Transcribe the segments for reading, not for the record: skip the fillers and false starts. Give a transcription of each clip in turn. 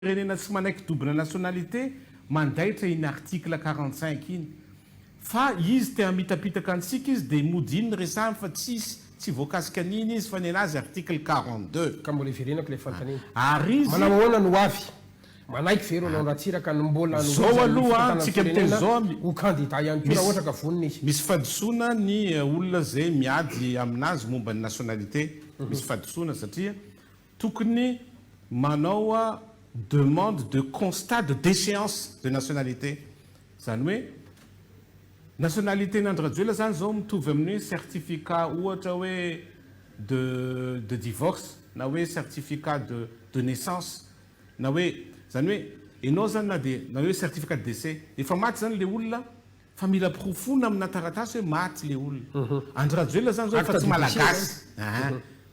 Renena tsy manaiky double nationalité mandaitra iny article 45 iny fa izy te hamitapitaka antsika izy dia mody iny resahany fa tsy voakasika an'iny izy fa nenazy article 42 ka mbola iverenako le fantanina ary izy manao ahoana no avy manaiky vero anao ratsiraka no mbola zao aloha tsika miteny zao ho candidat ihany koa raha ohatra ka vonina izy misy fadisoana ny olona zay miady aminazy momba ny nationalité misy fadisoana satria tokony manao demande de constat de déchéance de nationalité zany hoe nationalité n'andrajoela zany zao mitovy amin'ny certificat ohatra hoe de divorce na hoe certificat de naissance na hoe zany hoe enao zany na hoe certificat de décès efa maty zany le olona fa mila profona amina taratasy hoe maty le olona andrajoela zany zao fa tsy malagasy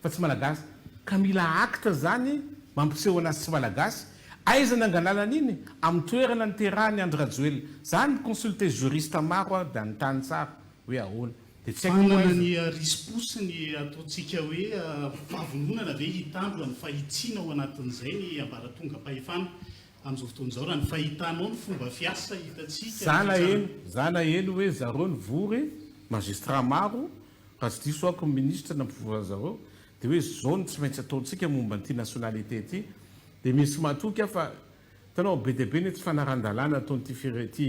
fa tsy malagasy ka mila acte zany mampiseho anazy tsy malagasy aiza nangalalana iny amin'ny toerana niterahany andrajoela zany consulter juriste maro da nytany tsara hoe ahoana dia tsy manana ny risposiny ataontsika hoe fahavononana ve hitandro ny fahitsiana ao anatin'izay ny ambaratonga mpahefana amin'izao fotoan'izao raha ny fahitanao ny fomba fiasa hitatsika zana eny hoe zareo ny vory magistrat maro raha tsy diso ako ministre na mpivoa zareo dia hoe zao ny tsy maintsy ataontsika momba nyity nationalité ty dia misy matoky fa tanao be dia be ny tsy fanaran-dalàna ataonyty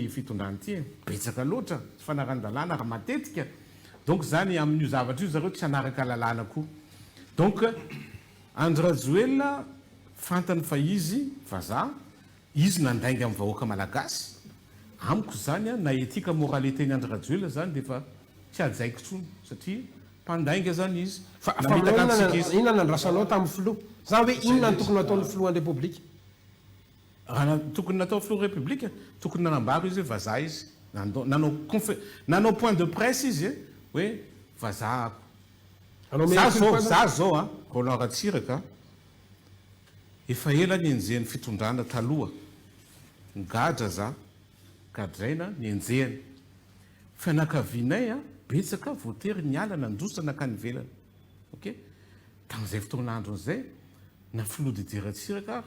fitondrany ty betsaka loatra tsy fanaran-dalàna raha matetika donc zany amin'io zavatra io zareo tsy hanaraka lalàna koa donc andrajoela fantany fa izy vazaha izy nandainga amin'ny vahoaka malagasy amiko zany na etika moralité ny andrajoela zany dia fa tsy ajaiko tsony satria mpandainga zany izy fa inona nandrasanao tamin'ny filoha za hoe inona ny tokony nataon'ny filohan'ny république tokony natao filoha république tokony nanambaro izy hoe vazaha izy nanao point de presse izy hoe vazahako za zao Roland Ratsiraka efa ela ny enjehan'ny fitondrana taloha gadra za gadraina ny enjehany fianakavianay betsaka voatery niala nandosana ka nivelana ok tamin'izay fotoan'andron'izay na filoha Didier Ratsiraka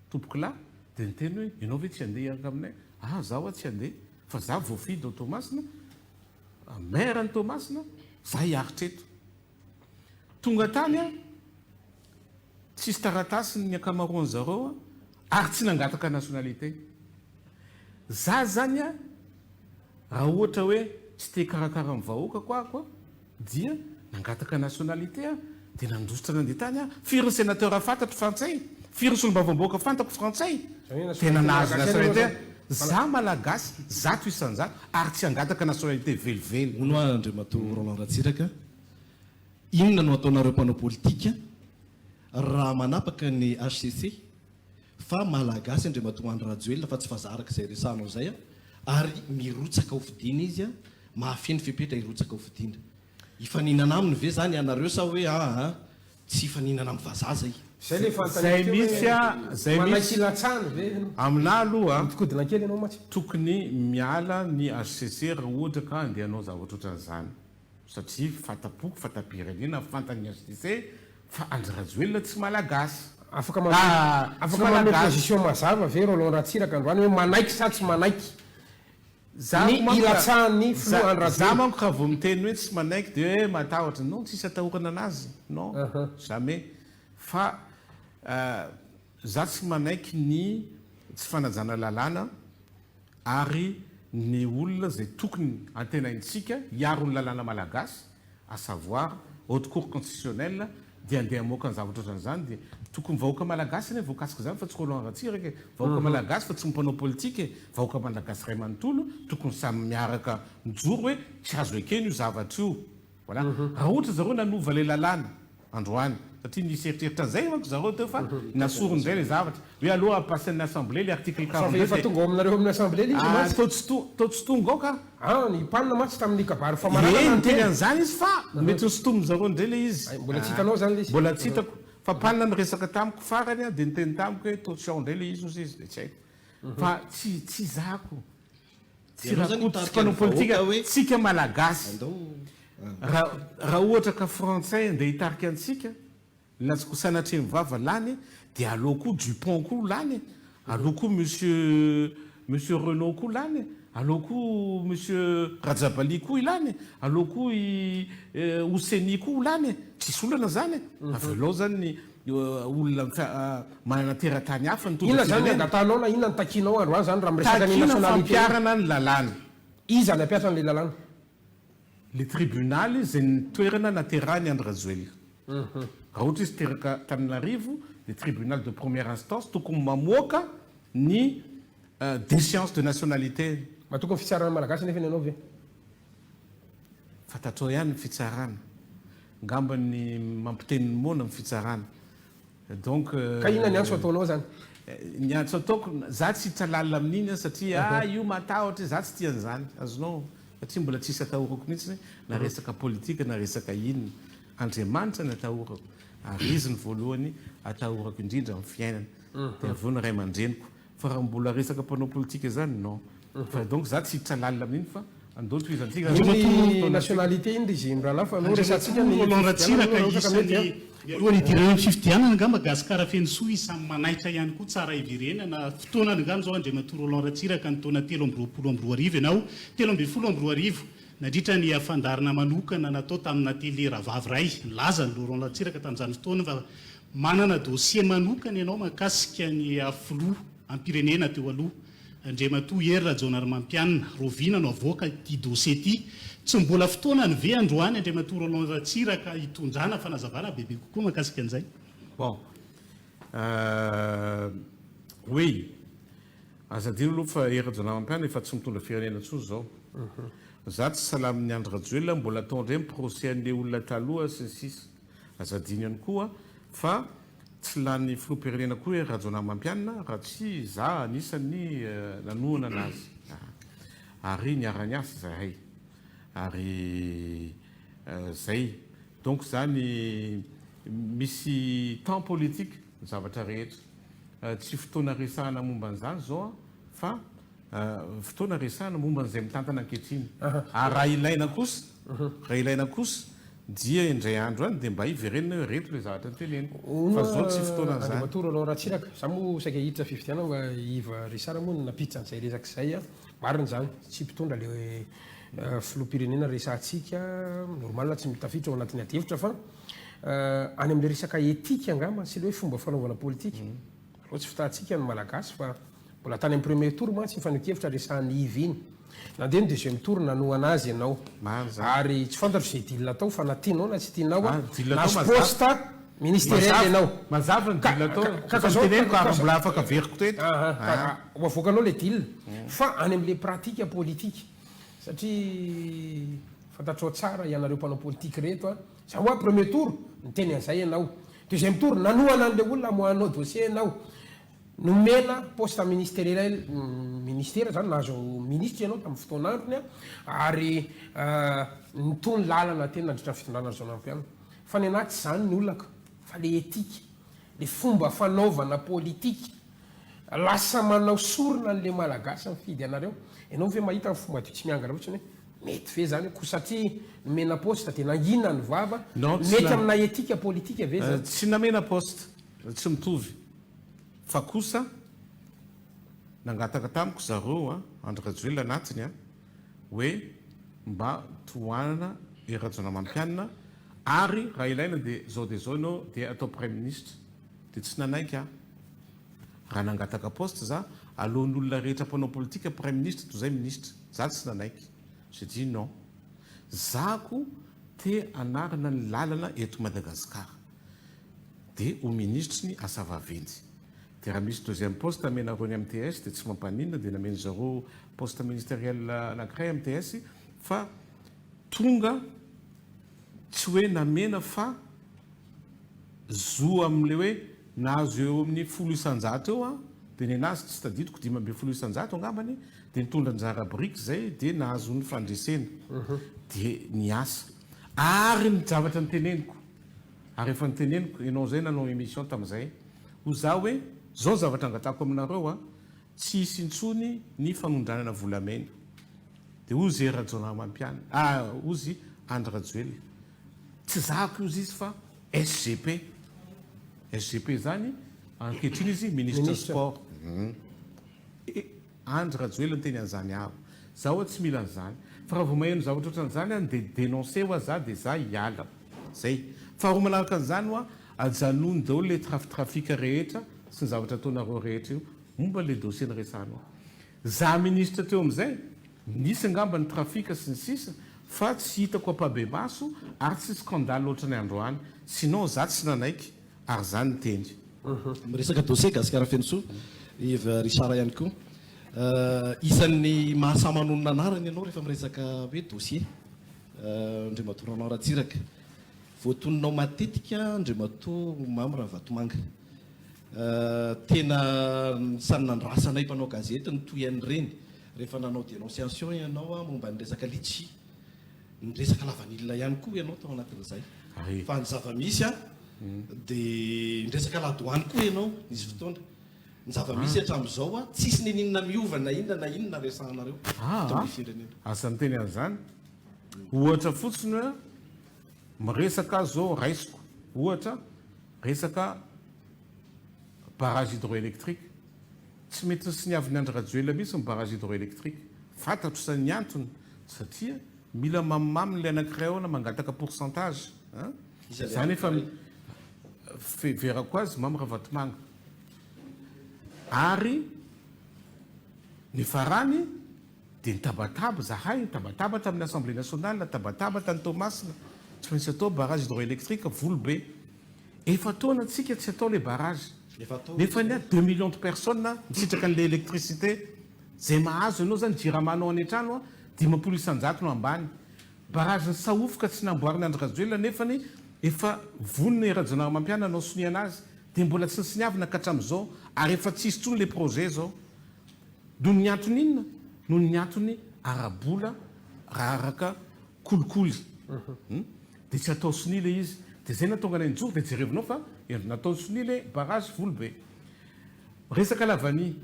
tompoko lahy dia niteny hoe ianao ve tsy handeha hiaraka aminay zaho tsy handeha fa za voafidy ao Tomasina maire ny Tomasina za hiaritra eto tonga tany tsisy taratasy ny akamaroany zareo ary tsy nangataka nationalité za zany raha ohatra hoe tsy te karakara amin'ny vahoaka koa dia nangataka nationalité dia nandositra nandeha tany firy sénateur fantatro frantsay firy solom-bavamboaka fantako frantsay tena nahazo nationalité za malagasy zato isan'zato ary tsy hangataka nationalité velively ono Andriamatoa Roland Ratsiraka inona no ataonareo mpanao politika raha manapaka ny HCC fa malagasy Andriamatoa Andry Rajoelina fa tsy fazaraka izay resanao zay ary mirotsaka ho fidiana izy mahafeny fepetra irotsaka ho fidiana ifaninana aminy ve zany anareo sa hoe tsy ifaninana amin'ny vazaha zay zay misy latsany ve amina aloha tikodina kely ianao matsy tokony miala ny HCC raha ohatra ka andehanao zavatra ohatran'izany satria fatapoko fatapirenena fantany HCC fa Andry Rajoelina tsy malagasy afaka manao position mazava ve Roland Ratsiraka androany hoe manaiky sa tsy manaiky ilatsahany filoha Andry Rajoelina za manko raha vao miteny hoe tsy manaiky dia hoe matahotra non tsisy atahorana anazy non jamais fa za tsy manaiky ny tsy fanajana lalàna ary ny olona zay tokony antenaintsika hiaro ny lalàna malagasy à savoir haute cour constitutionnelle dia andeha amoaka ny zavatra ohatran'izany dia tokony vahoaka malagasy ane voakasika zany fa tsy Roland Ratsiraka vahoaka malagasy fa tsy mpanao politika vahoaka malagasy ray manontolo tokony samy miaraka mijoro hoe tsy azo ekeny io zavatra io voilà raha ohatra zareo nanova le lalàna androany satria nisy eritreritra zay manko zareo teo fa nasorony zay le zavatra hoe aloha ampasan'ny assemblée le article 42 fa tonga aminareo amin'ny assemblée izy to tsy tonga ao ka ny panina matsy tamin'ny kabary fa niteny an'izany izy fa mety hosotomy zareo ndray le izy mbola tsy hitanao zany le izy mbola tsy hitako fa panina miresaka tamiko farany dia niteny tamiko hoe totao ndray le izy ozy izy dia tsy haiko fa tsy zako tsy rahapanao politika tsika malagasy raha ohatra ka frantsay andeha hitarika antsika latsiko sanatreny vava lany dia aloha koa Dupont koa lany aleo koa monsieur Renaud koa ilany aleo koa monsieur Rajabali koa ilany aleo koa Oseni koa ilany tsisy olana zany avelao zany olona manana teratany hafa inona zany angatanao na inona ny takinao androany zany raha miresaka ny nationalité fampiarana ny lalàna iza ny ampiasana le lalàna le tribunaly zay ny toerana naterahany Andry Rajoelina raha ohatra izy teraka Tananarivo le tribunal de première instance tokony mamoaka ny déchéance de nationalité ma tokony fitsarana malagasy nefa ianao ve fantatrao ihany ny fitsarana ngamba ny mampiteniny mona ny fitsarana donc ka inona ny antso ataonao zany ny antso ataoko za tsy hitalalina amin'iny satria io matahotra za tsy tian'izany azonao satria mbola tsisy atahorako mihitsy na resaka politika na resaka inona Andriamanitra ny atahorako ary izy ny voalohany atahorako indrindra amin'ny fiainana dia aveo ny ray aman-dreniko fa raha mbola resaka mpanao politika zany non fa donc za tsy hiditra lalina amin'iny fa andotro izy antsika ny nationalité iny izy mrahalahy fa no resantsika Ratsiraka isany alohan'ny idirana fifidianana nga Madagasikara feno soa izy samy manaitra ihany koa tsara ivirenana fotoana ngano zao Andriamatoa Roland Ratsiraka ny taona 2024 ianao 2024 nadritra ny afandarana manokana natao tamina télé Ravavy Ray laza ny Roland Ratsiraka tamin'izany fotoana fa manana dossier manokana ianao makasika ny filoha ampirenena teo aloha Andriamatoa Hery Rajaonarymampianina Rovina no avoaka ity dossier ity tsy mbola fotoana ny ve androany Andriamatoa Roland Ratsiraka hitonjana fanazavana bebe kokoa makasika an'izay bon oui azadino aloha fa Hery Rajaonarymampianina efa tsy mitondra firenena intsony zao za tsy salamin'ny Andry Rajoelina mbola atao ndray procès an'le olona taloha sy ny sisa azadino ihany koa fa tsy lany filoham-pirenena koa Hery Rajaonarymampianina raha tsy za anisany nanohana anazy ary niara-ny asa zahay ary zay donc zany misy temps politique ny zavatra rehetra tsy fotoana resahana momba an'izany zao fa fotoana resahana momba an'izay mitantana ankehitriny ary raha ilaina kosa dia indray andro any dia mba hiverenina hoe reto le zavatra nyteneniko fa zao tsy fotoana an'izany Andriamatoa Roland Ratsiraka za moa saika hiditra fifidianana mba iva resara moa ny napitsa an'izay resaka izay mariny zany tsy mpitondra le filoham-pirenena resantsika normalna tsy mitafitra ao anatin'ny adihevitra fa any amin'le resaka etika angamba sy le hoe fomba fanaovana politika aloha tsy fitahantsika ny malagasy fa mbola tany amin'ny premier tour mantsy mifanokevitra resahan'ny ivy iny nandeha ny deuxième tour nanohana azy ianao ary tsy fantatro izay dilina tao fa na tianao na tsy tianao na poste ministériel ianao mazava ny dilina tao teneniko ary mbola afaka veriko teto ho avoakanao le dilina fa any amin'le pratika politika satria fantatrao tsara ianareo mpanao politika reto za hoa premier tour niteny an'izay ianao deuxième tour nanohana an'le olona moanao dossier ianao nomena poste ministériel ministère zany nahazo ministre ianao tamin'ny fotoan'androny ary nitony lalana tena nandritra ny fitondrana Rajaonarymampianina fa ny anaty zany ny olona fa le etika le fomba fanaovana politika lasa manao sorona n'le malagasy mifidy anareo ianao ve mahita ny fomba dio tsy miangana ohatsiny hoe mety ve zany ko satria nomena poste dia nangina ny vava mety amina etika politika ve zany tsy namena poste tsy mitovy fa kosa nangataka tamiko zareo Andry Rajoelina anatiny hoe mba tohanana Hery Rajaonarymampianina ary raha ilaina dia zao ianao dia atao premier ministre dia tsy nanaiky raha nangataka poste za alohan'ny olona rehetra mpanao politika premier ministre toy izay ministre za tsy nanaiky j'ai dit non zako te anarana ny lalana eto Madagasikara dia ho ministre ny asa vaventy dia raha misy deuxième poste amenareo ny MTS dia tsy mampaninona dia nameny zareo poste ministériel anankiray MTS fa tonga tsy hoe namena fa zo amin'le hoe nahazo eo amin'ny 10,100 eo dia ny anazy tsy tadidiko 5,100 angambany dia nitondra anjara brique zay dia nahazo ny fandresena dia niasa ary ny zavatra niteneniko ary efa niteneniko ianao zay nanao émission tamin'izay ho za hoe zao zavatra angatako aminareo tsy hisy intsony ny fanondranana volamena dia ozy Hery Rajaonarymampianina ozy Andry Rajoelina tsy zako izy fa SGP zany ankehitriny izy ministre sport Andry Rajoelina ny teny an'izany aho zaho hoe tsy mila an'izany fa raha vao maheno zavatra ohatran'izany any dia dénoncer ho za dia za hiala zay fa roa manaraka an'izany ho a ajanony daholo le trafitrafika rehetra sy ny zavatra ataonareo rehetra io momba le dossier ny resahana za ministra teo amin'izay nisy angamba ny trafika sy ny sisa fa tsy hitako ampabe maso ary tsy scandale oatra ny androany sinon za tsy nanaiky ary zany ny teny miresaka dossier gasikara fenosoa iva Richard ihany koa isan'ny mahasamanonona anarany ianao rehefa miresaka hoe dossier Andriamatoa Ratsiraka voatoninao matetika Andriamatoa Mamy Ravatomanga tena sany nandrasanay mpanao gazety ny toy an'ireny rehefa nanao dénonciation ianao momba ny resaka litchi ny resaka lavanilina ihany koa ianao tao anatin'izay fa ny zava-misy dia ny resaka ladoany koa ianao nisy fotoana ny zava-misy hatramin'izao tsisy ninina miova na inona resahanareo tao firenena asany teny an'izany ohatra fotsiny hoe miresaka zao raisiko ohatra resaka barrage hydroélectrique tsy mety sy niaviny Andry Rajoelina mihitsy ny barrage hydroélectrique fantatro sa ny antony satria mila mamimamy le anankiray ahoana mangataka pourcentage zany efa verako azy Mamy Ravatomanga ary ny farany dia nitabataba zahay nitabatabatra amin'ny assemblée nationale nitabatabatra ny Tomasina tsy maintsy atao barrage hydroélectrique volobe efa taona antsika tsy atao le barrage nefa ny 2 millions de personnes misitraka an'le électricité zay mahazo ianao zany jiramanao any an-trano 500 isan-jato no ambany barrage ny saofoka tsy namboarina Andry Rajoelina nefany efa vonona Rajanahary Mampiana anao sonia anazy dia mbola tsy nisiniavina ka hatramin'izao ary efa tsisy tsony le projet zao noho ny antony inona noho ny antony arabola raraka kolikoly dia tsy atao sonia le izy dia zay natonga ny njoro dia jerevinao fa natao sonia le barrage volobe resaka lavani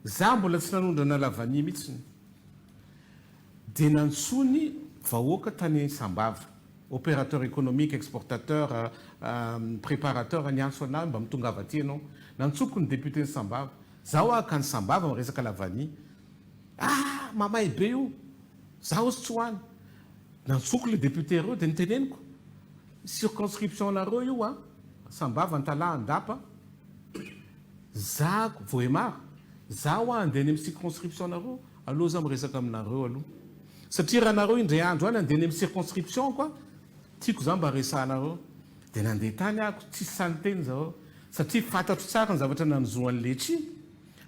za mbola tsy nanondrana lavani mihitsiny dia nantsony vahoaka tany Sambava opérateur économique exportateur préparateur ny antso anahy mba mitongava aty ianao nantsoko ny député ny Sambava zaho aka ny Sambava miresaka lavani mamay be io zaho sy tsy hoany nantsoko le député reo dia niteneniko circonscription nareo io Sambava Antala Andapa za Voemar zaho andeha ny amin'ny circonscription nareo aloha za miresaka aminareo aloha satria raha nareo indray andro any andeha ny amin'ny circonscription koa tiako za mba resahanareo dia nandeha tany ako tsisy sanyteny zaho satria fantatro tsara ny zavatra nanozoan'ny letchi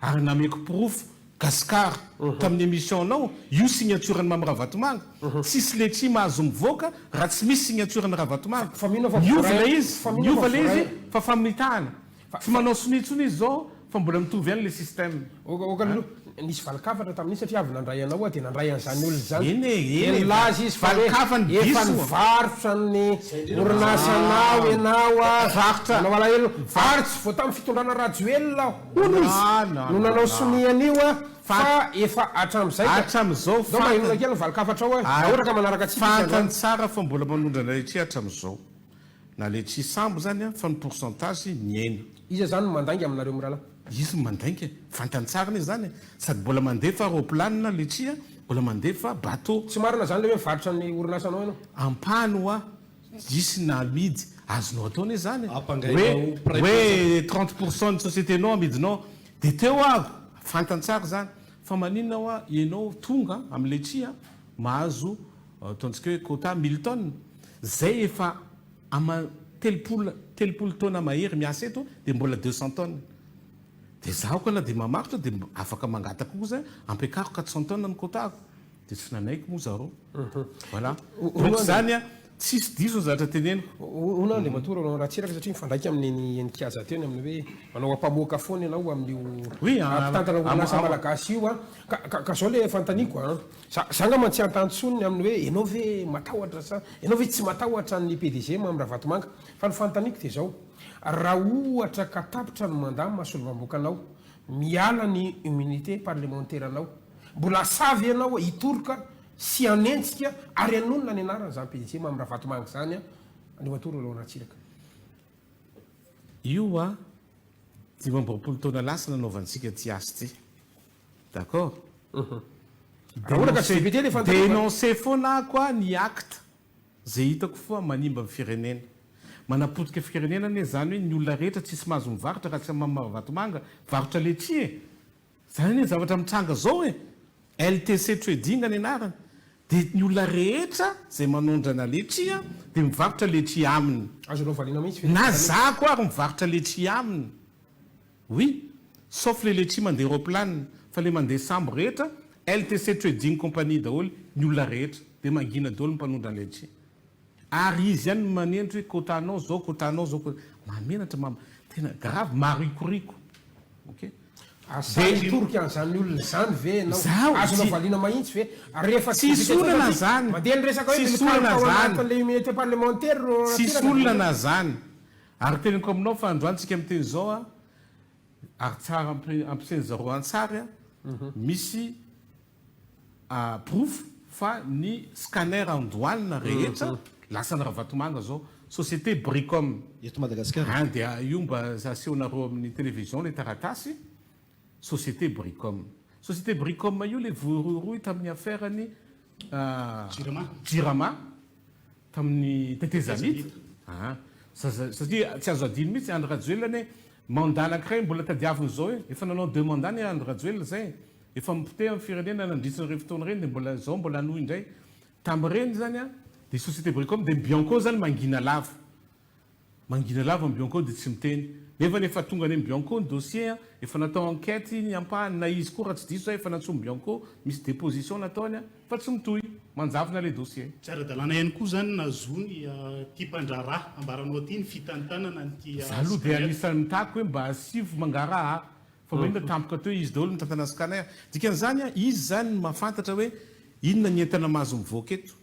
ary nameko pirofo gasikara tamin'ny émissionnao io signaturany Mamy Ravatomanga tsisy letchi mahazo mivoaka raha tsy misy signaturany Ravatomanga miova le izy fa famitahana tsy manao sonitsony izy zao fa mbola mitovy ihany le système nisy valakafatra tamin'iny satria avy nandray anao dia nandray an'izany olo zany lazy izy valakafany efa nivarotra ny orinasanao ianao varotra nanao alahelo varotsy vao tamin'ny fitondrana Rajoelina hono izy no nanao sonian'io fa efa hatramin'izao mahinona kely ny valakafatra ao ahoraka manaraka atsika fantany tsara fa mbola manondrana letchi hatramin'izao na letchi sambo zany fa ny pourcentage niaina iza zany mandangy aminareo mirala izy mandainky fantany tsara izy zany sady mbola mandefa aeroplanina letchi mbola mandefa bateau tsy marina zany le hoe mivarotra ny orinasanao ianao ampany isy na amidy azonao ataony izy zany hoe 30% ny société nao amidinao dia teo fantany tsara zany fa maninona ianao tonga amin'ny letchi mahazo ataontsika hoe quota 1000 tonnes zay efa ama telopolo taona mahery miasa eto dia mbola 200 tonnes dia zaho koa na dia mamarotra dia afaka mangataka koa zay ampiakariko 400 tonnes ny kotako dia tsy nanaiky moa zareo voilà donc zany tsisy diso ny zavatra teneniko ona le matora anao Ratsiraka satria mifandraiky amin'ny enikaza teny amin'ny hoe manao ampamoaka foana ianao amin'io ampitantana orinasa malagasy io ka zao le fantaniko zanga tsy antantsoniny amin'ny hoe ianao ve matahotra sa ianao ve tsy matahotra ny PDG Mamy Ravatomanga fa ny fantaniko dia zao raha ohatra ka tapitra ny mandat mahasolovam-boaka anao miala ny immunité parlementaire anao mbola savy ianao hitoroka sy anentsika ary anonona ny anarany zany PDG Mamy Ravatomanga zany Andriamatoa Ratsiraka io dimamboroapolo taona lasa nanaovantsika ty asy ty d'accord Ahoana ka tsy bebe efa dénoncé foana koa ny acte zay hitako foa manimba amin'ny firenena manapotika firenena ane zany hoe ny olona rehetra tsisy mahazo mivarotra raha tsy mamavatomanga varotra letchi zany hoe zavatra mitranga zao e LTC trading any anarany de ny olona rehetra zay manondrana letchia de mivarotra letchi aminy azonao valiana mihitsy na za koa ary mivarotra letchi aminy oui sauf le letchi mandeha roplanina fa le mandeha sambo rehetra LTC trading compagnie daholo ny olona rehetra de mangina daholo ny mpanondra ny letchi ary izy ihany manendry hoe kotanao zao mamenatra tena grave marikoriko ok asatoroky an'izany olona zany ve anao azonao valiana mahitsy ve rehefa tsisy olana zany mandeha ny resaka hoe le immunité parlementaire tsisy olana na zany ary teniko aminao fa androantsika amin'ny teny zao a ary tsara ampisainy zareo antsary a misy proof fa ny scanner andohalina rehetra lasa ny ravatomanga zao société Bricom eto Madagasikara dia io mba asehonareo amin'ny télévision le taratasy société Bricom io le voiroiroy tamin'ny affairany Jirama tamin'ny tetezanita satria tsy azo adiny mihitsy André Rajoelina mandat anankiray mbola tadiaviny zao hoe efa nanao 2 mandats ny André Rajoelina zay efa mipite amin'ny firenena nandritsiny revotona reny de mbola anohy indray tamin'ireny zany a de société Bricom de Bianco zany mangina lava amin'ny Bianco de tsy miteny nefa efa tonga any Bianco ny dossier efa natao enquête ny ampahany na izy koa raha tsy diso zay efa natsomy Bianco misy déposition nataony fa tsy mitohy manjavona le dossier tsy ara-dalàna ihany koa zany nazony ty mpandraraha ambaranao aty ny fitantanana ny za aloha de anisan'ny mitako hoe mba asivo mangaraha fa maina tampoka teo izy daholo mitantana scanner dikan'izany a izy zany mahafantatra hoe inona ny entana mahazo mivoaka eto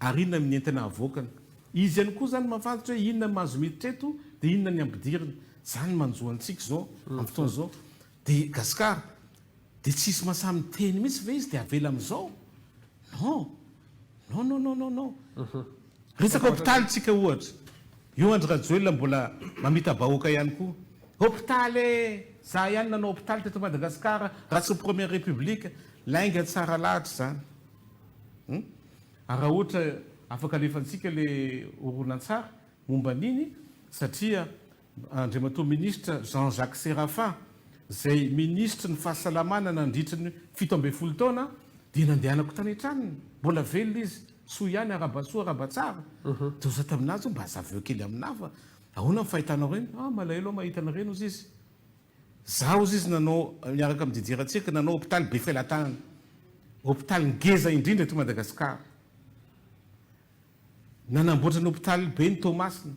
ary inona ny entana avoakana izy ihany koa zany mahafantatra hoe inona mahazo miditra eto de inona ny ampidirina zany manjoantsika zao amin'ny fotoana zao de gasikara de tsisy masamy teny mihitsy ve izy de avela am'izao non resaka hôpitaly tsika ohatra io André Rajoelina mbola mamita bahoaka ihany koa hôpitaly za ihany nanao hôpitaly teto Madagasikara raha tsy première république lainga tsara lahatra zany raha ohatra afaka alefantsika le horonan-tsary momba an'iny satria andriamatoa ministre Jean-Jacques Séraphin zay ministre ny fahasalamana nandritra ny 17 taona dia nandehanako tany an-tranony mbola velona izy soa ihany arabasoa arabatsara de za taminazy mba zaveo kely aminafa ahoana mifahitanao reny malahelo mahita anareny ozy izy za ozy izy nanao miaraka amin'ny didirantsika nanao hôpitaly be felatanana hôpitaly ngeza indrindra eto Madagasikara nanamboatra ny hôpitaly be ny Tomasina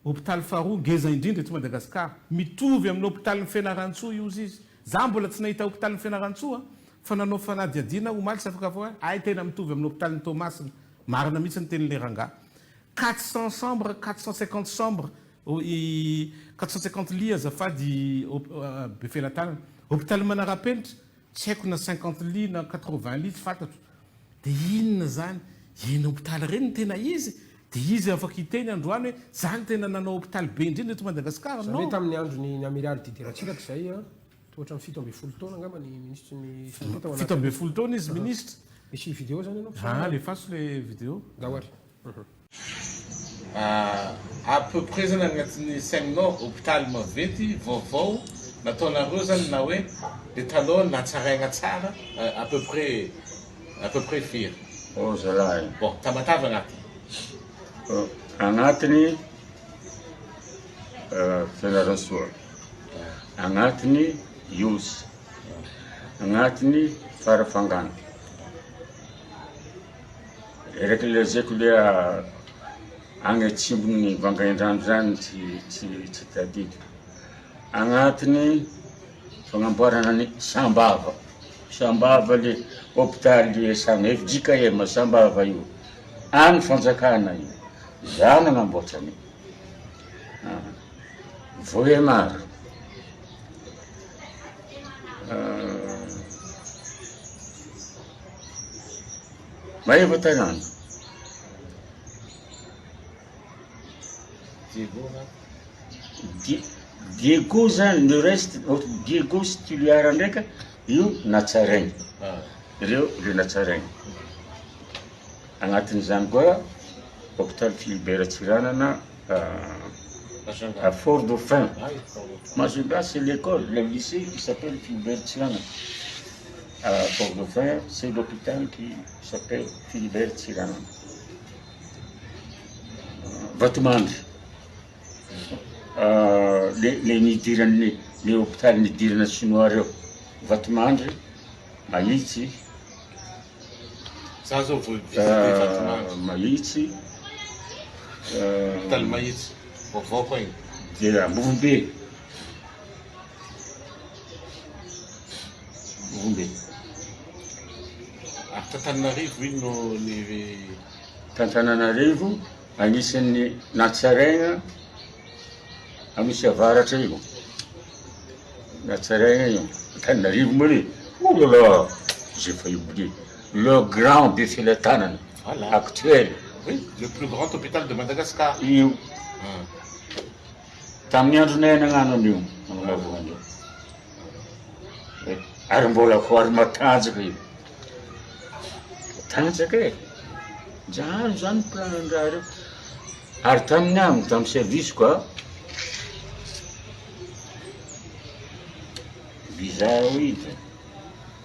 hôpitaly faharoa ngeza indrindra eto Madagasikara mitovy amin'ny hôpitaly ny Fianarantsoa io izy za mbola tsy nahita hôpitaly ny Fianarantsoa fa nanao fanadiadiana omaly sy afaka fa ay tena mitovy amin'ny hôpitaly ny Tomasina marina mihitsy ny teny le ranga 400 chambres 450 chambres 450 lits azafady be felatanana hôpitaly Manarapenitra tsy haiko na 50 lits na 80 lits tsy fantatro de inona zany eny hôpitaly reny tena izy de izy afaka hiteny androany hoe zany tena nanao hôpitaly be indrindra eto Madagasikara no tamin'ny androny amiral Didirantsiraka zay tohatra amin'ny 17 taona angamba ny ministre ny 17 taona izy ministre misy vidéo zany ianao le faso le vidéo dahoary à peu près zany agnatin'ny saininao hôpitaly maventy vaovao nataonareo zany na hoe le taloha natsaraigna tsara à peu près firy zalahy bon tamatavy agnatiny agnatiny Fianarantsoa agnatiny Iosy agnatiny Farafangana raiky lezeko le agny atsimbon'ny Vangaindrano zany tsy tadidy agnatiny fagnamboarana ny Sambava le hôpitaly samy efidrika ema Sambava io any fanjakana io za nagnamboatrany Voemary Maeva tanàna Diego zany le reste Diego Stuliara ndraika io Natsaraigny ireo Natsaraigny agnatin'izany koa hôpital Philibert Tsiranana à Fort-Dauphin. Majunga, c'est l'école, le lycée qui s'appelle Philibert Tsiranana. À Fort-Dauphin, c'est l'hôpital qui s'appelle Philibert Tsiranana. Vatomandry. Les nidirany le hôpital nidirana chinois reo Vatomandry mahitsy za zao vao visité Vatomandry mahitsy hôpital mahitsy vaovao koa igny de Ambovombe Tantananarivo iny no ny Tantananarivo anisan'ny Natsaraigna amisy avaratra io Natsaraigna io Tananarivo moa le oh là là j'ai failli oublier le grand Befilatanana actuel oui, le plus grand hôpital de Madagascar io tamin'ny andronay nagnano an'io nagnavoan'io ary mbola ho ary matanjaka io matanjaka e jano zany plan-ndraha reo ary tamin'ny amiko tamin'ny service koa bizarre oui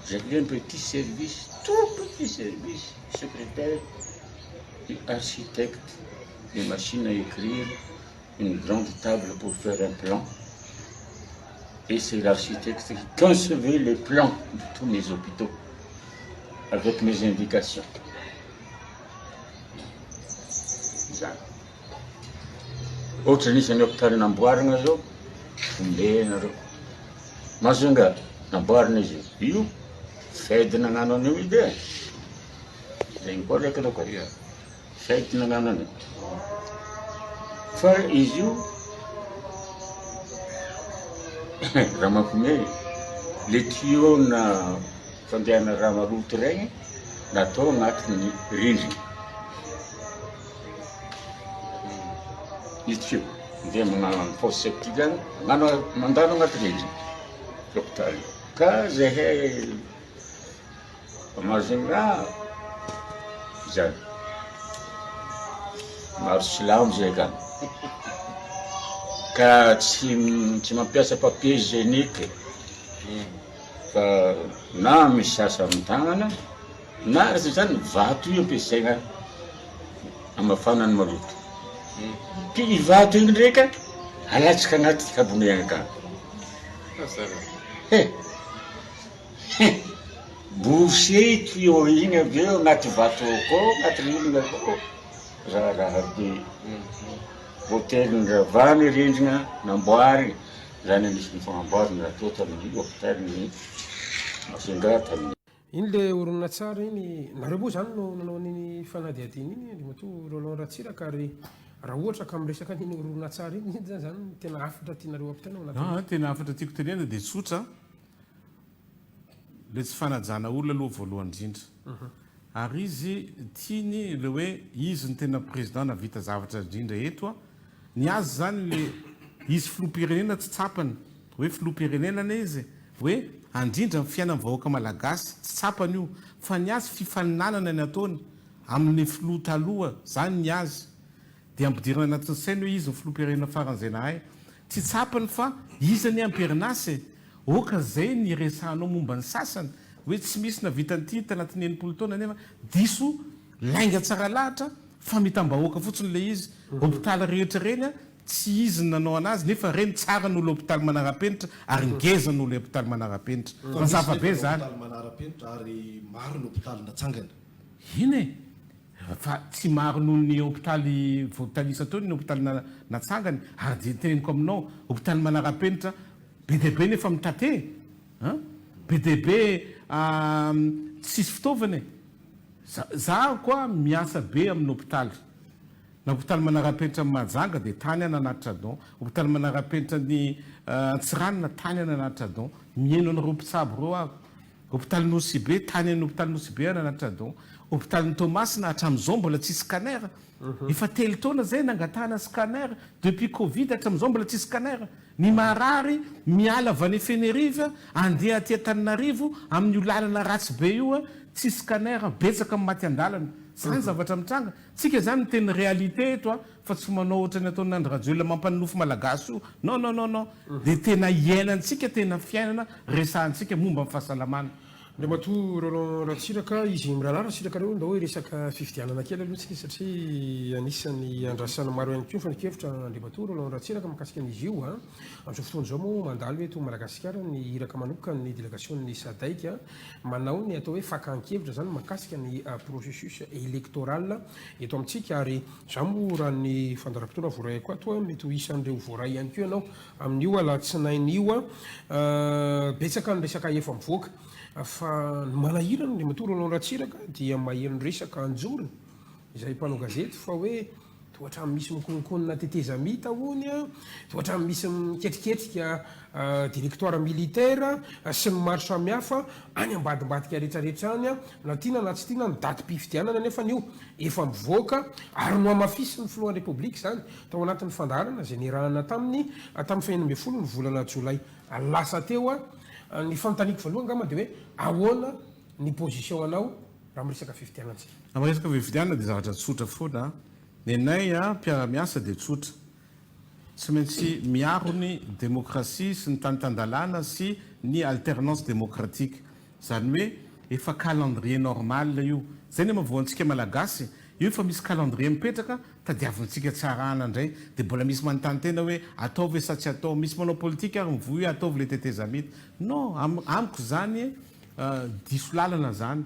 j'avais un petit service tout petit service secrétaire architecte des machines à écrire une grande table pour faire un plan et c'est l'architecte qui concevait les plans de tous mes hôpitaux avec mes indications. Ohatra nisany hôpitaly namboarina zao ombena reo Majunga namboarina izy io fête nagnano an'io ide zegny koa raiky reo koa fête nagnano an'io fa izy io raha mampime le tuyau na fandehana raha maloto regny natao agnatin'ny rindrina le tuyau nde magnano fosse septique agny mandano agnaty rindrina hôpital ka zahay Majunga zany maro silamo zay ka ka tsy mampiasa papier hygiénique fa na misy sasa amin'ny tagnana na zany vato io ampiasaigna amafana ny maloto ky i vato igny ndraika alatsaka agnaty kabone agny ka boucher tuyau igny avy eo agnaty vato koa agnaty rindrina koa raha be hôtely nravany rindrina namboary zany anisy nifanamboarina raha tao tamin'ny hôpitaly Majunga tamin'ny iny le oronina tsara iny nareo moa zany no nanao an'iny fanadiadina iny andrimato Roland Ratsiraka ary raha ohatra ka miresaka an'iny oronina tsara iny zany tena afatra tianareo ampitanao tena afatra tiako tenena dia tsotra le tsy fanajana olona aloha voalohany indrindra ary izy tiany le hoe izy ny tena président navita zavatra indrindra eto a ny azy zany le izy filoham-pirenena tsy tsapany hoe filoham-pirenena izy hoe andrindra amin'ny fiainan'ny vahoaka malagasy tsy tsapany io fa ny azy fifaninanana ny ataony amin'ny filoha taloha zany ny azy dia ampidirana anatin'ny sainy hoe izy ny filoham-pirenena faran'izay nahay tsy tsapany fa izy ny amperinasy oka zay ny resahanao momba ny sasany hoe tsy misy navita nyty tanatin'ny enimpolo taona nefa diso lainga tsara lahatra fa mitam-bahoaka fotsiny le izy hôpitaly rehetra reny tsy izy ny nanao anazy nefa reny tsara n'olo hôpitaly manara-penitra ary ngeza n'olo hôpitaly manara-penitra mazava be zany manara-penitra ary maro ny hôpitaly natsangana iny e fa tsy maro noho ny hôpitaly voatalisa tao ny hôpitaly natsangany ary de teneniko aminao hôpitaly manara-penitra be dia be nefa mitate be dia be tsisy fitaovana za koa miasa be amin'ny hôpitaly na hôpitaly manara-penitra amin'ny Mahajanga dia tany ana anaty Tradon hôpitaly manara-penitra ny Antsiranana tany ana anaty Tradon mihaino anareo mpitsabo reo aho hôpital Nosibe tany amin'ny hôpital Nosibe ananatra don hôpital Thomas na hatramin'izao mbola tsisy scanner efa telo taona zay nangatahana scanner depuis Covid hatramin'izao mbola tsisy scanner ny marary miala avy any Fenerive andeha aty Antananarivo amin'ny io lalana ratsy be io tsisy scanner betsaka amin'ny maty an-dalana zany zavatra mitranga tsika zany teny réalité eto fa tsy manao ohatra ny ataony Nandry Rajoelina mampanofo malagasy io non dia tena iainantsika tena fiainana resahantsika momba amin'ny fahasalamana Andriamatoa Roland Ratsiraka izy miraharaha Ratsiraka reo nda hoe resaka fifidianana kely aloha tsika satria anisany andrasana maro ihany koa fanikevitra Andriamatoa Roland Ratsiraka mikasika an'izy io amin'izao fotoana izao moa mandalo eto Madagasikara ny iraka manokana ny délégation-ny SADC manao ny atao hoe fakan-kevitra zany makasika ny processus électoral eto amintsika ary izao moa raha ny fandaram-potoana voaray koa toa mety ho isan'ireo voaray ihany koa ianao amin'io alatsinainy io betsaka ny resaka efa mivoaka fa manahirana Andriamatoa Roland Ratsiraka dia maheno resaka anjorony izay mpanao gazety fa hoe tohatra misy mikonkonina tetezamita hony tohatra misy miketriketrika directoire militaire sy ny maro samihafa any ambadimbadika rehetrarehetra any na tiana na tsy tiana ny datim-pifidianana nefa nio efa mivoaka ary no amafisy ny filohan'ny République zany tao anatin'ny fandaharana izay nirahana tamin'ny faha 12 ny volana Jolay lasa teo ny fanontaniako voalohany ngamba dia hoe ahoana ny position anao raha miresaka fifidianantsika amin'ny resaka fifidianana dia zavatra tsotra foana ny anay mpiara-miasa dia tsotra tsy maintsy miaro ny démocratie sy ny tanitandalana sy ny alternance démocratique zany hoe efa calendrier normal io zay ny mahavoantsika malagasy io efa misy calendrier mipetraka tadiavintsika tsarana indray dia mbola misy manontany tena hoe ataovy e sa tsy atao misy manao politika ary mivoy hoe ataovy le tetezamita non amiko zany diso lalana zany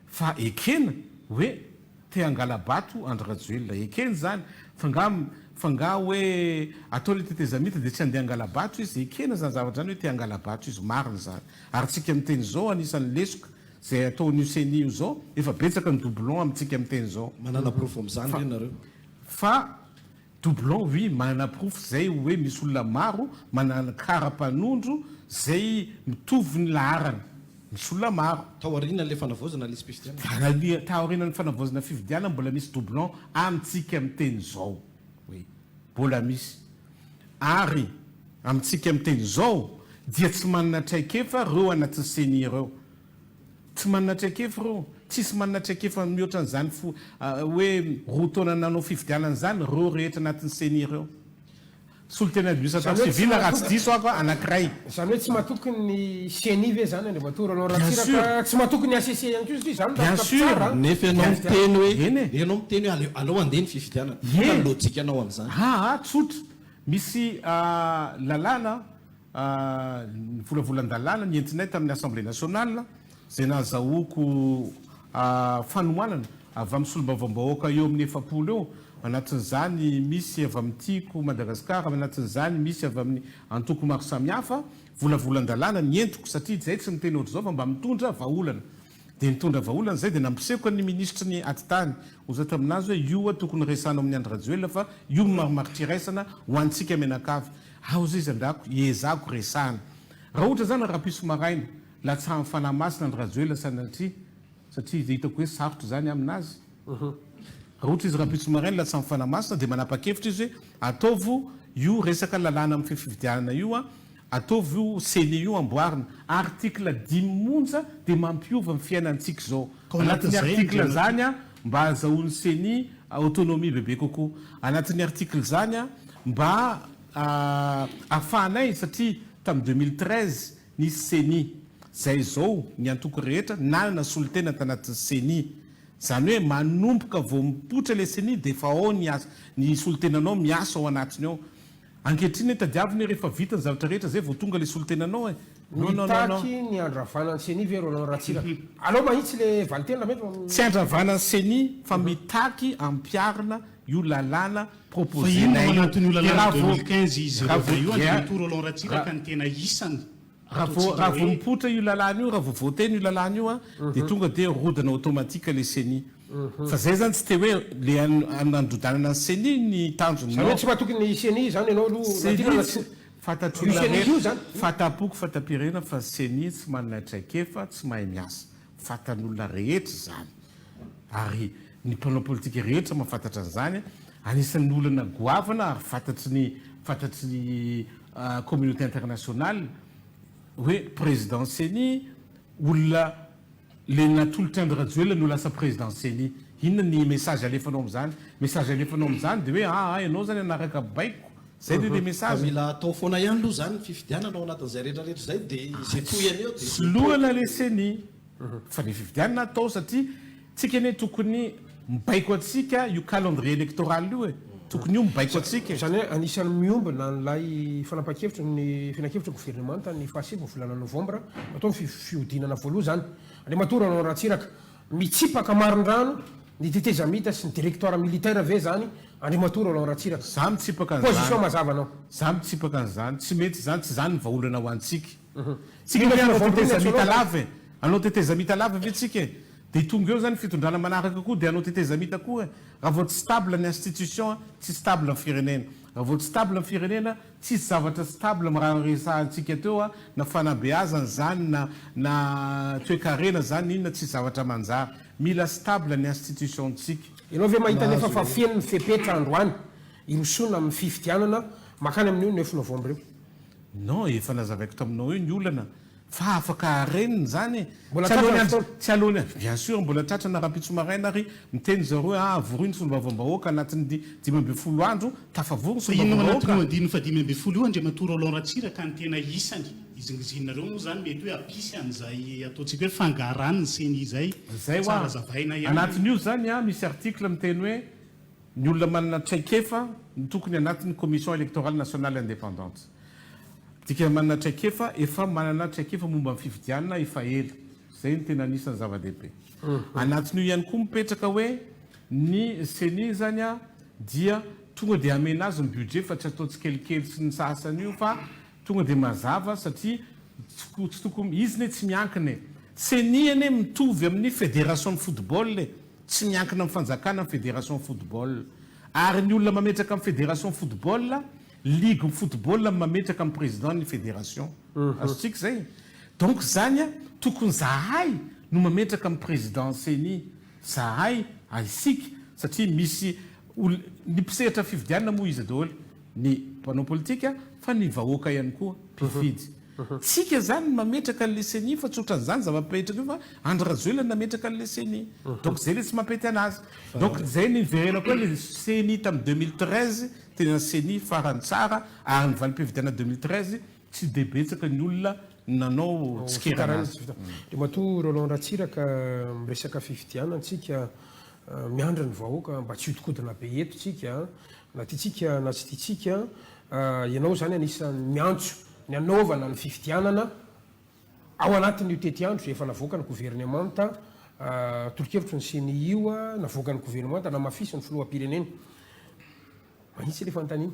fa ekena hoe te angala-bato Andry Rajoelina ekena zany fa nga hoe atao le tetezamita dia tsy andeha angala-bato izy ekena zany zavatra zany hoe te angala-bato izy marina zany ary tsika miteny zao anisan'ny lesoka zay ataon'io CENI io zao efa betsaka ny doublon amintsika miteny zao manana proof amin'izany reny nareo fa doublon oui manana proof zay hoe misy olona maro manana kara-panondro zay mitovy ny laharana misy olona maro taoriana le fanavozana le fifidianana taoriana ny fanavozana fifidianana mbola misy doublon amintsika miteny zao oui mbola misy ary amintsika miteny zao dia tsy manana traikefa reo anatin'ny CENI ireo tsy manana traikefa reo tsisy manana traikefa mihoatra n'izany hoe roa taona nanao fifidianana zany reo rehetra anatin'ny CENI ireo solotena administrateur civil raha tsy diso ako anankiray zany hoe tsy mahatoky ny CENI ve zany Andriamatoa Roland Ratsiraka tsy mahatoky ny ACC ihany koa izy zany bien sûr nefa ianao miteny hoe ianao miteny hoe aleo andeha ny fifidianana fa lojika anao amin'izany tsotra misy lalàna volavolan-dalàna nientinay tamin'ny assemblée nationale zay nazahoako fanomanana avy amin'ny solombavambahoaka eo amin'ny 700 eo anatin'izany misy avy amin'ny tiako Madagasikara anatin'izany misy avy amin'ny antoko maro samihafa volavolan-dalàna nientiko satria zay tsy miteny ohatry zao fa mba mitondra vahaolana dia nitondra vahaolana zay dia nampiseko ny ministre ny atitany oza taminazy hoe io tokony resana amin'ny Andry Rajoelina fa io marimaritiraisana ho antsika menakavy zay izy andako iezako resana raha ohatra zany rahapiso maraina latsahan'ny fanahy masina Andry Rajoelina sanatria satria izy hitako hoe sarotra zany aminazy raha ohatra izy rahapiso maraina latsahan'ny fanahy masina dia manapa-kevitra izy hoe ataovo io resaka lalàna amin'ny fifidianana io ataovy io CENI io amboarina article 10 monja dia mampiova amin'ny fiainantsika zao anatin'ny article zany mba azahoan'ny CENI autonomie bebe kokoa anatin'ny article zany mba ahafahanay satria tamin'ny 2013 nisy CENI zay zao ny antoko rehetra nanana solotena tanatin'ny CENI zany hoe manomboka vao mipotra le CENI dia efa ao ny solotenanao miasa ao anatiny ao ankehitriny tadiaviny rehefa vita ny zavatra rehetra zay vao tonga le solotenanao nitaky ny andravanany CENI ve Roland Ratsiraka alao mahitsy le valitena mety tsy andravanany CENI fa mitaky ampiarina io lalàna proposenay anatin'io lalàna 2015 izy io Andriamatoa Roland Ratsiraka ny tena isany raha vao mipotra io lalàna io raha vao voateny io lalàna io dia tonga dia rodana automatika le CENI fa zay zany tsy te hoe le andodanana ny CENI ny tanjony zany hoe tsy mahatoky ny CENI zany ianao aloha Fatatr'olona Io rehetra zany. fatapoko fatapirena fa seni tsy manana traikefa tsy mahay miasa fatan'olona rehetra zany ary ny mpanao politika rehetra mahafantatra an'izany anisan'ny olana goavana ary fantatry ny communauté internationale hoe président seni olona le natolotra andry rajoela no lasa président seni inona ny message alefanao am'izany message alefanao am'izany de hoe ianao zany anaraka baiko zay le message mila atao foana ihany aloha zany fifidianana ao anatin'izay rehetrarehetra zay de zay toyany eo sy lohana le seni fa le fifidianana atao satria tsika ane tokony mibaiko atsika io calendrier électoral io e tokony io mibaiko atsika zany hoe anisan'ny miombina nylay fanapa-kevitra ny finan-kevitra gouvernemanta ny fahasivy volana novembre atao fiodinana voaloha zany le matory anao rahatsiraka mitsipaka marindrano ny tetezamita sy ny directoire militaire ave zany andrimatory anao rahatsiraka za mitsipaka position mazava anao za mitsipaka an'izany tsy mety zany tsy zany ny vaolana ho antsika tsika hoe anao tetezamita lava anao tetezamita lava ave tsika e de tonga eo zany fitondrana manaraka koa de anao tetezamita koa raha vao tsy stable ny institution tsy stable ny firenena raha vao tsy stable ny firenena tsisy zavatra stable miraha resahantsika teo na fanabeazana zany na toe-karena zany inona tsisy zavatra manjara mila stable ny institution tsika ianao ve mahita nefa fa feno ny fepetra androany irosona amin'ny fifidianana makany amin'io 9 novembre io non efa nazavaiko taminao io ny olana fa afaka reniny zany tsy alony bien sûr mbola tratrana raha-pitso maraina ary miteny zareo voroiny solombavam-bahoaka anatin'ny 10 andro tafavory solombavam-bahoaka andiny fa 10 andriamatoro Roland Ratsiraka ny tena isany izingizinareo moa zany mety hoe apisy an'izay ataontsika hoe fangarany seny izay tsara zavaina ihany anatin'io zany misy article miteny hoe ny olona manana traikefa ny tokony anatin'ny commission électorale nationale indépendante tika manana traikefa efa manana traikefa momba amin'ny fifidianana efa ela zay ny tena anisan'ny zava-dehibe anatin'io ihany koa mipetraka hoe ny seni zany dia tonga de amena azy ny budget fa tsy atao tsikelikely sy ny sasany io fa tonga de mazava satria tsy tokony izy ne tsy miankina seni ane mitovy amin'ny fédération de football tsy miankina amin'ny fanjakana amin'ny fédération football ary ny olona mametraka amin'ny fédération football ligue football mametraka amin'ny président ny fédération azotsika zay donc zany tokony zahay no mametraka amin'ny président seni zahay aisika satria misy ny mpisehatra fifidianana moa izy daholo ny mpanao politika fa ny vahoaka ihany koa mpifidy tsika zany mametraka an'le seni fa tsotran'izany zava-petraka io fa andry rajoelany nametraka an'le seni donc zay le tsy mampety anazy donc zay ny verena koa le seni tamin'ny 2013 tena seni farany tsara ary ny valim-pifidiana 2013 tsy de betsaka ny olona nanao tsikeranazy de mato Roland Ratsiraka miresaka fifidiana antsika miandra ny vahoaka mba tsy hodikodina be eto tsika na tiatsika na tsy tiatsika ianao zany anisan'ny miantso ny anaovana ny fifidianana ao anatin'io tety andro zay efa navoaka ny gouvernemanta tolokevitro ny seni io navoaka ny gouvernemanta na mafisy ny filohampirenena manitsy le fantanina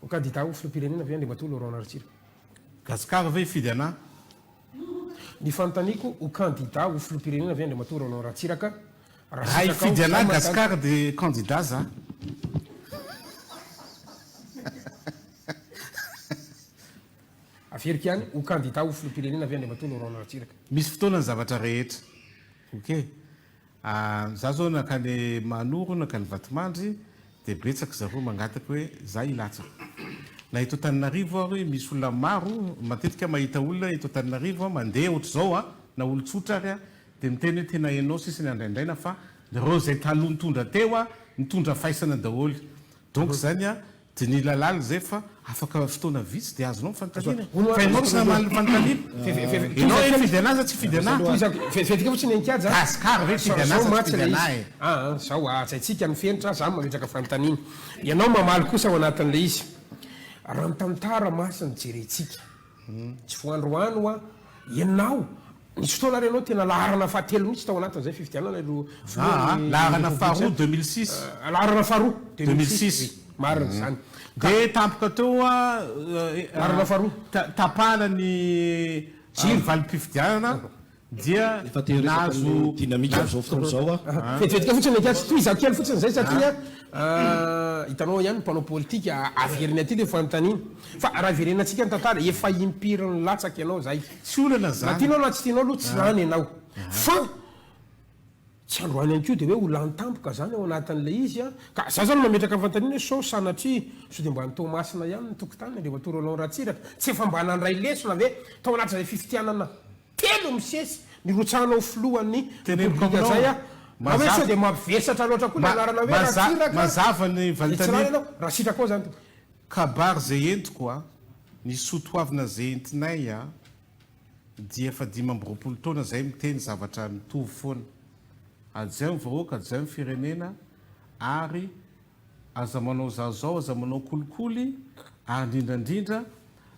ho candidat ho filohampirenena avy andre matolo Roland Ratsiraka gasikara ve fidiana ny fantaniko ho candidat ho filohampirenena avy andre matolo Roland Ratsiraka raha ifidiana gasikara de candidat za aferika ihany ho candidat ho filohampirenena avy andre matolo Roland Ratsiraka misy fotoana ny zavatra rehetra ok za zao nakany manoro nakany vatomandry de betsaka zareo mangataka hoe za ilatsaka na eto Antananarivo ary misy olona maro matetika mahita olona eto Antananarivo mandeha ohatr' zao na olo-tsotra ary de miteny hoe tena ianao sisy ny andraindraina fa reo zay taloha nitondra teo nitondra faisana daholo donc zany de ny lalala zay fa afaka fotoana vitsy de azonao fantalina fa ianao tsy namaly fantalina ianao hoe fidiana za tsy fidiana fetika fotsiny ankiady gasikara ve fidiana za tsy fidiana zao atsaitsika ny fenitra za mametraka fantanina ianao mamaly kosa ao anatin'le izy raha mitantara masiny jerentsika tsy foandroano ianao nisy fotoana ary ianao tena laharana fahatelo mihitsy tao anatin'izay fifidianana laharana faharoa 2006 laharana faharoa 2006 marina zany de tampoka teo laharana faharoa tapahana ny valim-pifidianana dia efa teresaka dynamique am'izao fotoan'izao fetivetika fotsiny akatsy toy izako kely fotsiny zay satria hitanao ihany mpanao politika averiny aty le fanontaniana fa raha verenantsika ny tantara efa impiriny latsaky ianao zay tsy olana na tianao na tsy tianao aloha tsy zany ianao fa tsy androany any ko dia hoe olantampoka zany ao anatin'le izy a ka za zany mametraka ny fanontaniana hoe so sanatria so dia mba ny tomasina ihany ny tokotany andreva toroalao ratsiraka tsy efa mba nanray lesona ve tao anaty zay fifitianana telo misesy nirotsanao filohan'ny republika zay a ma hoe so dia mampivesatra loatra koa le anarana hoe ratsiraka mazava ny valintany ianao raha sitraka ao zany kabary zay entiko a ny sotoavina zay entinay a dia efa 5 taona zay miteny zavatra mitovy foana ajainy vahoaka ajainy firenena ary aza manao zazao aza manao kolikoly ary indrindrandrindra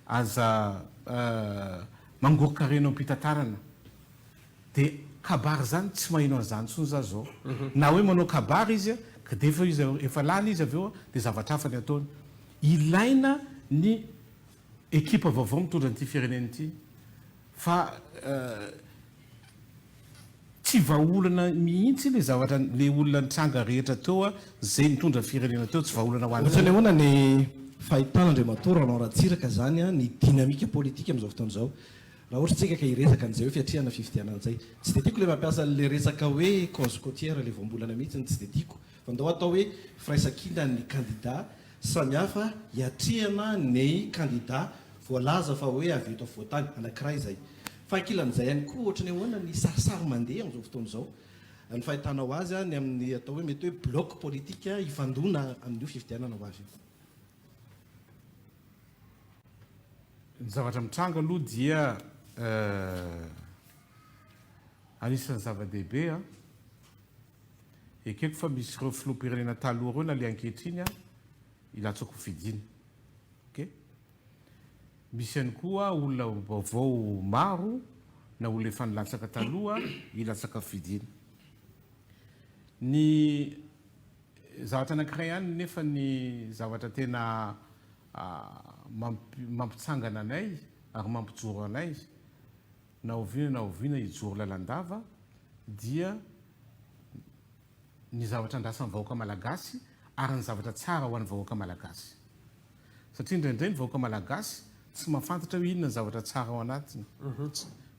aza mangokarenao ampitantarana dia kabary zany tsy mahino an'izany tsony za zao na hoe manao kabary izy a ka dia efa izy efa lany izy avy eo dia zavatra hafa ny ataony ilaina ny ekipa vaovao mitondra n'ity firenena ity fa tsy vaolana mihitsy le zavatra le olona nitranga rehetra teo a zay mitondra firenena teo tsy vaolana ho ohatrany ahoana ny fahitana andriamatora anao ratsiraka zany a ny dynamika politika am'izao fotoan'izao raha ohatra tsika ka hiresaka an'izay hoe fiatriana fifidianan'izay tsy de tiako le mampiasa le resaka hoe cause côtière le voambolana mihitsy tsy de tiako fa ndao atao hoe firaisakina ny candidat samihafa hiatriana ny candidat voalaza fa hoe avy eto voatany anankiray zay fa ankilan'izay ihany koa ohatrany ahoana ny sarisary mandeha am'izao fotoan'izao ny fahitanao azy a ny amin'ny atao hoe mety hoe bloc politika ifandona amin'io fifidianana ho avy ny zavatra mitranga aloha dia anisan'ny zava-dehibe a ekeko fa misy ireo filoham-pirenena taloha reo na le ankehitriny a ilatsako fidina ok misy ihany koa olona vaovao maro na olona efa nilatsaka taloha ilatsaka fidina ny zavatra anankiray ihany nefa ny zavatra tena mampitsangana anay ary mampijoro anay na oviana hijoro lalandava dia ny zavatra andrasan'ny vahoaka malagasy ary ny zavatra tsara ho an'ny vahoaka malagasy satria indraindray ny vahoaka malagasy tsy mahafantatra hoe inona ny zavatra tsara ao anatiny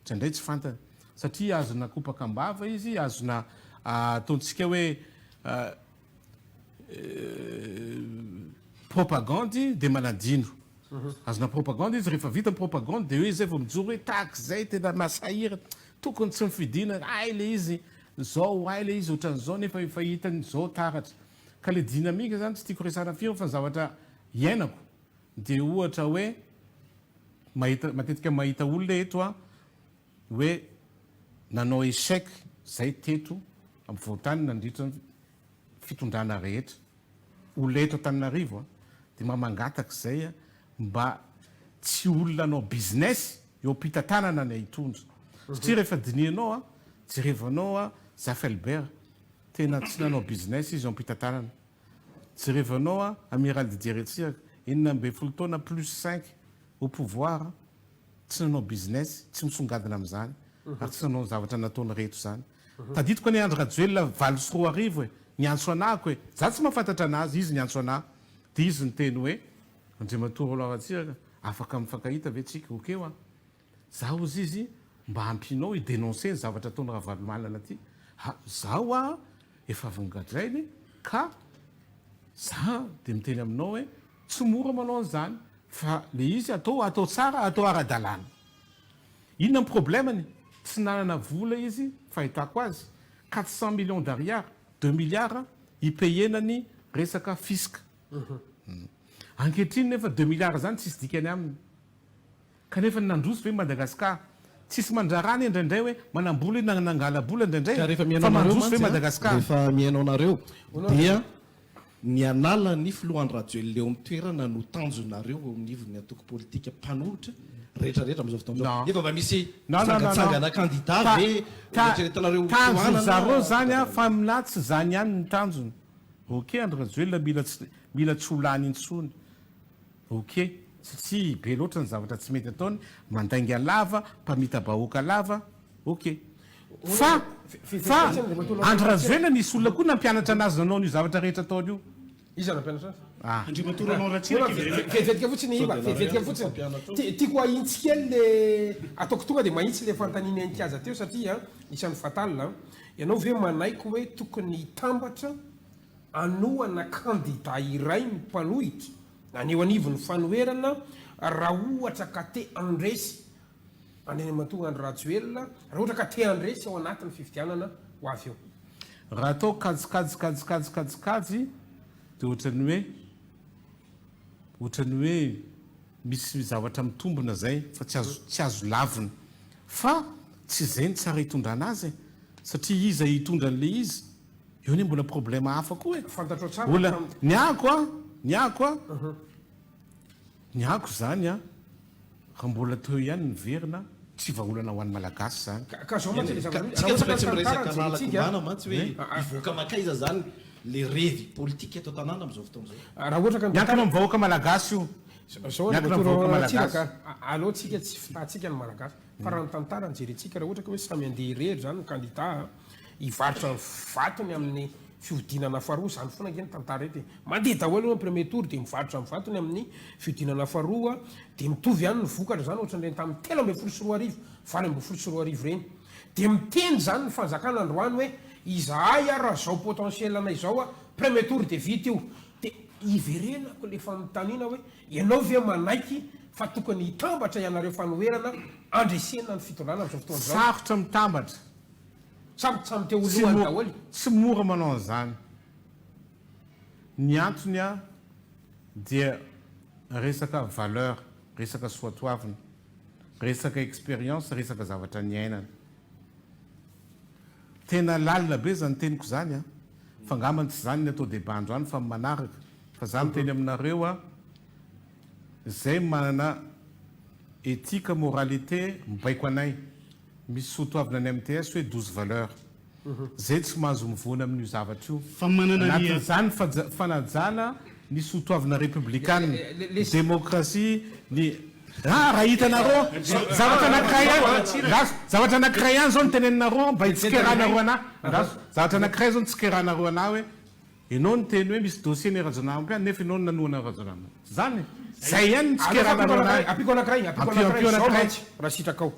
indraindray tsy fantany satria azona kopaka ambava izy azona ataontsika hoe propagandy dia manadino azona propagandy izy rehefa vita propagandy dia hoe zay vao mijoro hoe tahaky zay tena masahira tokony tsy mifidina ay le izy zao ay le izy ohatran'izao nefa efa hitany zao taratra ka le dynamika zany tsy tiako resana firy fa ny zavatra iainako dia ohatra hoe matetika mahita olona eto a hoe nanao échec zay teto amin'ny voatany nandritra fitondrana rehetra olona eto Antananarivo a dia mamangataka zay a mba tsy olona anao business eo ampitantanana ny hitondra satria rehefa dinianao a jerevanao a Zafelbert tena tsy nanao business izy eo ampitantanana jerevanao a amiral Didier Ratsiraka 12 taona plus 5 au pouvoir tsy nanao business tsy misongadina amin'izany ary tsy nanao zavatra nataony reto zany taditiko ny Andry Rajoelina 24 e niantso anako hoe za tsy mahafantatra anazy izy niantso anahy dia izy ny teny hoe Andriamatora Ratsiraka afaka mifankahita ve tsika okeo a zaho ozy izy mba ampinao idénoncer ny zavatra ataony Ravalomanana aty zaho a efa vongadrainy ka za dia miteny aminao hoe tsy mora manao an'izany fa le izy atao tsara atao ara-dalàna inona ny problemany tsy nanana vola izy fahitako azy 400 millions d'ariary 2 milliards ipayenany resaka fiska ankehitriny nefa 2 milliards zany tsisy dikany aminy kanefa nandroso ve Madagasikara tsisy mandrarany indraindray hoe manambola nangala-bola indraindray fa mandroso ve Madagasikara rehefa miainao anareo dia ny anala ny filohan'ny Rajoelina eo amin'ny toerana no tanjonareo eo amin'ivony atoko politika mpanolotra rehetrarehetra am'izao fotoana efa mba misy tsangatsangana candidat ve eritreretanareo tanjozareo zany a fa mina tsy zany ihany ny tanjony ok Andry Rajoelina mila tsy olany intsony ok satria be loatra ny zavatra tsy mety ataony mandainga lava mpamita bahoaka lava ok fa andro rajoelina nisy olona koa nampianatra anazy nanao nio zavatra rehetra ataony io izy nampianatra andrimatoro anao ratsiraka vevetika fotsiny iva vevetika fotsiny tiako ahitsika le ataoko tonga dia mahitsy le fantaniny anikaza teo satria isan'ny fatalina ianao ve manaiko hoe tokony hitambatra anoana kandida iray mipanohitra naneo anivony fanoerana raha ohatra ka te andresy andeny matonga andro rajoelona raha ohatra ka te andresy ao anatin'ny fividianana ho avy eo raha atao kajikajikajikajikajikajy dia ohatrany hoe misy zavatra mitombona zay fa tsy azo lavina fa tsy zay ny tsara hitondrana azy satria izy hitondra an'le izy eo ne mbola problema hafa koa fantatro tsara ola ny ako zany a raha mbola teo ihany niverina tsy vaolana ho an'ny malagasy zany ka zao mantsy le tsika tsy miresaka ralakombana mantsy hoe ivoaka makaiza zany le revy politika eto tanàna am'izao fotoan'izao raha ohatra ka miankina amin'ny vahoaka malagasy io zaotsika alohatsika tsy fitahtsika ny malagasy fa raha ny tantara nyjerentsika raha ohatra ka hoe samy andeha irery zany ny kandida hivarotra ny vatony amin'ny fiodinana faharoa zany foana nge ny tantara ety mandeha daholo ny premier tour dia mivarotra ny vatony amin'ny fiodinana faharoa dia mitovy ihany ny vokatra zany ohatran'ireny tamin'ny 13 20 reny dia miteny zany ny fanjakana androany hoe izahay a raha zao potentiel anay zao a premier tour dia vita io dia iverenako le fanontaniana hoe ianao ve manaiky fa tokony hitambatra ianareo fanoerana andresena ny fitondrana am'izao fotoan'izao sarotra mitambatra samby teo olohany daholy tsy mora manao an'izany ny antony a dia resaka valeur resaka soatoavina resaka expérience resaka zavatra ny ainana tena lalina be zany teniko zany a fa ngamany tsy zany ny atao débat androany fa manaraka fa za miteny aminareo a zay manana éthique moralité mibaiko anay misy soatoavina ny MTS hoe 12 valeur zay tsy mahazo mivona amin'io zavatra io fa manana ny zany fanajana ny soatoavina républicaine démocratie ny raha hitanareo zavatra anankiray ihany zao niteneninareo mba hitsikeranareo ana zavatra anankiray zao nitsikeranareo ana hoe ianao ny teny hoe misy dossier ny rajonamby any nefa ianao ny nanoana rajonamby zany zay ihany nitsikeranareo ana apiko anankiray raha sitraka ao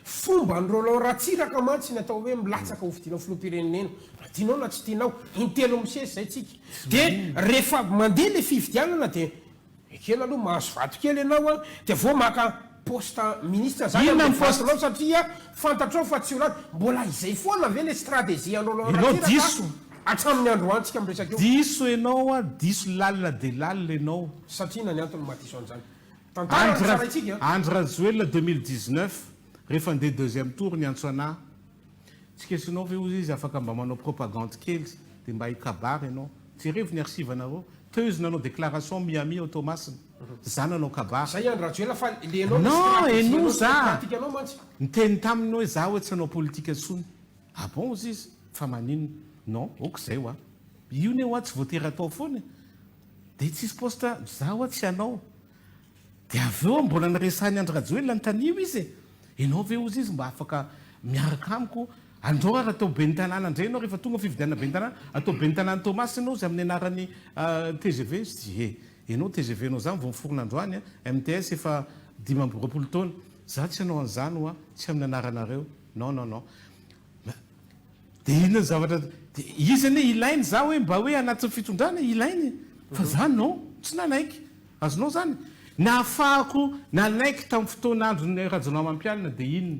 fomba ny rolan ratsiraka mantsy ny atao hoe milatsaka ho fidinao filoam-pirenena raha tianao na tsy tianao intelo misesy zay tsika dia rehefa mandeha le fividianana dia ekena aloha mahazo vato kely ianao a dia vo maka posta ministre zany am'postelao satria fantatrao fa tsy olany mbola izay foana ve le stratégie anrolanratsiraka hatramin'ny androantsika miresaka eo diso ianao a diso lalina de lalina ianao satria na ny antony mahadiso an'izany tantaratsaraitsika Andry Rajoelina 2019 rehefa andeha deuxième tour ny antsoana tsy kesinao ve ozy izy afaka mba manao propagande kely dia mba hikabary ianao tsy revo ny arsive anareo teo izy nanao déclaration Miami ao Thomasina za nanao kabary zay Andry Rajoelina fa lenao non eno za anao mantsy niteny taminy hoe za hoe tsy hanao politika antsony ah bon ozy izy fa maninona non oko zay hoa io ne hoa tsy voatery atao foana dia tsisy posta za hoa tsy hanao dia avy eo mbola niresany Andry Rajoelina nytanio izy ianao ve ozy izy mba afaka miaraka amiko andro raha atao be ny tanàna indray ianao rehefa tonga fividianana be ny tanàna atao be ny tanàna Thomas ianao zay amin'ny anarany TGV sy di ianao TGV anao zany vao miforona androany MTS efa 20 taona za tsy hanao an'izany hoa tsy amin'ny anaranareo non dia inona ny zavatra izy ane ilainy za hoe mba hoe anatin'ny fitondrana ilainy fa za non tsy nanaiky azonao zany nahafahako nanaiky tamin'ny fotoanandro ny rajonao mampialina dia inona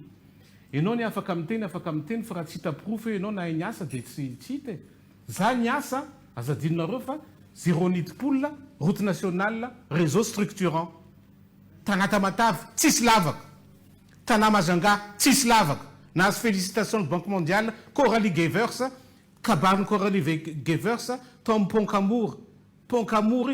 ianao ny afaka miteny fa raha tsy hita proof hoe ianao nahay niasa dia tsy hita za niasa azadinonareo fa zéro nid poule route nationale réseau structurant tanàta Matavy tsisy lavaka tanà Majanga tsisy lavaka nahazo félicitation ny banque mondiale Coralie Gevers kabariny Coralie Gevers tao amin'ny pont Camour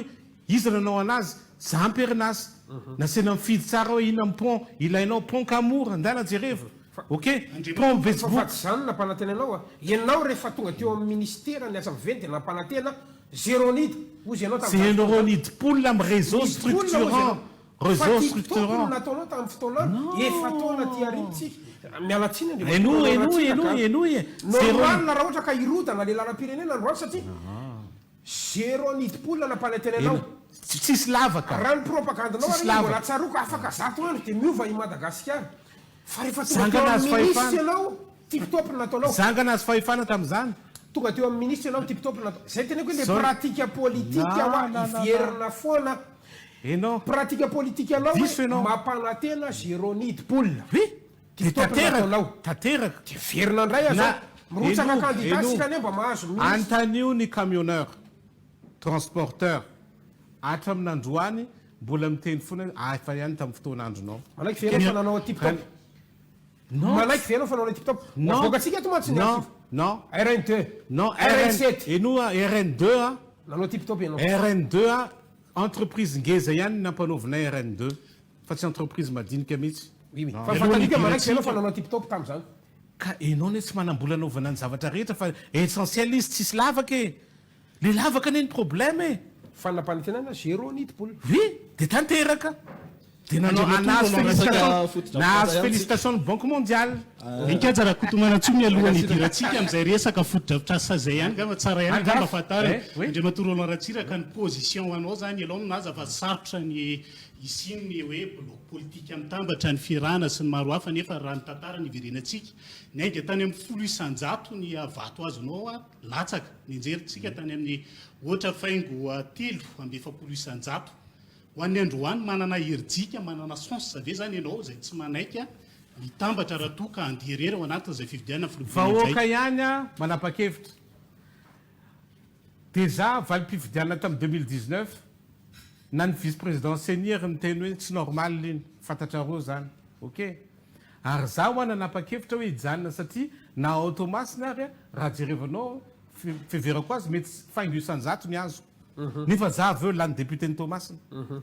izy nanao anazy za amperinasy nasena mifidy tsara hoe ina amin'ny pont ilainao pont Camour andana jerevo ok pont Facebook zany nampanantena anao a ianao rehefa tonga teo amin'ny ministère ny asa miventy dia nampanantena zéro nid ozy ianao zéro nid poule amin'ny réseau structurant réseau structurant. nataonao tamin'ny fotoanao efa taona ty arivotsika mialatsiny enoe normalna raha ohatra ka irodana le lalam-pirenena androany satria zéro nidipolna nampanantenanao tsisy lavaka raha ny propagandinao mbola tsaroko afaka zato andro de miova i Madagasikara fa rehefa tonga teo amin'ny ministre ianao tipitopy nataonao zangana azy fahefana tamin'izany tonga teo amin'ny ministre ianao tipitopy natao zay teneko hoe le pratika politika hoa ivierina foana enao pratika politika anao mampanantena zéro nidipolna tanteraka de verina indray aza mirotsaka candidat sika ane mba mahazo antanio ny camionneur transporteur hatramin'androany mbola miteny foana efa ihany tamin'ny fotoan'andronao malaiky verina fa nanao tipitop malaiky verina fa nanao tipitop avokatsika eto matsy non RN2 non RN7 enoa RN2 nanao tipitop ianao RN2 entreprise ngeza ihany nampanaovina RN2 fa tsy entreprise madinika mihitsy fa fantanika malaiky verina fa nanao tipitop tamin'izany ka enao ne tsy manambola anaovana ny zavatra rehetra fa essentiel izy tsisy lavaka e le lavaka ne ny problème e fanampanantenana zéro nidipolna de tanteraka de nahazo félicitation ny banque mondiale inkajy raha kotomana-tsoa mialohan'ny idiratsika amin'izay resaka fotodrafitrasa zay ihany gama tsara ihany gamba fatary indre matoro ratsiraka ny position anao zany aloha naza fa sarotra ny isiny hoe bloc politique mitambatra ny firana sy ny maro hafa nefa raha ny tantara ny iverenatsika ny ainga tany amin'ny folo isan-jato ny vato azonao a latsaka ny injeritsika tany amin'ny ohatra faingo telo amby efapolo isan-jato ho an'ny androany manana herijika manana sens ave zany ianao zay tsy manaika mitambatra raha toa ka andiherery ao anatin'izay fividiana vahoaka ihany a manapa-kevitra déjà valim-pividiana tamin'ny 2019 na ny vice président senior miteny hoe tsy normal iny fantatrareo zany ok ary zaho ho nanapa-kevitra hoe hijanona satria na automasina ary raha jerevanao fiverako azy mety faingo isan-jato ny azo nefa za aveo lany député ny Tomasina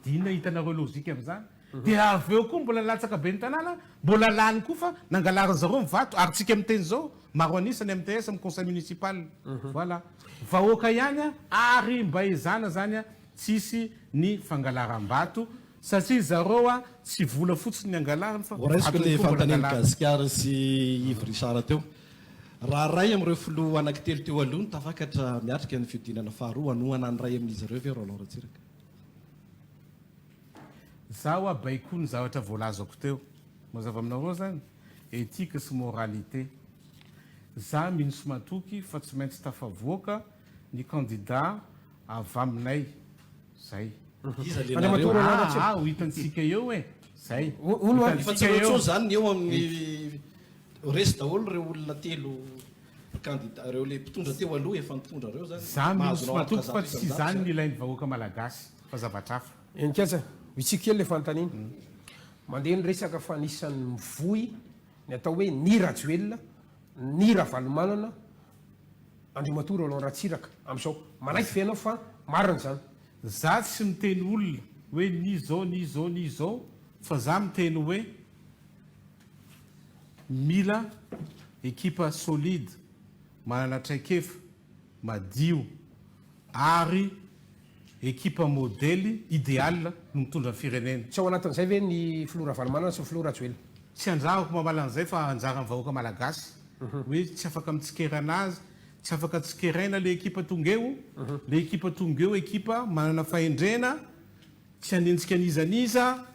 de inona hitanareo lozika amin'izany de aveo koa mbola latsaka be ny tanàna mbola lany koa fa nangalariny zareo mivato ary tsika miteny zao maro anisany MTS amin'ny conseil municipal voilà vahoaka ihany ary mba izana zany a tsisy ny fangalaram-bato satria zareo a tsy vola fotsiny ny angalariny fa raisiko le fantaniny Gasikara sy Yves Richard teo raha ray amin'ireo filo anankitelo teo aloha ny tafakatra miatrika ny fiodinana faharoa anohana ny ray amin'izy ireo ve Roland Ratsiraka zaho a baiko ny zavatra voalazako teo mazava aminareo zany éthique sy moralité za mino somatoky fa tsy maintsy tafavoaka ny candidat avy aminay zay ho hitantsika eo e zay fa tsy reo zany eo amin'ny resy daholo reo olona telo candidat reo le mpitondra teo aloha efa nitondra reo zany za mino somatoky fa tsy zany ny ilainy vahoaka malagasy fa zavatra hafa enikatsa itsika kely le fantaniny mandeha ny resaka fa anisan'ny mivoy ny atao hoe ny Rajoelina ny Ravalomanana Andriamatoa Roland Ratsiraka amin'izao manaiky fiainao fa marina zany za tsy miteny olona hoe ny zao fa za miteny hoe mila ekipa solide manana traikefa madio ary ekipa modely idéal no mitondra firenena tsy ao anatin'izay ve ny Flora Valmanana sy Flora Rajoelina tsy andragako mamala an'izay fa anjara vahoaka malagasy hoe tsy afaka mitsikerana azy tsy afaka tsikeraina le ekipa tongeo le ekipa tongeo ekipa manana fahendrena tsy anentsika anizaniza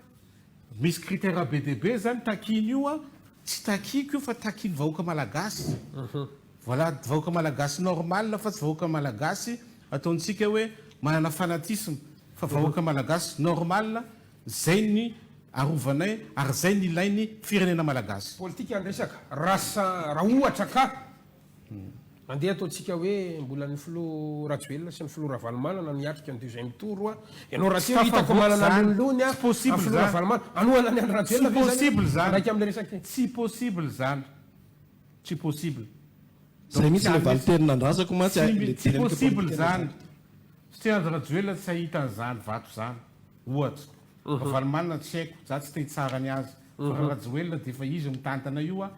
misy critère be dia be zany takiny io a tsy takiko io fa takiny vahoaka malagasy voilà vahoaka malagasy normal fa tsy vahoaka malagasy ataontsika hoe manana fanatisme fa vahoaka malagasy normal zay ny arovanay ary zay ny ilainy firenena malagasy politika andresaka raha ohatra ka andeha ataontsika hoe mbola ny Flo Rajoelina sy ny Flo Ravalomanana niatrika ny deuxième tour a ianao raha tsy hitako manana lolony a possible Flo Ravalomanana anohana ny Andry Rajoelina possible zany raiky amin'le resaky tsy possible zany tsy possible zay mihitsy le valiterina andrazako matsy tsy possible zany satria Andry Rajoelina tsy ahita an'izany vato zany ohatra Ravalomanana tsy haiko za tsy te tsara ny azy fa Rajoelina de efa izy mitantana io a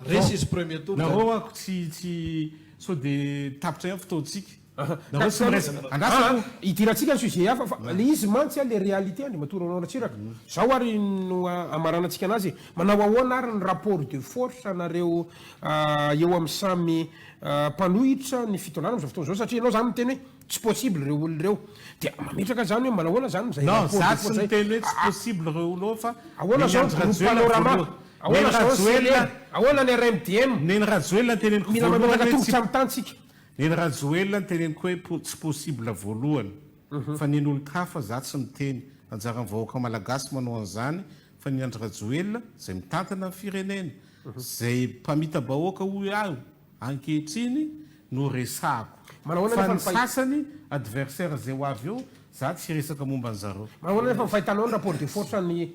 resy izy premier tour nareo ako tsy sao de tapitra ihany fotoantsika nareo sy miresaka andasako idirantsika ny sujet hafa fa le izy mantsy le réalité any matoranao ratsiraka zao ary no amaranantsika anazy manao ahoana ary ny rapport de force anareo eo amin'ny samy mpanohitra ny fitondràna am'izao fotoana zao satria anao zany miteny hoe tsy possible reo olo reo dia mametraka zany hoe manao ahoana zany zay non rapport de za tsy force zay. miteny hoe tsy possible reo olo fa ahoana zao groupe panorama ahoana zao CLR ahoana ny RMDM neny rajoelona teneniko mila mametraka tongotra amin'ny tantsika neny rajoelona ny teneniko hoe tsy possible voalohany fa neny olo hafa za tsy miteny anjara ny vahoaka malagasy manao an'izany fa ny andry rajoelona zay mitantana ny firenena zay mpamita-bahoaka hoy aho ankehitriny no resako fa ny sasany adversaire zay ho avy eo za tsy resaka momba an'zareo manao nefa mifahitanao ny rapport de force ny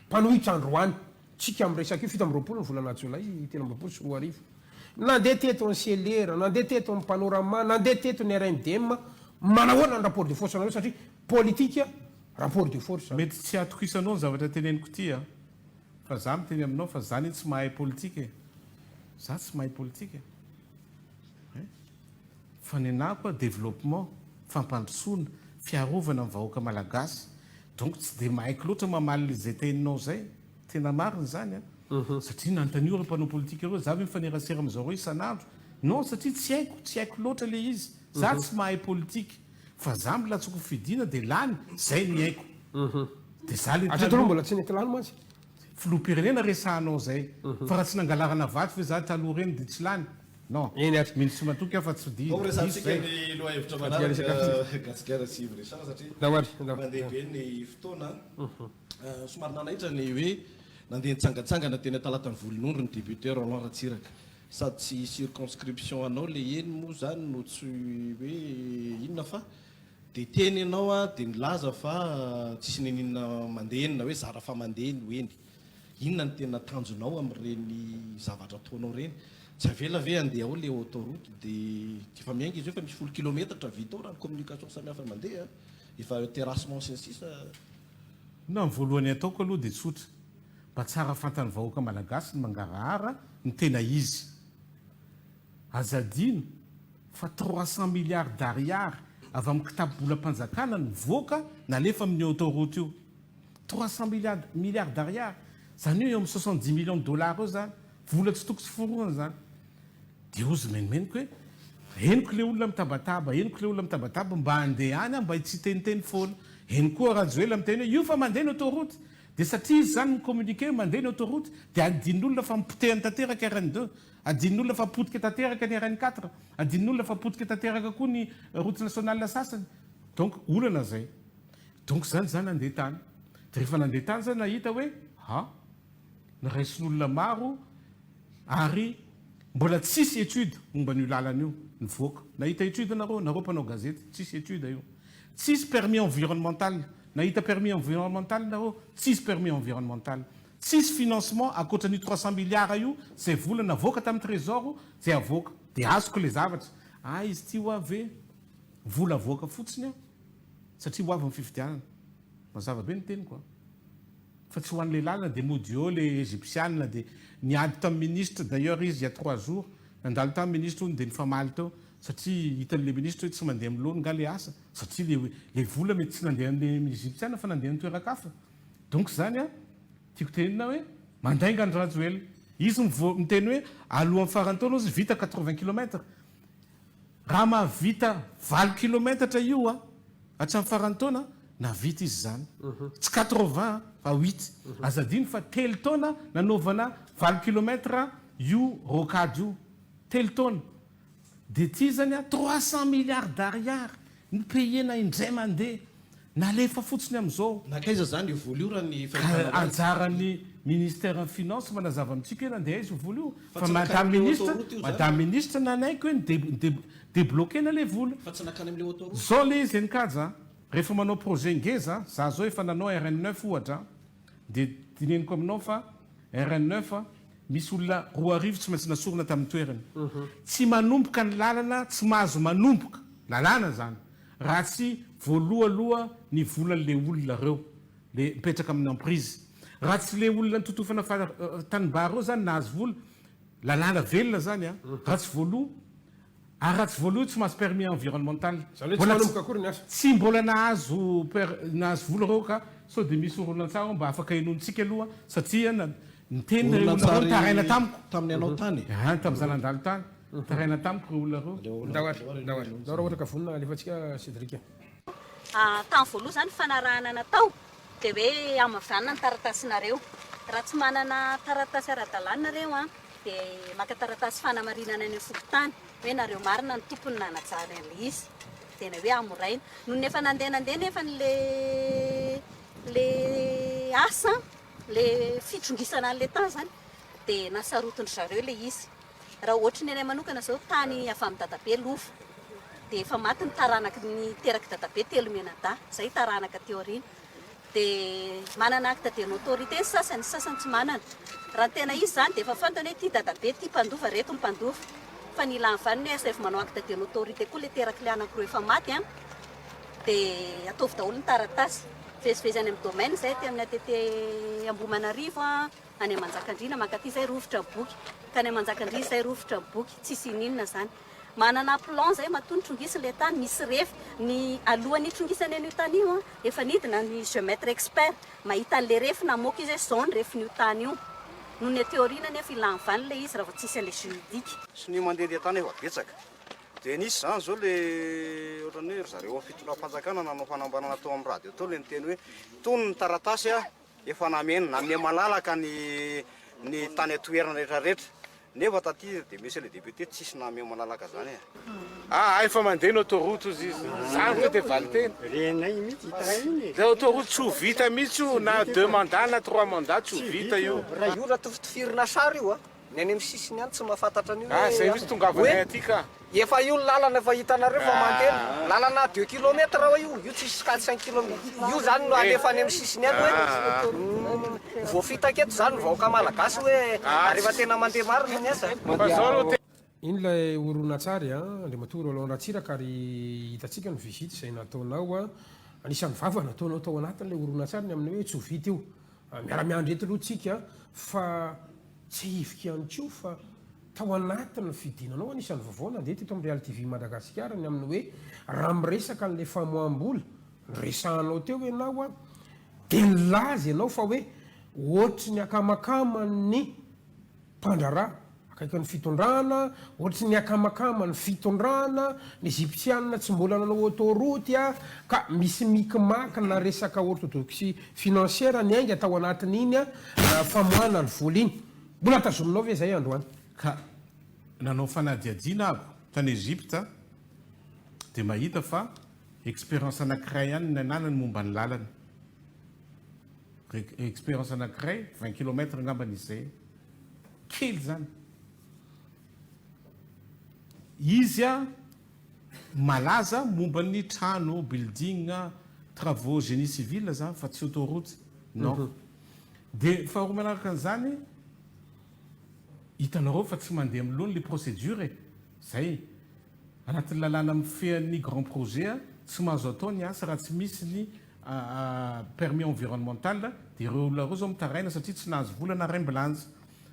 mpanohitra androany tsika amin'ny resaka io 7 ny volana jolay 3 sy 4 arivo nandeha teto ny CLR nandeha teto ny panorama nandeha teto ny RMDM manahoana ny rapport de force anareo satria politika rapport de force mety tsy atokisanao ny zavatra teneniko ty a fa za miteny aminao fa zany tsy mahay politika e za tsy mahay politika fa ny anahy koa développement fampandrosoana fiarovana amin'ny vahoaka malagasy donc tsy dia mahaiky loatra mamaly zay teninao zay tena mariny zany a satria nanontaniora mpanao politika ireo za hoe mifanerasera amin'izareo isan'andro non satria tsy haiko loatra le izy za tsy mahay politika fa za milatsoko fidina dia lany zay ny haiko dia za atretolo mbola tsy nety lany mantsy filoha-pirenena resahanao zay fa raha tsy nangalarana vaty fa za taloha reny dia tsy lany non eny ary minisy matoky afa tsy resantsika ny loha hevitra manaraka gasikara sy resana satria dawary mandeha be ny fotoana somary nanahitra ny hoe nandeha nitsangatsangana teny talatany volonondro ny député Roland Ratsiraka sady tsy circonscription anao le eny moa zany no tsy hoe inona fa dia teny ianao a dia nilaza fa tsisy neninona mandeha enina hoe zara fa mandeha ny eny inona ny tena tanjonao amin'ireny zavatra ataonao reny tsy avela ve andeha ao le autoroute dia efa miainga izy hoe fa misy 10 kilometatra vita ao raha ny communication samihafa mandeha efa terrassement sy ny sisa non voalohany ataoko aloha dia tsotra mba tsara fantany vahoaka malagasy ny mangarahara ny tena izy azadino fa 300 milliards d'ariary avy amin'ny kitapobolam-panjakana ny voaka nalefa amin'ny autoroute io 300 milliards d'ariary zany eo amin'ny 70 millions de dollars eo zany vola tsy toko sy foroana zany dia ozy menomeniko hoe eniko le olona mitabataba eniko le olona mitabataba mba andeha any mba tsy teniteny foana eny koa rajoela miteny hoe io fa mandeha ny autoroute dia satria izy zany micommuniqué mandeha ny autoroute dia adin'olona fa mipotehany tanteraka RN2 adin'olona fa potika tanteraka ny RN4 adin'olona fa potika tanteraka koa ny route nationale sasany donc olana zay donc zany andeha tany dia rehefa nandeha tany zany nahita hoe niraisin'olona maro ary mbola tsisy étude momba n'io lalana io nivoaka nahita étude nareo mpanao gazety tsisy étude io tsisy permis environnemental nahita permis environnemental nareo tsisy permis environnemental tsisy financement akoatran'io 300 milliards io zay vola navoaka tamin'ny trésor zay avoaka dia azoko le zavatra izy ty ho avy vola avoaka fotsiny a satria ho avy amin'ny fifidianana mazava be ny teny koa fa tsy ho an'le lalana dia modio le égyptianina dia niady tamin'ny ministre d'ailleurs izy il y a 3 jours nandalo tamin'ny ministre ony dia nifamaly teo satria hitan'le ministre hoe tsy mandeha amin'ny lony nga le asa satria le vola mety tsy nandeha amin'ny égyptiana fa nandeha amin'ny toerakafa donc zany a tiako tenina hoe mandainga ny rajoela izy miteny hoe alohan'ny farany taona izy vita 80 km raha mahavita 20 km io a hatramin'ny farany taona navita izy zany tsy 80 fa 8 azadiny fa telo taona nanaovana 20 km io rocade io telo taona dia ty zany a 300 milliards d'ariary ny payena indray mandeha nalefa fotsiny amin'izao nakaiza zany io voly io raha ny anjaran'ny ministère en finance manazava amintsika hoe nandeha izy voly io fa madame ministre nanaiky hoe débloquena le vola fa tsy nakany amin'le autoroute zao le izy enikaja rehefa manao projet ngeza za zao efa nanao RN9 ohatra dia tineniko aminao fa RN9 misy olona 2 arivo tsy maintsy nasorona tamin'ny toerany tsy manomboka ny lalana tsy mahazo manomboka lalàna zany raha tsy voalohaloha ny volan'le olona reo le mipetraka amin'ny emprise raha tsy le olona ny totofana tanimbary reo zany nahazo vola lalàna velona zany a raha tsy voaloha aratsy voaloha tsy mahazo permis environnemental zany hoe tsy manomboka akory ny asa tsy mbola nahazo vola reo ka sao de misy oronan-tsary mba afaka inontsika aloha satria niteny reo olona reo taraina tamiko tamin'ny anao tany tamin'ny zalandalo tany taraina tamiko reo olona reo daoara ohatra ka vonina alefatsika Cédric tamin'ny voaloha zany fanarahana natao de hoe amavanina ny taratasinareo raha tsy manana taratasy ara-dalàna nareo a de maka taratasy fanamarinana ny fokontany hoe nareo marina ny tompony nanajary an'le izy tena hoe amoraina noho ny efa nandeha nefa le asa le fitrongisana an'le tany zany de nasarotony zareo le izy raha ohatra ny anay manokana zao tany avy amin'ny dadabe lova de efa maty ny taranaka ny teraky dadabe telo menada zay taranaka teorina de manana acte de notoriété ny sasany tsy manana raha tena izy zany de efa fantany hoe ty dadabe ty mpandova reto mpandova fa ny ilany vaniny hoe efa manao acte de notoriété koa le teraky le anankiroa efa maty a de ataovy daholo ny taratasy vezivezy any amin'ny domaine zay ty amin'ny atete Ambohimanarivo a any Manjakandriana makaty zay rovotra boky ka any Manjakandriana zay rovotra boky tsisy ininona zany manana plan zay matony trongisiny le tany misy refy ny alohan'ny trongisany an'io tany io a efa nidina ny géomètre expert mahita an'le refy namoaka izy hoe zao ny refy n'io tany io noho ny teoriana nefa ilany vany le izy raha vao tsisy an'le juridique sy ny mandehandeha tany efa betsaka de nisy zany zao le ohatrany hoe zareo fitondram-panjakana nanao fanambanana tao amin'ny radio tao le niteny hoe tony ny taratasy a efa namena malalaka ny tany atoerana rehetrarehetra nefa taty de misy le député tsisy namena malalaka zany efa mandeha ny autoroute izy zany de valiteny renay mihitsy itainy le autoroute tsy ho vita mihitsy io na 2 mandat na 3 mandat tsy ho vita io raha io raha tifirina sary io a ny any amin'ny sisiny any tsy mahafantatra an'io zay misy tongavanay aty ka efa io ny lalana efa hitanareo fa mantena lalana 2 kilometre raha io tsisy 4-5 kilometre io zany no alefa any amin'ny sisiny any hoe voafitaketo zany vahoaka malagasy hoe arehefa tena mandeha marina ny asa iny lay oronatsary a le matory alohanratsiraka ary hitatsika ny visite zay nataonao a anisan'ny vava nataonao tao anatin'le oronatsary ny amin'ny hoe tsy ho vita io miara-miandreto aloha tsika fa tsy hiviky ihany ko fa tao anatin'ny fidinanao anisan'ny vaovao nandeha teto amin'ny Real TV Madagasikara ny amin'ny hoe raha miresaka n'le famoam-bola nyresahanao teo ianao a de nilaza ianao fa hoe ohatry ny akamakama ny mpandrarà akaiky ny fitondrana ohatry ny akamakama ny fitondrana ny egyptianina tsy mbola nanao autoroute a ka misy mikimaky na resaka orthodoxie financière ny ainga tao anatin'iny a famoana ny vola iny mbola tazominao ve zay androany ka nanao fanadiadiana ako tany Egypte de mahita fa expérience anankiray ihany ny ananany momba ny lalana expérience anankiray 20 km ngambany izay kely zany izy a malaza momba ny trano building travaux génie civil zany fa tsy autoroute non de faharoa manaraka an'izany hitanareo fa tsy mandeha milohany le procédure zay anatin'ny lalàna mifehan'ny grand projet tsy mahazo atao ny asa raha tsy misy ny permis environnemental de ireo olona reo zao mitaraina satria tsy nahazo vola na remblance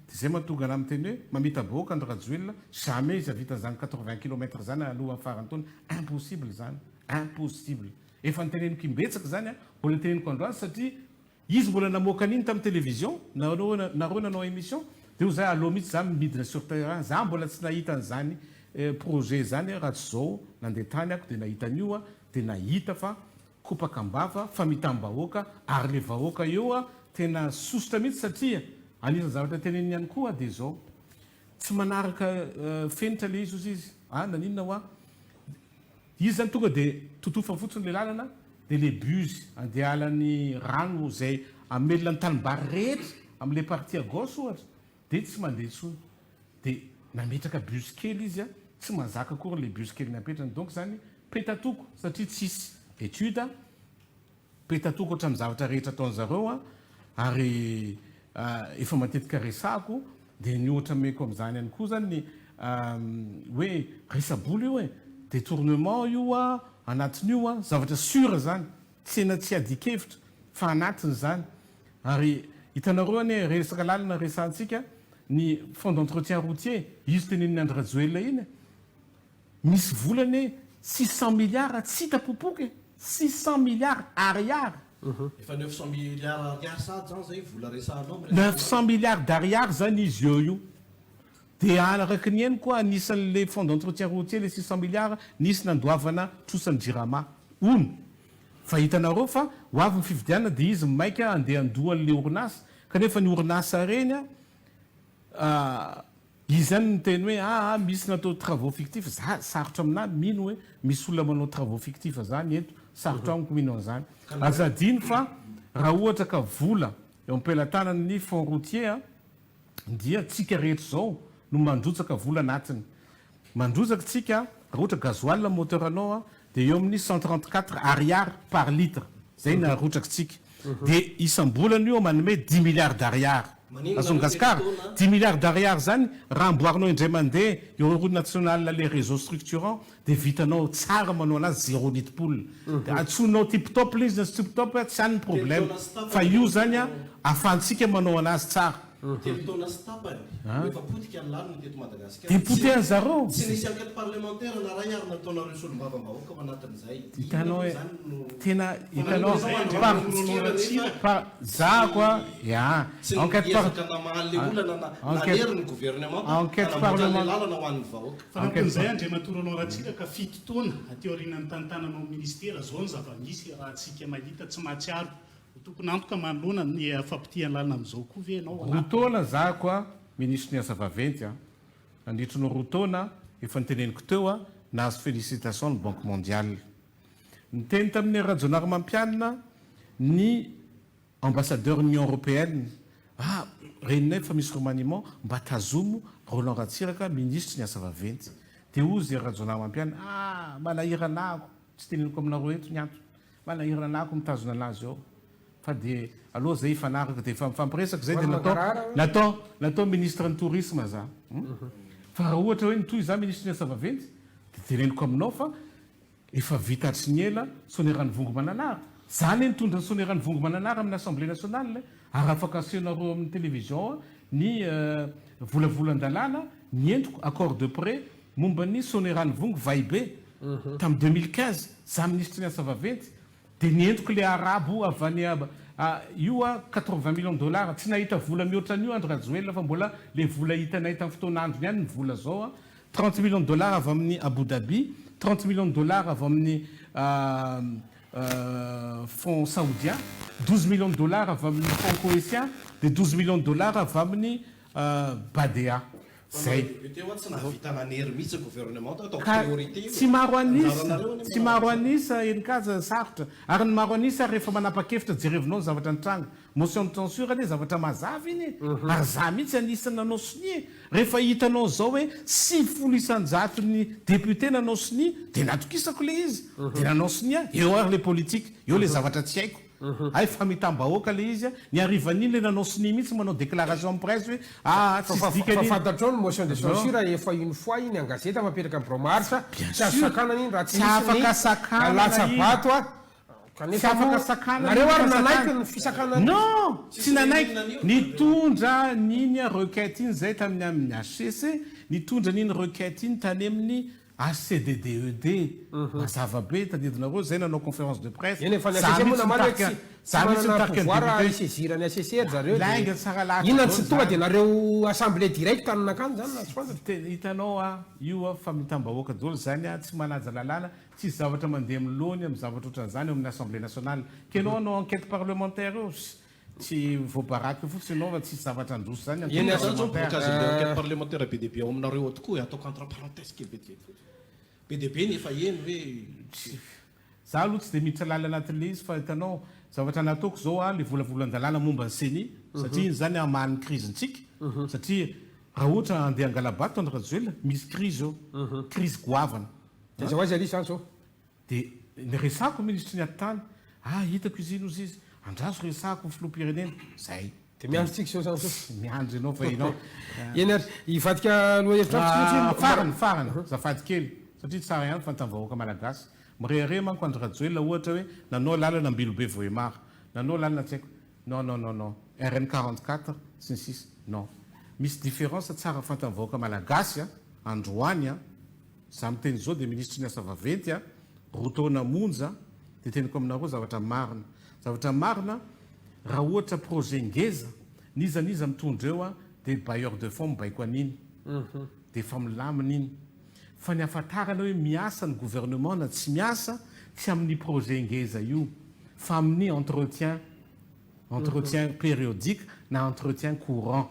de zay mahatonga ana amin'ny teny hoe mamita boaka ny rajoelona jamais izy avita zany 80 km zany aloha farany taona impossible zany impossible efa niteneniko imbetsaka zany a mbola niteneniko androany satria izy mbola namoaka an'iny tamin'ny télévision nareo nanao émission de ho zay aloha mihitsy zany midina sur terrain za mbola tsy nahita an'izany projet zany raha tsy zao nandeha tany ako de nahita an'io a de nahita fa kopaka ambava fa mitam-bahoaka ary le vahoaka eo a tena sosotra mihitsy satria anisan'ny zavatra teneniny ihany koa de zao tsy manaraka fenitra le izy ozy izy naninona hoa izy zany tonga de totofa fotsiny le lalana de le bus andehalan'ny rano zay amelona ny tanimbary rehetra am'le partie à gauche ohatra de tsy mandeha tsony de nametraka bus kely izy a tsy manzaka akory le bus kely napetrany donc zany petatoko satria tsisy étude petatoko ohatra amin'ny zavatra rehetra ataon'zareo a ary efa matetika resako de ny ohatra meko amin'izany ihany koa zany ny hoe resabola io e détournement io a anatin'io a zavatra sura zany tsena tsy adikevitra fa anatiny zany ary hitanareo any resaka lalana resantsika ny fond d'entretien routier izy teneniny André Rajoelina iny misy volany 600 milliards tsy hita popoky 600 milliards ariary efa 900 milliards ariary sady zany zay vola resahanao 900 milliards d'ariary zany izy io dia araky ny eny koa anisan'le fonds d'entretien routier le 600 milliards nisy nandoavana trosany jirama ono fa hitanareo fa ho avy ny fividianana dia izy maika andeha andohan'le orinasa kanefa ny orinasa reny izy zany ny teny hoe misy natao travaux fictifs za sarotra aminah mino hoe misy olona manao travaux fictifs zany eto sarotra amiko mino an'izany azadiny fa raha ohatra ka vola eo ampelantanany ny fonds routier dia tsika rehetra zao no mandrotsaka vola anatiny mandrotsaka tsika raha ohatra gasoil moteur anao dia eo amin'ny 134 ariary par litre zay narotsaka tsika dia isam-bolana io manome 10 milliards d'ariary azongasikara 10 milliards d'ariary zany raha amboarinao indray mandeha eo route nationale les réseaux structurants dia vitanao tsara manao anazy 0 litre poule dia atsonao tiptop le izy na sy tiptop tsy hany problème fa io zany ahafahantsika manao anazy tsara telo taona sy tapany efa potika ny lalina teto Madagasikara dia potehan zareo tsy nisy enquête parlementaire na raha ary nataonareo solombavam-bahoaka ao anatin'izay hitanao hoe tena hitanao za koa sy niezaka namahaly le olana nanery ny gouvernement anamboatra le lalana ho an'ny vahoaka fanampin'izay andriamatoranao rahatsika ka fito taona ateo aorianany tantananao ministera zao ny zava-misy raha tsika mahita tsy mahatsiaro tokony antoka manoloana ny fampitiany lalina amin'izao koa ve anao rotona za koa ministre ny asa vaventy nandritranao rotona efa niteneniko teo nahazo félicitation ny banque mondiale niteny tamin'ny rajonary mampianina ny ambassadeur union européenne reninay fa misy remaniement mba tazomo Roland Ratsiraka ministre ny asa vaventy dia ozy rajonary mampianina malahiranako tsy teneniko aminareo eto ny antony malahiranako mitazona anazy ao fa dia aloha zay fanaraka dia efa mifampiresaka zay dia natao ministre ny tourisme za fa raha ohatra hoe nitoy za ministre ny asa vaventy dia teneniko aminao fa efa vita tsy ny ela sonerany vongo mananara zany nitondra ny sonerany vongo mananara amin'ny assemblée nationale ary afaka aseonareo amin'ny télévision ny volavolan-dalàna ny entiko accord de près momba ny sonerany vongo vaibe tamin'ny 2015 za ministre ny asa vaventy dia ny entiko le arabo avy any io 80 millions de dollars tsy nahita vola mihoatra an'io andro rajoela fa mbola le vola hitanay tamin'ny fotoanandrony ihany ny vola zao 30 millions de dollars avy amin'ny Abu Dhabi 30 millions de dollars avy amin'ny fonds saoudien 12 millions de dollars avy amin'ny fonds koétien dia 12 millions de dollars avy amin'ny Badea zay tsy nahavita nanery mihitsy gouvernement atao priorité tsy maro anisa enikaza sarotra ary ny maro anisa rehefa manapa-kevitra jerevinao ny zavatra ny tranga motion de censure ane zavatra mazava iny ary za mihitsy anisany nanao sinie rehefa hitanao zao hoe 50 isanjato ny député nanao sinie dia natokisako le izy dia nanao sinia eo ary le politique eo le zavatra tsy haiko ay fa mitam-bahoaka le izy ny arivan'iny le nanao sinie mihitsy manao déclaration en presse hoe fantatrao ny motion de censure efa une fois iny angazeta mapetraka amin'ny bromarsa tsy azo sakanana iny raha tsy afaka sakana latsabato nareo ary nanaiky ny fisakana non tsy nanaiky nitondra niny requête iny zay tamin'ny amin'ny HCC nitondra niny requête iny tany amin'ny HCDDED mazava be tadidinareo zay nanao conférence de presse eny efa saisirany ACCR zareo lainga tsara laatra inona tsy tonga dia nareo assemblée directe anakany zany na tsy fantatra hitanao io fa mitam-bahoaka daholo zany tsy manaja lalàna tsy zavatra mandeha amin'ny lony amin'ny zavatra ohatran'izany eo amin'ny assemblée nationale kenao anao enquête parlementaire eo tsy voabaraky fotsy anao fa tsy zavatra androso zany enquête parlementaire BDP ao aminareo tokoa ataoko entre parenthèse kely BDP nefa eny hoe za aloha tsy dia miditra lala anatin'le izy fa hitanao zavatra nataoko zao le volavolan-dalàna momba ny CENI satria iny zany amahan'ny krizintsika satria raha ohatra andeha angalabato andro rajoela misy krizy eo krizy goavana dia zao aizy alisa zao dia niresako ministre ny atany hitako izy ino izy izy andraso resako filoham-pirenena zay dia miandro tsika sao zany miandro ianao fa inao eny ary hivadika farany zafady kely satria tsara ihany fantam-vahoaka malagasy mirehare manko andro rajoela ohatra hoe nanao lalana Ambilobe Voemara nanao lalana tsy haiko non RN 44 sy ny 6 non misy différence tsara fantam-vahoaka malagasy androany za miteny zao dia ministry ny asa vaventy a roa taona monja dia teniko aminareo zavatra marina raha ohatra projet ngeza nizaniza mitondra eo a dia bailleur de fonds mibaiko an'iny dia efa milamina iny fa ny afatarana hoe miasa ny gouvernement na tsy miasa tsy amin'ny projet ngeza io fa amin'ny entretien périodique na entretien courant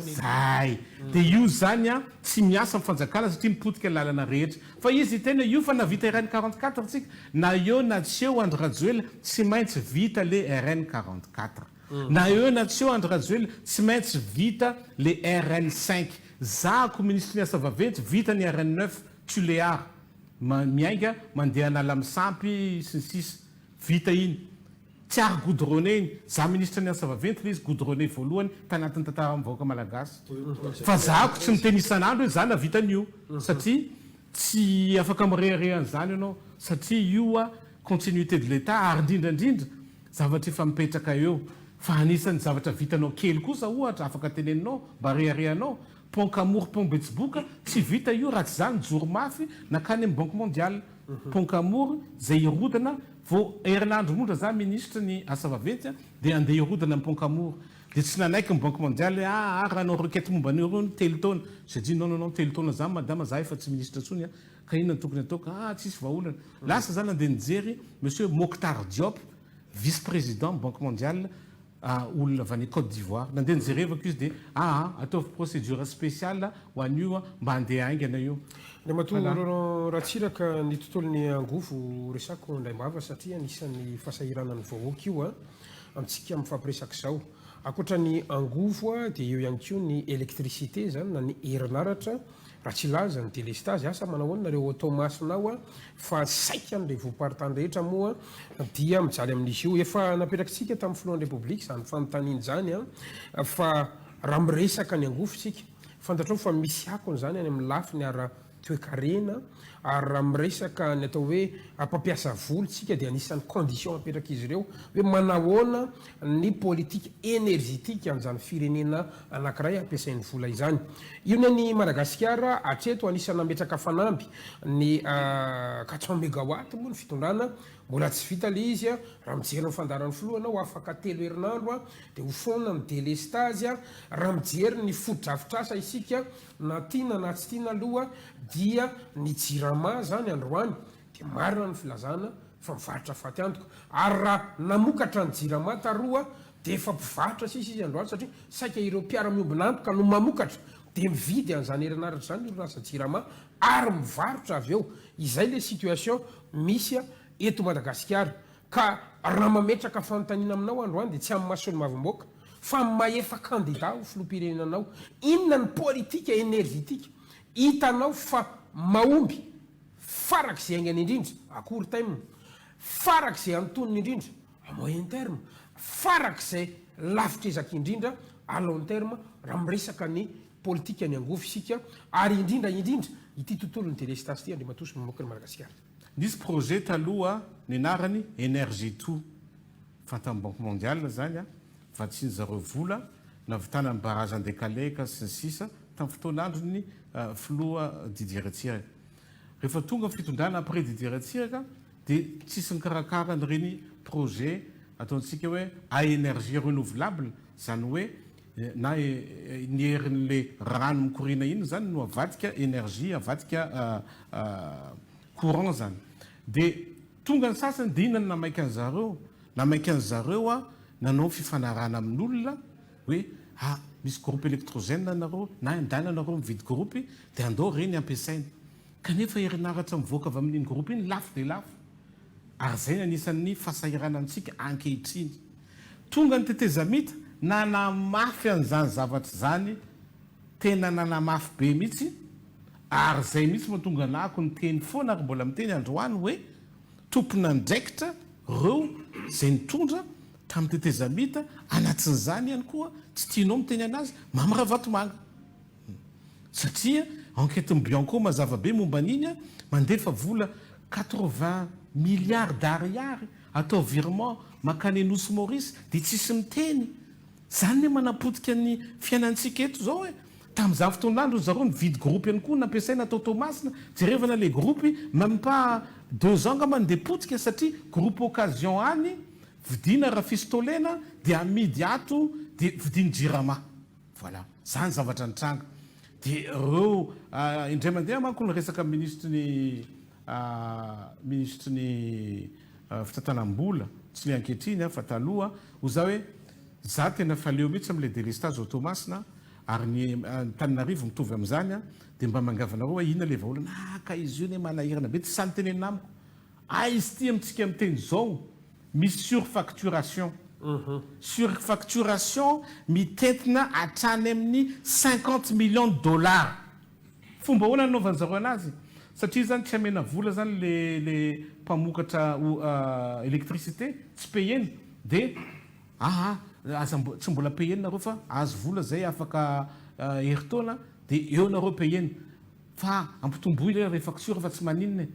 zay dia io zany a tsy miasa mifanjakana satria mipotika lalana rehetra fa izy tena io fa navita RN 44 tsika na eo na tsy eo Andry Rajoelina tsy maintsy vita le RN 44 na eo na tsy eo Andry Rajoelina tsy maintsy vita le RN 5 zako ministre ny asa vaventy vita ny RN 9 Tulear miainga mandeha anala misampy sy ny sisa vita iny tsy ary goudronné iny za ministre ny asa vaventy le izy goudronné voalohany tanatin'ny tantara mivahoaka malagasy fa zako tsy miteny isan'andro hoe za navita an'io satria tsy afaka mireharehan'izany ianao satria io a continuité de l'état ary indrindrandrindra zavatra efa mipetraka eo fa anisan'ny zavatra vitanao kely kosa ohatra afaka teneninao mba reharehanao pont Camour pont Betsiboka tsy vita io raha tsy zany joro mafy nakany amin'ny banque mondiale pont Camour zay irodana vao herinandro mondra za ministre ny asa vaventy dia andeha irodana amin'ny pont Camour dia tsy nanaiky ny banque mondiale raha anao requête momba an'io telo taona j'ai dit non telo taona zany madama za efa tsy ministre tsony ka inona ny tokony ataoko tsisy vahaolana lasa zany andeha nijery monsieur Mokhtar Diop vice président banque mondiale olona avy any Côte d'Ivoire nandeha nijerevako izy dia ataovy procédure spéciale ho an'io mba andeha aingana io le matoa raha tsiraka ny tontolon'ny angofo resako ndray mbava satria anisan'ny fahasahiranany vahoaka io a amintsika mifampiresaka zao akoatra ny angofo a dia eo ihany koa ny électricité zany na ny herinaratra raha tsy laza ny délestage asa manao ahoana nareo automasinao a fa saika n'le voaparitany rehetra moa dia mijaly amin'izy io efa napetrakintsika tamin'ny filohan'ny république zany fanontaniany zany a fa raha miresaka ny angofosika fantatrao fa misy akony zany any amin'ny lafiny ara toekarena ary raha miresaka ny atao hoe mpampiasa volontsika dia anisan'ny condition apetraka izy ireo hoe manahoana ny politique énergétique an'izany firenena anankiray ampiasain'ny vola izany io ny Madagasikara hatreto anisany nametraka fanamby ny 400 mégawatt moa ny fitondrana mbola tsy vita le izy a raha mijery ny fandaran'ny filohanao afaka 3 herinandro dia ho foana ny délestage raha mijery ny foto-drafitrasa isika na tiana na tsy tiana aloha dia ny jirama zany androany dia marina ny filazana fa mivarotra faty antoka ary raha namokatra ny jirama taroa dia efa mpivarotra sisy izy androany satria saika ireo mpiara-miombinantoka no mamokatra dia mividy an'izany herinaratra zany orinasa jirama ary mivarotra avy eo izay le situation misy eto Madagasikara ka raha mametraka fanontaniana aminao androany dia tsy amin'ny masony mavomboaka fa maefa candidat ho filoham-pirenenanao inona ny politika énergétique hitanao fa mahomby farak'izay aingany indrindra à court terme farak'izay antonony indrindra à moyen terme farak'izay lavitra ezaka indrindra à long terme raha miresaka ny politika ny angofo isika ary indrindra ity tontolo ny délestage ty andriamatoa sy mamoaka ny Madagasikara nisy projet taloha ny anarany énergie tout fa tamin'ny banque mondiale zany vatsiny zareo vola navitana ny barazan décalé ka sy ny sisa tamin'ny fotoan'androny filoha Didier Ratsiraka rehefa tonga fitondrana après Didier Ratsiraka dia tsisy nikarakara n'ireny projet ataontsika hoe à énergie renouvelable zany hoe na ny herin'le rano mikorina iny zany no avadika énergie avadika courant zany dia tonga ny sasany dia inona namaiky an'zareo nanao fifanarana amin'olona hoe misy groupe électrogène nareo na andana nareo mividy groupe dia andao reny ampiasaina kanefa herinaratra mivoaka avy amin'iny groupe iny lafo dia lafo ary zay anisan'ny fahasahirana antsika ankehitriny tonga ny tetezamita nanamafy an'izany zavatra zany tena nanamafy be mihitsy ary zay mihitsy mahatonga anako ny teny foana ary mbola miteny androany hoe tompona ndraikitra reo zay nitondra tamin'ny tetezamita anatin'izany ihany koa tsy tianao miteny anazy mamyraha vatomanga satria enquête Bianco mazava be momba an'iny mandefa vola 80 milliards d'ariary atao virement makany Anosy Maurice dia tsisy miteny zany hoe manapotika ny fiainantsika eto zao hoe tamin'izany fotoanandro zareo nividy groupe ihany koa nampiasaina atao Tomasina jerevana le groupe même pas 2 ans ngamba ndeha potika satria groupe occasion any vidina rafistolena dia amidy ato dia vidiny jirama voilà zany zavatra nitranga dia reo indray mandeha manko ny resaka ministre ny fitantanam-bola tsy le ankehitriny fa taloha ho za hoe za tena faleo mihitsy am'le délestage Tomasina ary ny Tananarivo mitovy amin'izany dia mba mangavanareo hoe inona le vaolana ka izy io ne manahirana be tsy sany tenenina amiko izy ty amintsika amin'ny teny zao misy surfacturation surfacturation mitentina hatrany amin'ny 50 millions de dollars fomba hoana nanaovan'ny zareo anazy satria zany tsy amena vola zany le mpamokatra électricité tsy payeny dia tsy mbola payeny nareo fa azo vola zay afaka heritaona dia eo nareo payeny fa ampitomboy le facture fa tsy maninona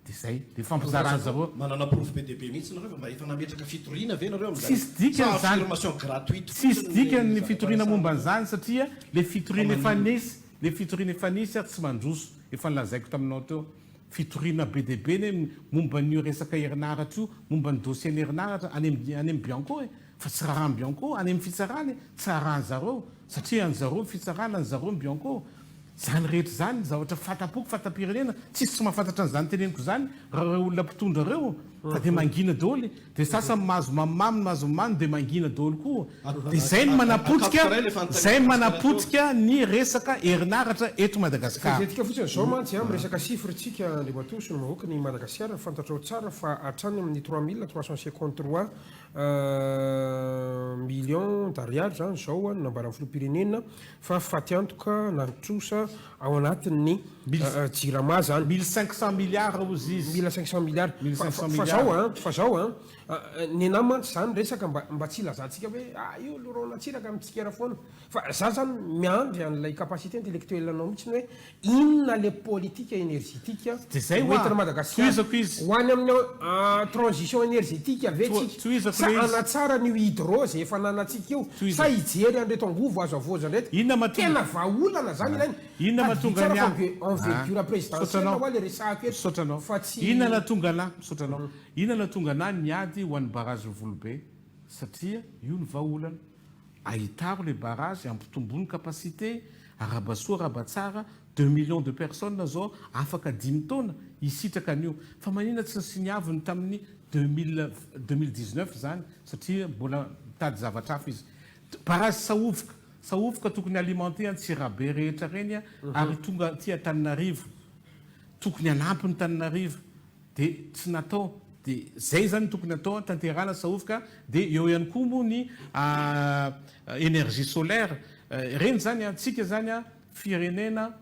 dia zay dia fampizarana zareo manana proof PDB mihitsy nareo mba efa nametraka fitoriana ve nareo sisy dikany zany affirmation gratuite sisy dikany fitoriana momba an'izany satria le fitoriana efa nisy tsy mandroso efa nilazaiko taminao teo fitoriana BDB ne momba n'io resaka herinaratra io momba ny dossier ny herinaratra any amin'ny Bianco fa tsy raha ny Bianco any amin'ny fitsarany tsy raha zareo satria an'zareo fitsarana an'zareo Bianco zany rehetra zany zavatra fatapoko fatapirenena tsisy tsy mahafantatra an'izany teneniko zany raha olona mpitondra reo fa dia mangina daholo dia sasany mahazo mamamy mahazo mamy dia mangina daholo koa dia zay ny manapotika ny resaka herinaratra eto Madagasikara zetika fotsiny zao mantsy amin'ny resaka chiffretsika Andriamatoa sy ny mahoaka ny Madagasikara fantatrao tsara fa hatrany amin'ny 3353 millions d'ariary zany zao nambaran'ny filoham-pirenena fa fatyantoka nantrosa ao anatin'ny jirama zany 1500 milliards ozy izy 1500 milliards fa zao ny anahy mantsy zany resaka mba tsy ilazantsika hoe io loronatsiraka amintsika raha foana fa za zany miandry an'ilay capacité intellectuelle anao mihitsy hoe inona le politique énergétique hoentina Madagasikara ho any amin'ny transition énergétique avetsika sa anatsara ny hydro zay efa nanatsika io sa hijery an'reto angovo azo avoza ndraiky tena vahaolana zany ilainy inona mahatonga envergure présidentielle hoa le resaka eto fa tsy inona natonga anahy niady ho an'ny barrage Volobe satria io ny vahaolana ahitaro le barrage ampitombony capacité arabasoa arabatsara 2 millions de personnes zao afaka 10 taona hisitraka an'io fa manina tsy nisiniaviny tamin'ny 2019 zany satria mbola mitady zavatra hafa izy barrage saovoka tokony alimenter antsirabe rehetra reny ary tonga ty Antananarivo tokony anampy ny Antananarivo dia tsy natao dia zay zany tokony atao tanterana saovoka dia eo ihany koa moa ny énergie solaire reny zany antsika zany firenena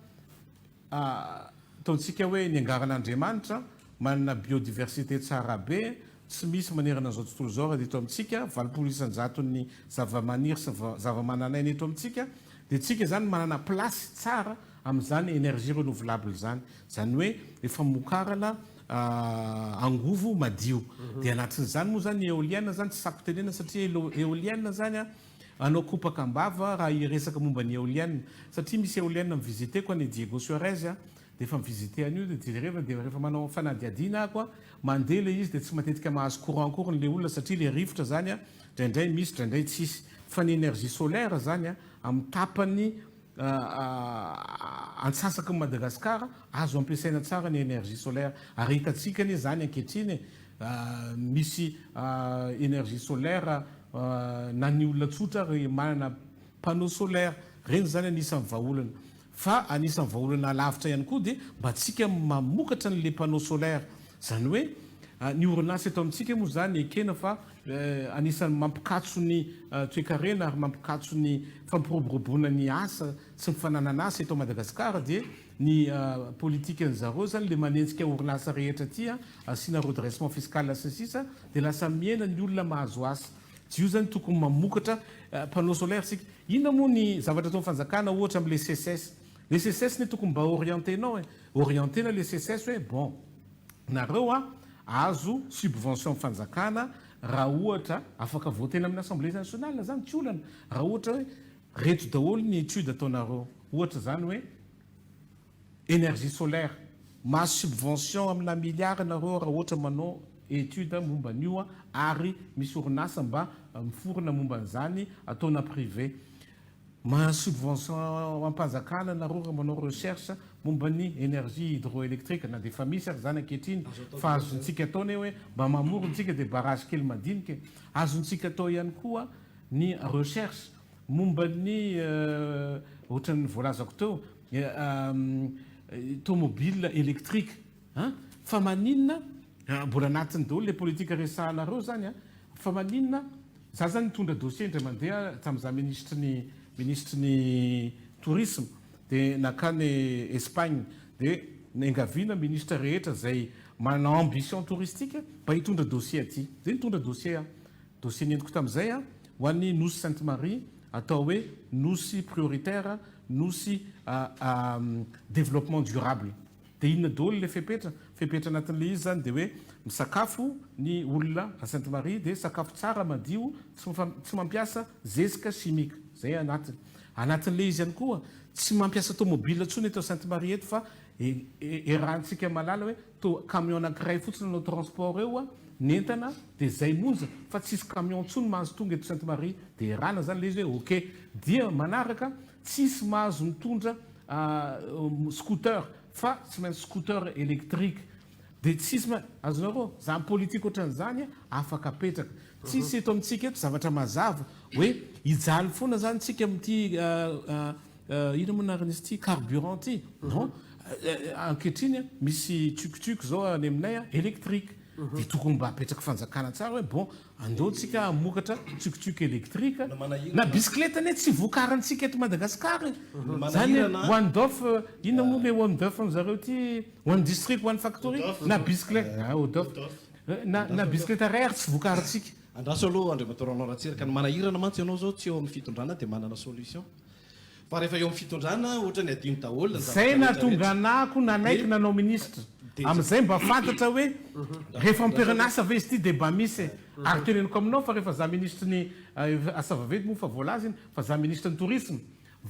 ataontsika hoe ny angaran'Andriamanitra manana biodiversité tsara be tsy misy manerana an'izao tontolo zao raha eto amintsika 20% ny zavamaniry sy zavamananaina eto amintsika dia tsika zany manana place tsara amin'izany énergie renouvelable zany hoe efa mokarana angovo madio dia anatin'izany moa zany éolienne zany tsy sako tenena satria éolienne zany anao kopaka ambava raha iresaka momba ny éolienne satria misy éolienne mivisité koa ny Diego Suarez dia efa mivisité an'io dia rehefa manao fanadiadiana koa mandeha le izy dia tsy matetika mahazo courant akory le olona satria le rivotra zany draindray misy draindray tsisy fa ny énergie solaire zany amin'ny tapany antsasaka Madagasikara azo ampiasaina tsara ny énergie solaire ary hitatsika ny zany ankehitriny misy énergie solaire na ny olona tsotra manana panneau solaire reny zany anisan'ny vahaolana fa anisan'ny vahaolana lavitra ihany koa dia mba tsika mamokatra n'le panneau solaire zany hoe ny orinasa eto amintsika moa zany ekena fa anisan'ny mampikatso ny toe-karena ary mampikatso ny fampiroboroboana ny asa sy mifananana asa eto Madagasikara dia ny politique an'zareo zany le manenjika orinasa rehetra ty asiana redressement fiscal sy sisa dia lasa miena ny olona mahazo asa tsy io zany tokony mamokatra panneau solaire sika inona moa ny zavatra atao fanjakana ohatra amin'le CSS le CSS ne tokony mba orientenao orientena le CSS hoe bon nareo azo subvention fanjakana raha ohatra afaka votena amin'ny assemblée nationale zany tsy olana raha ohatra hoe reto daholo ny étude ataonareo ohatra zany hoe énergie solaire mahazo subvention amina milliard nareo raha ohatra manao étude momba an'io ary misy orinasa mba miforona momba an'izany ataona privé mahazo subvention am-panjakana nareo raha manao recherche momba ny énergie hydroélectrique na dia fa misy ary zany ankehitriny fa azontsika ataony hoe mba mamorontsika dia barrage kely madinika azontsika atao ihany koa ny recherche momba ny ohatran'ny voalazako teo automobile électrique fa maninona mbola anatin'ny daholo le politika resahanareo zany fa maninona za zany nitondra dossier indray mandeha tamin'izah ministre ny tourisme dia nakany Espagne dia nengaviana ministre rehetra zay manao ambition touristique mba hitondra dossier aty dia nitondra dossier nentiko tamin'izay ho an'ny nosy Sainte Marie atao hoe nosy prioritaire nosy développement durable dia inona daholo le fepetra anatin'le izy zany dia hoe misakafo ny olona à Sainte Marie dia sakafo tsara madio tsy mampiasa zezika chimique zay anatin'le izy ihany koa tsy mampiasa automobile ntsony eto Sainte Marie eto fa erahantsika malala hoe to camion anankiray fotsiny anao transport eo nentana dia zay monja fa tsisy camion ntsony mahazo tonga eto Sainte Marie dia erahana zany le izy hoe ok dia manaraka tsisy mahazo mitondra scooter fa tsy maintsy scooter électrique dia tsisy azonareo zany politique ohatran'izany afaka apetraka tsisy eto amintsika eto zavatra mazava hoe hijaly foana zany tsika amin'ity ino manarana izy ity carburant ty non ankehitriny misy tuk-tuk zao any aminay électrique dia tokony mba apetraka fanjakana tsara hoe bon andeontsika amokatra tuk-tuk électrique na bicyclette ane tsy vokarantsika eto Madagasikara zany one dof inona moa le one dof zareo ty one district one factory na bicyclette na bicyclette araire tsy vokarantsika andraso aloha andriamatora anao ratsiraka ny manahirana mantsy ianao zao tsy eo amin'ny fitondrana dia manana solution fa rehefa eo amin'ny fitondrana ohatra ny adino daholo zay natonga anako nanaiky nanao ministre amin'izay mba fantatra hoe rehefa miperinasa ve izy ity débat misy ary teneniko aminao fa rehefa za ministre ny asavavety moa fa voalaza iny fa za ministre ny tourisme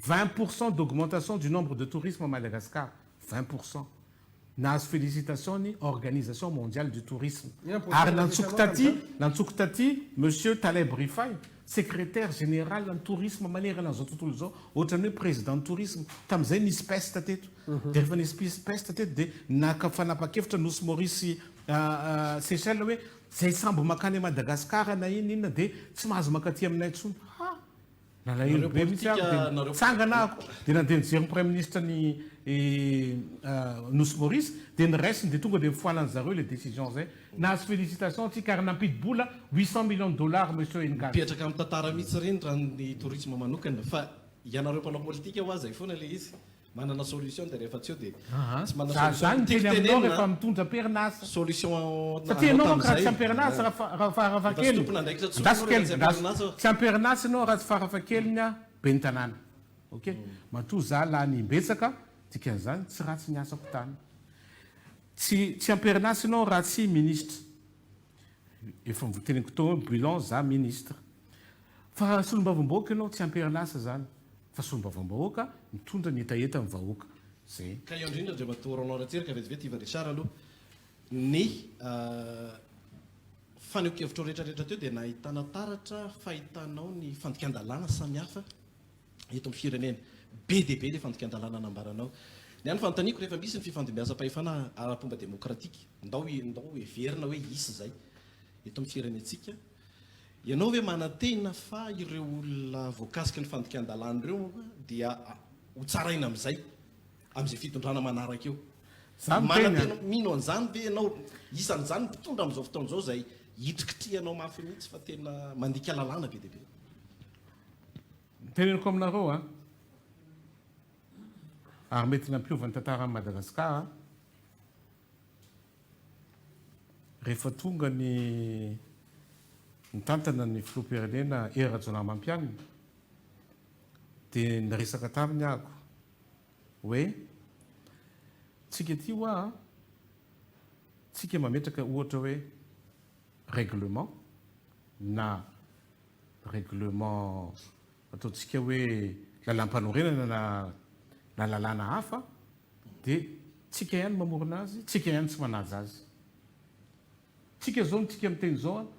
20% d'augmentation du nombre de tourisme à Madagascar 20% nahazo félicitation ny organisation mondiale du tourisme ary nantsoko taty monsieur Taleb Rifai secrétaire général ny tourisme manerana an'izao tontolo zao ohatrany hoe président ny tourisme tamin'izay nisy peste tateto dia rehefa nisy peste tateto dia nakafanapa-kevitra nosy Maurice Seychelles hoe zay sambo makany a Madagasikara na inona dia tsy mahazo makaty aminay ntsony nalahelo be mihitsy aho dia tsangana ako dia nandeha nijery premier ministre ny nosy Maurice dia nyraisiny dia tonga dia mifoanany zareo le décision zay nahazo félicitation tsika ary nampidy-bola 800 millions de dollars monsieur Engal mipetraka amin'ny tantara mihitsy reny raha ny tourisme manokana fa ianareo mpanao politika ho azy foana le izy manana solution dia rehefa tsy eo dia tsy manana zany teny aminao rehefa mitondra perinasa solution satria ianao manko raha tsy amperinasa raha farafakely tsy amperinasa ianao raha tsy farafakeliny be ny tanàna ok matoa za laha nimbetsaka dikan'izany tsy ratsy ny asako tany tsy amperinasa ianao raha tsy ministre efa teneniko tao hoe bilan za ministre fa solombavambahoaka ianao tsy amperinasa zany fa solombavambahoaka mitondra ny etaeta amin'ny vahoaka zay ka io indrindra ndre matora anao ratsiraka vetivety ivaresara aloha ny faneho-kevitra rehetrarehetra teo dia nahitana taratra fahitanao ny fandikan-dalàna samihafa eto amin'ny firenena be dia be le fandikan-dalàna nambaranao ny any fanontaniako rehefa misy ny fifandimbiasam-pahefana ara-pomba demokratika ndao everina hoe isy zay eto amin'ny firenentsika ianao hoe manantena fa ireo olona voakasika ny fandikan-dalàna ireo dia ho tsaraina amin'izay amin'izay fitondrana manaraka eo manantena mino an'izany ve ianao isan'izany mpitondra amin'izao fotoan'izao zay hitrikitrianao mafy mihitsy fa tena mandika lalàna be dia be teneniko aminareo ary mety nampiovany tantara amin'ny Madagasikara rehefa tonga ny tantana ny filoham-pirenena Rajaonamampianina dia niresaka taminy ako hoe tsika ty tsika mametraka ohatra hoe règlement na règlement ataontsika hoe lalam-panorenana na na lalàna hafa dia tsika ihany mamorona azy tsika ihany tsy manaja azy tsika zao ntsika miteny zao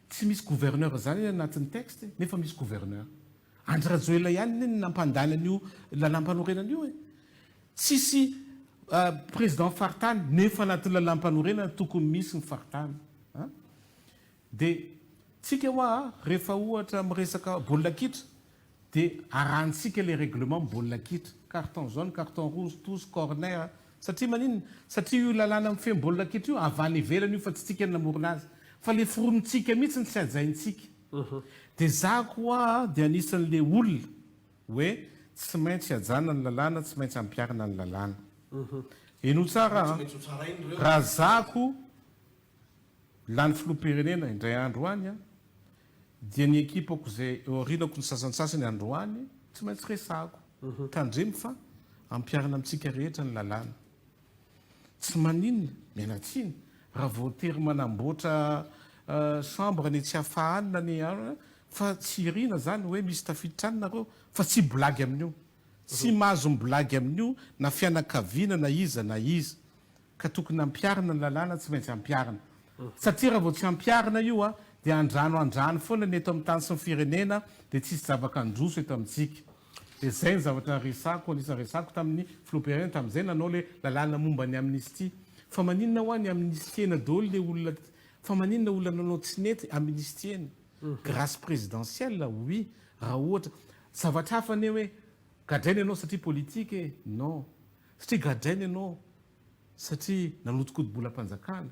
tsy misy gouverneur zany anatin'ny texte nefa misy gouverneur Andry Rajoelina ihany ny nampandany an'io lalam-panorenana io e tsisy président faritany nefa anatin'ny lalam-panorenana tokony misy ny faritany dia tsika hoa rehefa ohatra miresaka baolina kitra dia arantsika le règlement baolina kitra carton jaune carton rouge tous corner satria maninona satria io lalàna mifeny baolina kitra io avany ivelany io fa tsy tsika namorona azy fa le foronitsika mihitsy ny tsy ajaintsika dia zako hoa dia anisan'le olona hoe tsy maintsy ajana ny lalàna tsy maintsy ampiarina ny lalàna eno tsara raha zako lany filoham-pirenena indray andro any dia ny ekipako zay orinako ny sasansasany androany tsy maintsy resako tandremy fa ampiarina amintsika rehetra ny lalàna tsy maninona mialatsiny raha voatery manamboatra chambre ny tsy hafahanina ny fa tsy irina zany hoe misy tafiditranonareo fa tsy blagy amin'io tsy mahazo miblagy amin'io na fianakaviana na iza ka tokony ampiarina ny lalàna tsy maintsy ampiarina satria raha vao tsy ampiarina io dia andrano foana ny eto amin'ny tany sy ny firenena dia tsisy zavaka androso eto amintsika dia zay ny zavatra resako anisan'ny resako tamin'ny filoham-pirenena tamin'izay nanao le lalàna momba ny amnistie fa maninona ho any amnistiena daholo le olona fa maninona olona nanao tsy nety amnistiena grâce présidentielle oui raha ohatra zavatra hafa ane hoe gadraina ianao satria politique non satria gadraina ianao satria nanotokody-bolam-panjakana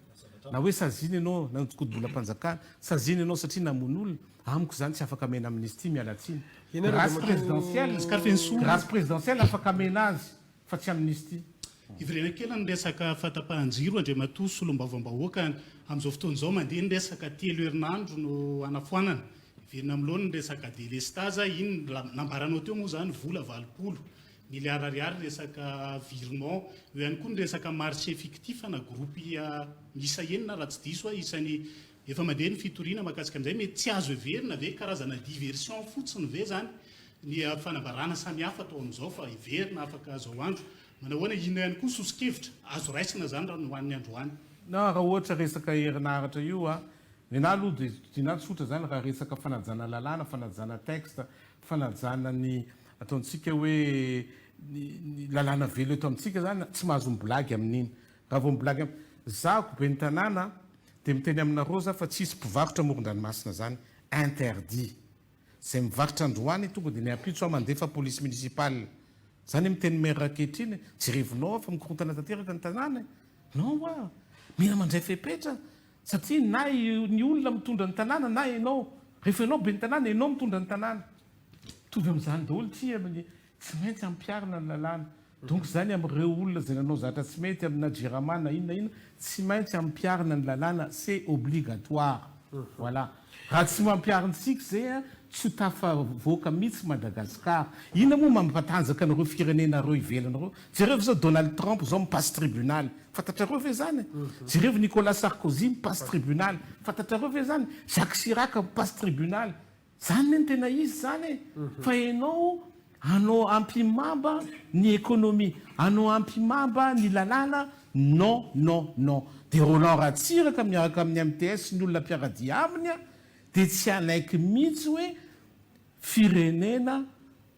na hoe saziny ianao nanotokody-bolam-panjakana saziny ianao satria namono olona amiko zany tsy afaka amena amnistie mialatsiny grâce présidentielle afaka amena azy fa tsy amnistie ivirena kely ny resaka fatapahan-jiro andriamatoa solom-bavam-bahoaka amin'izao fotoan'izao mandeha ny resaka 3 herinandro no anafoanana iverina amin'loha ny resaka délestage iny nambaranao teo moa zany vola 20 milliards ariary resaka virement eo ihany koa ny resaka marché fictif na groupe misa enina raha tsy diso isan'ny efa mandeha ny fitoriana mahakasika amin'izay mety tsy azo everina ve karazana diversion fotsiny ve zany ny fanambarana samihafa atao amin'izao fa iverina afaka azo andro manahoana ina ihany koa sosikevitra azo raisina zany raha nohoan'ny androany na raha ohatra resaka herinaratra io nena aloha dia dina tsotra zany raha resaka fanajana lalàna fanajana texte fanajana ny ataontsika hoe lalàna velo eto amintsika zany tsy mahazo miblagy amin'iny raha vao miblagy zako be ny tanàna dia miteny aminareo za fa tsisy mpivarotra amoron-dranomasina zany interdit zay mivarotra androany tonga dia ny ampitso mandefa police municipale zany miteny maire ankehitriny jerevinao fa mikorotana tanteraka ny tanàna non a mila mandray fepetra satria na ny olona mitondra ny tanàna na ianao rehefa ianao be ny tanàna ianao mitondra ny tanàna tovy amin'izany daholo tsy maintsy ampiarina ny lalàna donc zany amin'ireo olona zay nanao zatra tsy mety amina jirama na inona tsy maintsy ampiarina ny lalàna c'est obligatoire voilà raha tsy mampiarintsika zay tsy tafavoaka mihitsy Madagasikara ina moa mampatanjaka anareo firenenareo ivelanareo jereo zao Donald Trump zao mipasse tribunal fantatrareo ve zany jereo Nicolas Sarkozy mipasse tribunal fantatrareo ve zany Jacques Chirac mipasse tribunal zany ny tena izy zany fa ianao anao ampimamba ny économie anao ampimamba ny lalàna non dia Roland Ratsiraka miaraka amin'ny MTS ny olona mpiaradia aminy dia tsy anaiky mihitsy hoe firenena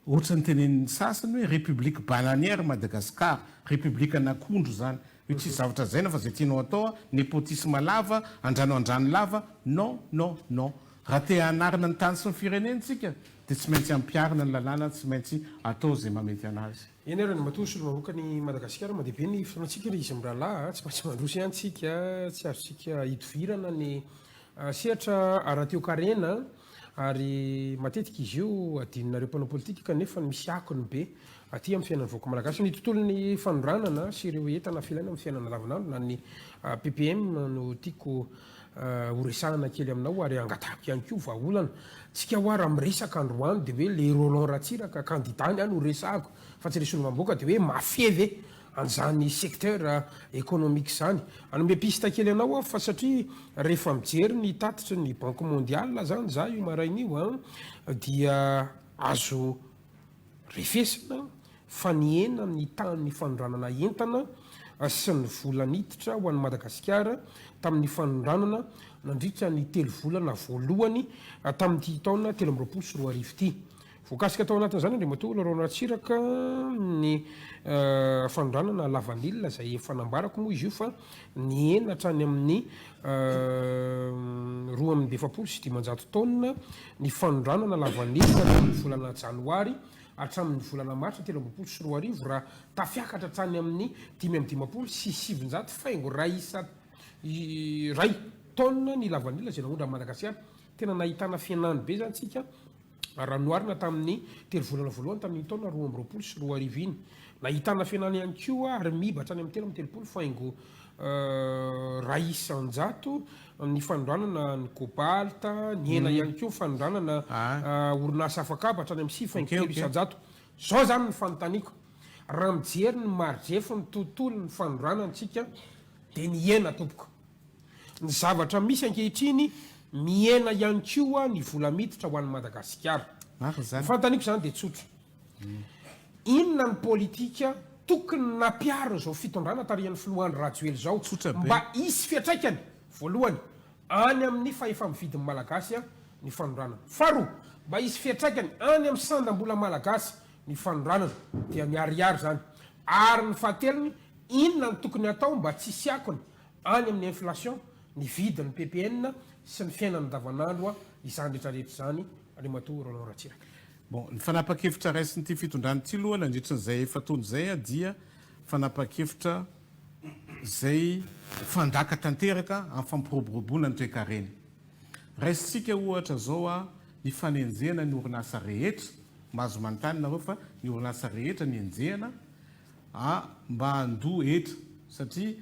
ohatra ny tenen'ny sasany hoe république bananière Madagascar république anakondro zany io tsy zavatra zaina fa zay tianao atao népotisme lava andrano lava non raha te hanarina ny tany sy ny firenentsika dia tsy maintsy ampiarina ny lalàna tsy maintsy atao zay mamety anazy eny arany matosolo mamoaka ny Madagasikara mandeha be ny fotoanantsika izy mirahalahy tsy maintsy mandroso ihany tsika tsy azontsika hidovirana ny sehatra rahateo karena ary matetika izy io adinonareo mpanao politika kanefa misy akony be aty amin'ny fiainan'ny vahoaka malagasy ny tontolon'ny fanoranana sy ireo entana filaina amin'ny fiainana lavinandro na ny PPM no tiako horesahana kely aminao ary angatahako ihany koa vahaolana tsika ho ary miresaka androany dia hoe le Roland Ratsiraka kandidany any ho resahako fa tsy resolo mamboaka dia hoe mafeve an'izany secteur économique zany anome piste kely anao fa satria rehefa mijery ny tatitry ny banque mondiale zany za io marain'io dia azo refesina fa niena ny tany fanondranana entana sy ny volaniditra ho an'ny Madagasikara tamin'ny fanondranana nandritra ny 3 volana voalohany tamin'ity taona 2024 ity. Voakasika tao anatin'izany Andriamatoa Laurent Ratsiraka ny fanondranana lavanilina izay efa nambarako moa izy io fa niena hatrany amin'ny 2,200 taona ny fanondranana lavanilina tamin'ny volana janoary hatramin'ny volana martsa 2024 raha tafiakatra hatrany amin'ny 5,500 sy 700 faingo ray taona ny lavanilina izay nahondra Madagasikara. Tena nahitana fianany be zany tsika raha noarina tamin'ny 3 volana voalohany tamin'ny taona 2024 iny. Nahitana fianany ihany koa ary mibatra any amin'ny 3,30 faingo ray isan-jato ny fanondranana ny kobalta ny ena ihany koa fanondranana orinasa afakabatra any amin'ny 5,3 isan-jato. Zao zany ny fanontaniako raha mijery ny marjefo ny tontolo ny fanondranantsika dia ny ena tompoko. Ny zavatra misy ankehitriny miena ihany koa ny vola miditra ho an'ny Madagasikara. Ny fanontaniako zany dia tsotra. Inona ny politika tokony nampiarina zao fitondrana tarihan'ny filohan'ny Rajoely zao mba hisy fiantraikany voalohany any amin'ny fahefa-mividin'ny malagasy ny fanondranana. Faharoa, mba hisy fiantraikany any amin'ny sandam-bola malagasy ny fanondranana dia miariary zany. Ary ny fahatelony, inona ny tokony atao mba tsy hisy akony any amin'ny inflation, ny vidin'ny PPN sy ny fiainany davanandro izany rehetrarehetra zany. Andriamatoa Laurent Ratsiraka. Bon, ny fanapa-kevitra raisin'ity fitondrana ity aloha nandritran'izay efa-taona izay dia fanapa-kevitra zay fandaka tanteraka amin'ny fampiroboroboana ny toe-karena. Raisitsika ohatra zao ny fanenjehana ny orinasa rehetra, mahazo manontany nareo fa ny orinasa rehetra ny enjehana mba handoa hetra satria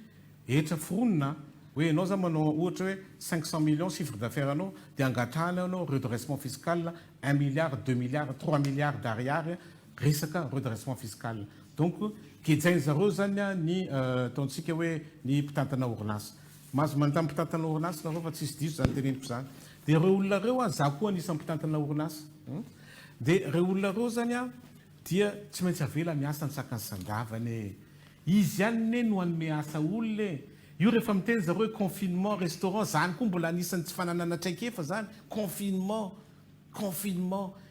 hetra foronina hoe ianao zany manao ohatra hoe 500 millions chiffre d'affaires anao dia angatahana anao redressement fiscal 1 milliard 2 milliard 3 milliards d'ariary resaka redressement fiscal. Donc kejainy zareo zany ny ataontsika hoe ny mpitantana orinasa. Mahazo manontany mpitantana orinasa nareo fa tsisy diso zany teneniko zany. Dia ireo olona ireo za koa anisan'ny mpitantana orinasa. Dia ireo olona ireo zany dia tsy maintsy avela miasa ny sakany sandavany. Izy ihany no hanome asa olona. Io rehefa miteny zareo confinement restaurant zany koa mbola anisan'ny tsy fananana traikefa zany. Confinement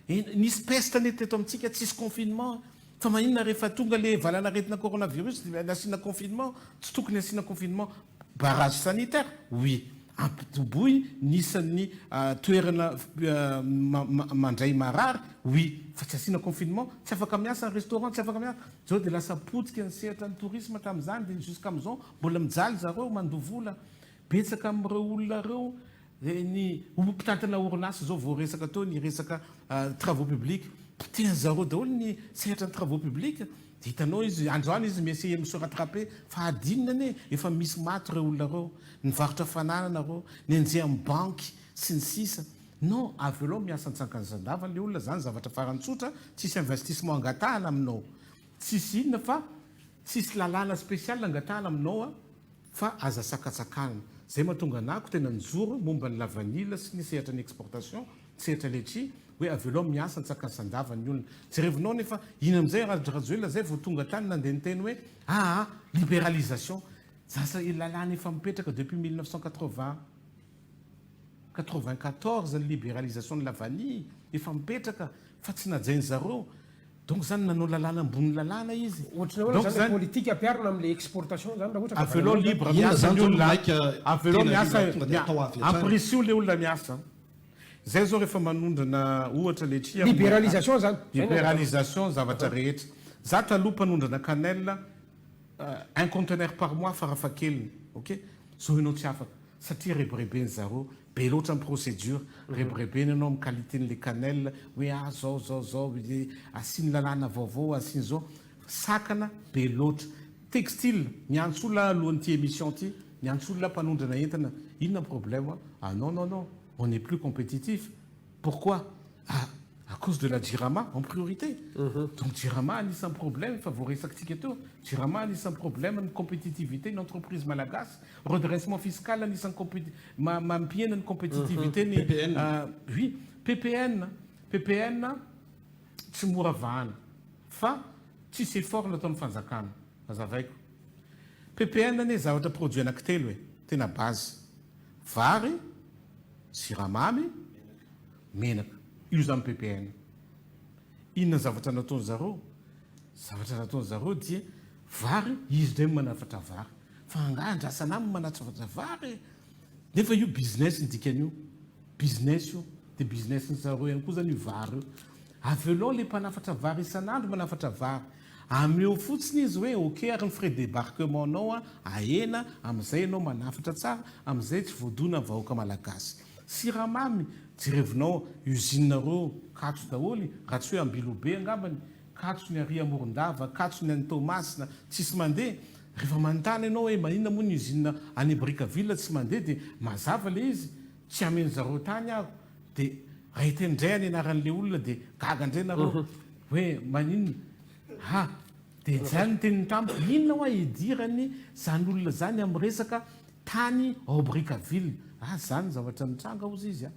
nisy peste ny teto amintsika tsisy confinement fa maninona rehefa tonga le valana retina coronavirus asiana confinement tsy tokony asiana confinement. Barrage sanitaire oui, ampitoboy nisan'ny toerana mandray marary oui, fa tsy asiana confinement tsy afaka miasa ny restaurant tsy afaka miasa. Zao dia lasa potika ny sehatra ny tourisme tamin'izany dia jusqu'am'izao mbola mijaly zareo mandovola betsaka amin'ireo olona ireo ny mpitantana orinasa zao vao resaka tao ny resaka travaux publics tiany zareo daholo ny sehatra ny travaux publics. Hitanao izy androany izy miessayer me se rattraper fa adinany efa misy maty ireo olona ireo nivarotra fananana ireo ny anjeha amin'ny banky sy ny sisa. Non, avelao miasa ny zandava le olona zany zavatra farany tsotra, tsisy investissement angatahana aminao. Tsisy inona fa tsisy lalàna spécial angatahana aminao fa aza sakatsakana. Zay mahatonga anako tena nijoro momba ny lavanila sy ny sehatra ny exportation, sehatra letria hoe avelao miasa ny sakany sandava ny olona. Jerevinao nefa iny amin'izay Rajoelina zay vao tonga tany nandeha niteny hoe libéralisation. Zasa lalàna efa mipetraka depuis 1994 ny libéralisation de la vanille efa mipetraka fa tsy najainy zareo. Donc zany nanao lalàna ambony lalàna izy. Donc zany politique ampiarina amin'le exportation zany raha ohatra avelao libre miasa ny olona, avelao miasa amprisio le olona miasa. Zay zao rehefa manondrana ohatra letria libéralisation zany. Libéralisation zavatra rehetra. Za taloha mpanondrana cannelle 1 conteneur par mois farafahakeliny. OK? Zao ianao tsy afaka satria rebirebeny zareo be loatra ny procédure rebirebeny ianao amin'ny qualité-n'le cannelle hoe zao asiny lalàna vaovao asiny zao sakana be loatra. Textile miantsola alohan'ity émission ty miantsola mpanondrana entana inona problème non, on n'est plus compétitif. Pourquoi? À cause de la Jirama en priorité. Donc Jirama a un problème favorisé Tiketo. Jirama a un problème de compétitivité de l'entreprise malagasy. Redressement fiscal a une compétitivité. PPN. Oui, PPN. PPN, c'est Mouravan. Fa, tsisy effort nataon'ny fanjakana azavaiko ppn ane zavatra produit anankitelo hoe tena base vary siramamy menaka io zany ppn inona zavatra nataony zareo dia vary izy dray manafatra vary fa angahandrasana aminy manafatra vary nefa io business ny dikan'io business io de business ny zareo ihany koa zany io vary io avelao le mpanafatra vary isan'andro manafatra vary ameo fotsiny izy hoe ok ary ny frais débarquement nao ahena am'izay ianao manafatra tsara am'izay tsy voadona vahoaka malagasy siramamy jerevinao usinareo katso daholy raha tsy hoe ambilobe angambany katso ny ary amorondava katso ny any tomasina tsisy mandeha rehefa manontany ianao hoe maninona moa ny usine any bricaville tsy mandeha de mazava le izy tsy ameny zareo tany aho de raha hitendray any anaran'le olona de gaga ndray nareo hoe maninona de zany teniny tampo inona hoa idirany zany olona zany amin'ny resaka tany ao bricaville zany zavatra mitranga ozy izy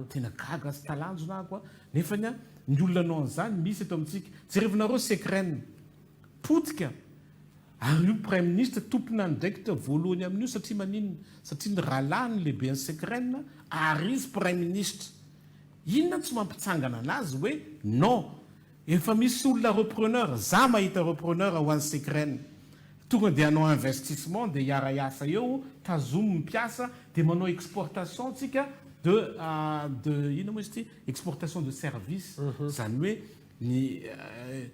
tena gaga sy talanjona ako nefany ny olona anao an'izany misy eto amintsika jerevinareo secrène potika ary io prime ministre tompona ndraikitra voalohany amin'io satria maninona satria ny rahalany lehibe ny secrène ary izy prime ministre inona tsy mampitsangana anazy hoe non efa misy olona repreneur za mahita repreneur ho an'ny secrène tonga de hanao investissement de hiara-iasa eo tazomy mipiasa de manao exportation tsika de ina moa izy ty exportation de service zany hoe ny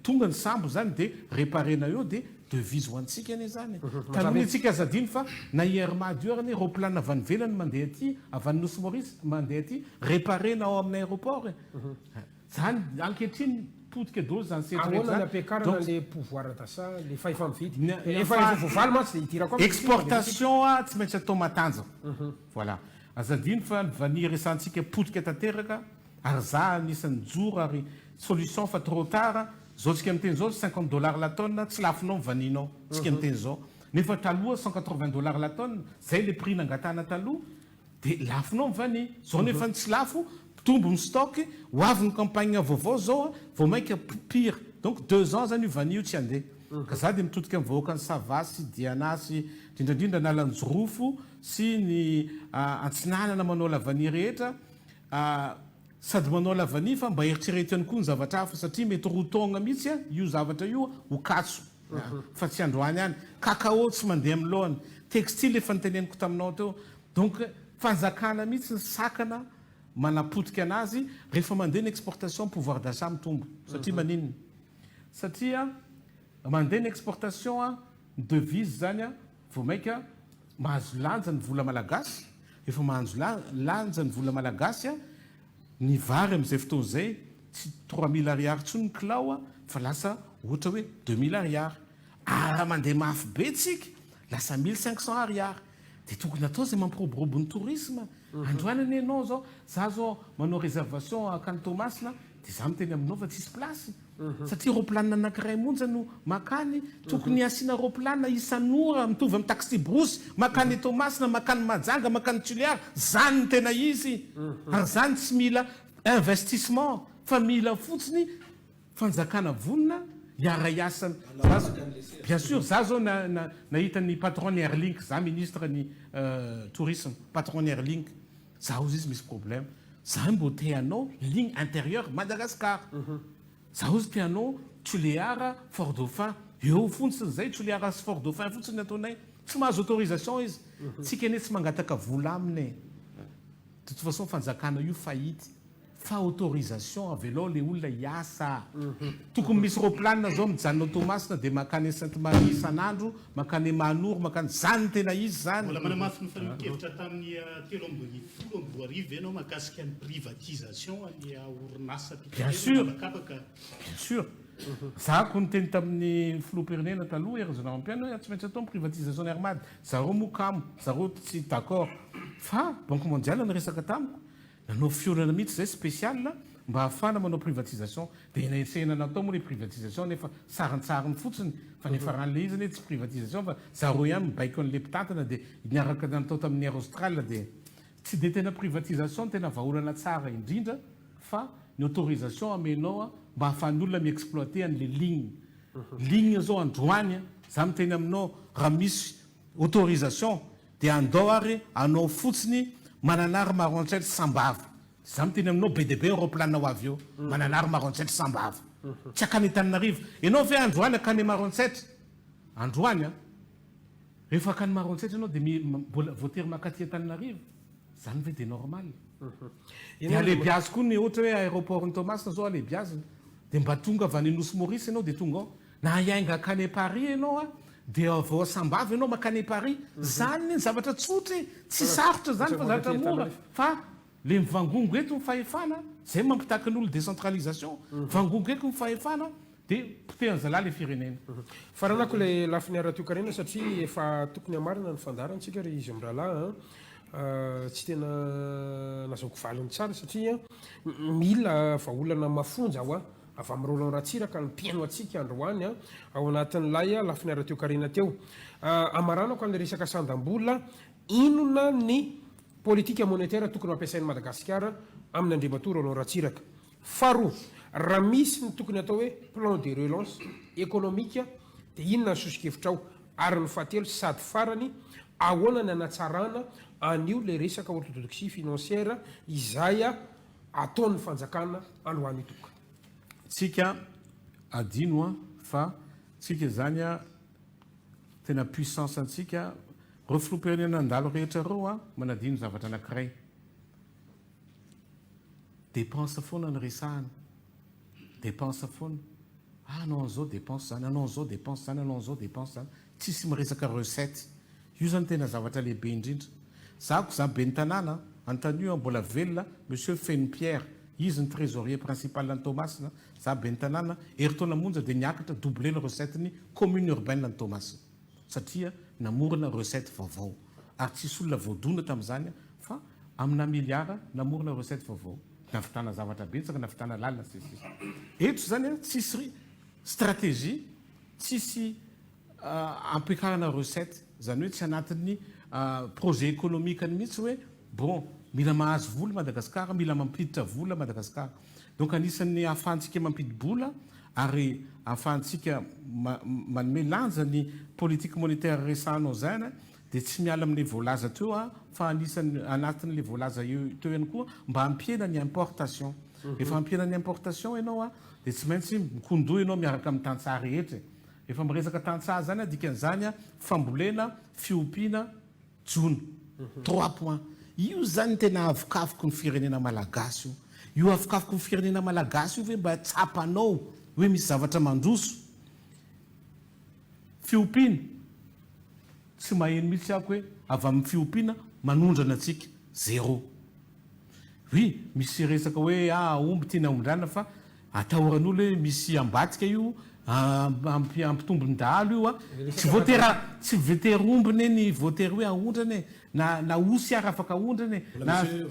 tonga ny sambo zany de réparena eo de devise ho antsika ane zany taloha atsika azadiny fa na iermady io arany roplanina avy any velany mandeha aty avy any nosy maurice mandeha aty réparena ao amin'ny aéroport zany ankehitriny potika dolo zany ahoana ny ampiakarana le pouvoir d'achat le fahefa mividy efa voavaly mantsy de hitirako exportation tsy maintsy atao matanjaka voilà azadiny fa vanir resantsika potika tanteraka ary za anisan'ny joro ary solution fa trop tard zao tsika miteny zao $50 la tonne tsy lafinao mivaninao tsika miteny zao nefa taloha $180 la tonne zay le prix nangatana taloha de lafinao mivany zao nefa tsy lafo tombo ny stock ho avy ny campagne vaovao zao vao mainka pire donc 2 ans zany io vani io tsy andeha ka za de mitodika mivahoaka ny savasy dianasy indrindrandrindra nalany jorofo sy ny antsinanana manao lavani rehetra sady manao lavani fa mba eritreretany koa ny zavatra hafa satria mety rotogna mihitsy io zavatra io ho katso fa tsy androany any kakao tsy mandeha amin'ny lohany textile efa niteneniko taminao teo donc fanjakana mihitsy ny sakana manapotika anazy rehefa mandeha ny exportation pouvoir d'achat mitombo satria maninona satria mandeha ny exportation devise zany vao mainka mahazo lanja ny vola malagasy efa mahazo lanja ny vola malagasy ny vary am'izay fotoana zay tsy 3000 ariary tsony ny kilao fa lasa ohatra hoe 2000 ariary raha mandeha mafy be tsika lasa 1500 ariary de tokony atao zay mampiroborobo ny tourisme androanany ianao zao za zao manao réservation akany tomasina de za miteny aminao fa tsisy place satria roplanina anankiray monja no makany tokony asiana roplanina isan'ora mitovy amin'ny taxi brosy makany tomasina makany majanga makany tuliary zany ny tena izy ary zany tsy mila investissement fa mila fotsiny fanjakana vonina iara-iasany bien sûr za zao nahita ny patron Airlink za ministre ny tourisme patron Airlink za ozy izy misy problème za mbo teanao ligne intérieure Madagascar za ozy teanao Tuléar Fort Dauphin eo fotsiny zay Tuléar sy Fort Dauphin fotsiny ataonay tsy mahazo autorisation izy tsika ane tsy mangataka vola aminay de toute façon fanjakana io fahity fa autorisation avelao le olona hiasa tokony misy roplanina zao mijanona tomasina de makany Sainte Marie isan'andro makany Manoro makany zany tena izy zany mbola manamafy ny fanikevitra tamin'ny 3 ianao mahakasika ny privatisation any orinasa bien sûr za ko niteny tamin'ny filoham-pirenena taloha erzona ampiano tsy maintsy atao privatisation ny armady zareo mokamo zareo tsy d'accord fa banque mondiale ny resaka tamiko nanao fiorana mihitsy zay spécial mba ahafana manao privatisation de naesena natao moa le privatisation nefa sarintsariny fotsiny fa nefa ran'le izy ane tsy privatisation fa zareo ihany mibaiko an'le mpitantana de niaraka natao tamin'ny air austral de tsy de tena privatisation tena vahaolana tsara indrindra fa ny autorisation amenao mba ahafan'ny olona miexploiter an'le ligne ligna zao androany za miteny aminao raha misy autorisation dia andao ary anao fotsiny mananary maroantsaitry sambava za miteny aminao be de be roplanao avy eo mananary maroantsaitry sambava tsy akany Tananarivo ianao ve androany akany maroantsaitry androany a rehefa akany maroantsaitry ianao dia mbola voatery makaty Tananarivo zany ve dia normal dia alebiazy koa ny ohatra hoe aéroport ny Thomasina zao alebiaziny dia mba tonga avy any Nosy Maurice ianao dia tonga ao na iainga akany Paris ianao a dia vao sambava ianao makany Paris zany ny zavatra tsotry tsy sarotra zany fa zavatra mora fa le mivangongo eto ny fahefana zay mampitaka ny olo décentralisation vangongo eto ny fahefana dia potehany zalahy le firenena faranako le lafiny ara-toekarena satria efa tokony hamarina ny fandarantsika ry izy am'rahalahy tsy tena nazoko valiny tsara satria mila vaolana mafonja ao avy amin'ny Roland Ratsiraka ny mpiaino atsika androany ao anatin'ilay lafiny ara-toekarena teo amaranako an'le resaka sandam-bola inona ny politika monétaire tokony ampiasain'ny Madagasikara amin'ny andriamatoa Roland Ratsiraka faharoa raha misy ny tokony atao hoe plan de relance économique dia inona ny sosikevitrao ary ny fahatelo sady farany ahoana ny anatsarana anio le resaka orthodoxie financière izay ataon'ny fanjakana androany toka tsika adino fa tsika zany tena puissance antsika reflopérenena andalo rehetra reo manadino zavatra anankiray dépense foana ny resahana dépense foana anao an'izao dépense zany anao an'izao dépense zany anao an'izao dépense zany tsisy miresaka recette io zany tena zavatra lehibe indrindra zako za be ny tanàna antanio mbola velona monsieur Fenipierre izy ny trésorier principal ny Thomasina za be ny tanàna eritaona monja dia niakatra doublé ny recette ny commune urbaine ny Thomasina satria namorona recette vaovao ary tsisy olona voadona tamin'izany fa amina miliara namorona recette vaovao navitana zavatra betsaka navitana lalina sisy eto zany tsisy stratégie tsisy ampiakarana recette zany hoe tsy anatin'ny projet économique ny mihitsy hoe bon mila mahazo vola Madagasikara mila mampiditra vola Madagasikara donc anisan'ny ahafahantsika mampidi-bola ary ahafahantsika manome lanja ny politique monétaire resahanao zany dia tsy miala amin'le voalaza teo fa anisan'ny anatin'le voalaza teo ihany koa mba hampiena ny importation efa hampiena ny importation ianao dia tsy maintsy mikondoa ianao miaraka amin'ny tantsaha rehetra efa miresaka tantsaha zany dikan'izany fambolena fiompiana jona 3 points io zany tena avokavoko ny firenena malagasy io avokavoko ny firenena malagasy io hoe mba tsapanao hoe misy zavatra mandroso fiompiana tsy maheno mihitsy ako hoe avy amin'ny fiompiana manondrana atsika 0 oui misy resaka hoe omby tiana ombrana fa atahoran'olo hoe misy ambatsika io ampitombony dahalo io tsy voatery ombiny ny voatery hoe aondrany na osy ary afaka aondrany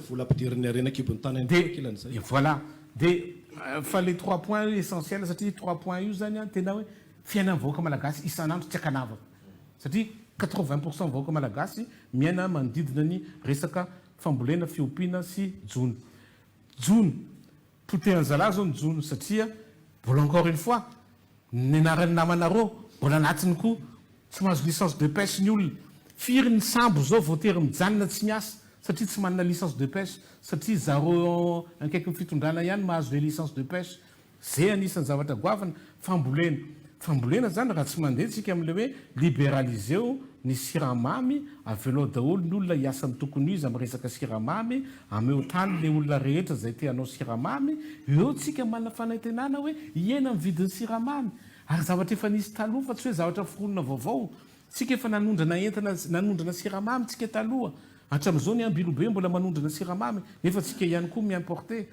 vola-pidiriny arena kibony tany zay voilà dia fa le 3 points essentiel satria 3 points io zany tena hoe fiainan'ny vahoaka malagasy isan'andro tsy akanavaka satria 80% vahoaka malagasy miaina manodidina ny resaka fambolena fiompiana sy jona potehan'zalahy zao ny jona satria mbola encore une fois ny anarany namanareo mbola anatiny koa tsy mahazo licence de pêche ny olona firy ny sambo zao voatery mijanona tsy miasa satria tsy manana licence de pêche satria zaro ankaiky ny fitondrana ihany mahazo le licence de pêche zay anisan'ny zavatra goavana fambolena zany raha tsy mandeha tsika amin'le hoe libéraliseo ny siramamy avelao daholo ny olona hiasa amin'ny tokony izy amin'ny resaka siramamy ameo tany le olona rehetra zay teanao siramamy eo tsika manana fanantenana hoe iena mividin'ny siramamy ary zavatra efa nisy taloha fa tsy hoe zavatra foronina vaovao tsika efa nanondrana entana nanondrana siramamy tsika taloha hatramin'izao ny ambilobe mbola manondrana siramamy nefa tsika ihany koa miimporte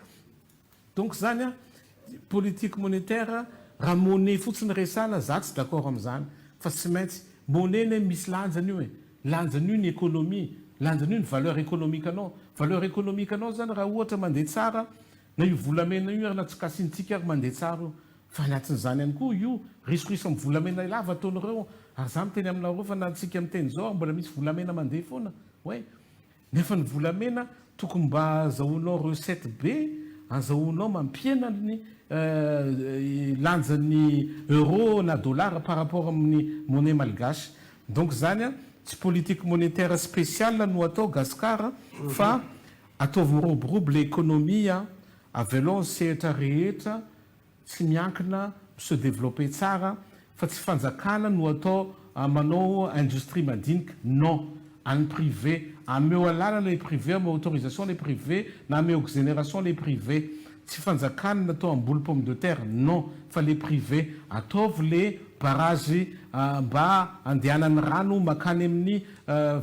donc zany politique monétaire raha monnaie fotsiny resana za tsy d'accord amin'izany fa tsy maintsy monnaie ny misy lanjany io lanjany io ny économie lanjany io ny valeur économique anao zany raha ohatra mandeha tsara na io volamena io ary na tsikasintsika ary mandeha tsara io fa anatin'izany ihany koa io risorisy amin'ny volamena lava ataonareo ary za miteny aminareo fa natsika miteny zao mbola misy volamena mandeha foana hoe nefa ny volamena tokony mba azahoanao recette be anzahoanao mampiena ny lanjan'ny euro na dollar par rapport amin'ny monnaie malgasy. Donc zany a tsy politique monétaire spéciale no atao Gasikara fa ataovy miroborobo l'économie avelao sehatra rehetra tsy miankina se développer tsara fa tsy fanjakana no atao manao industrie madinika non en privé ameo alala les privés ameo autorisation les privés na ameo exonération les privés tsy fanjakana natao amboly pomme de terre non fa les privés ataovy le barrage mba andehanan'ny rano makany amin'ny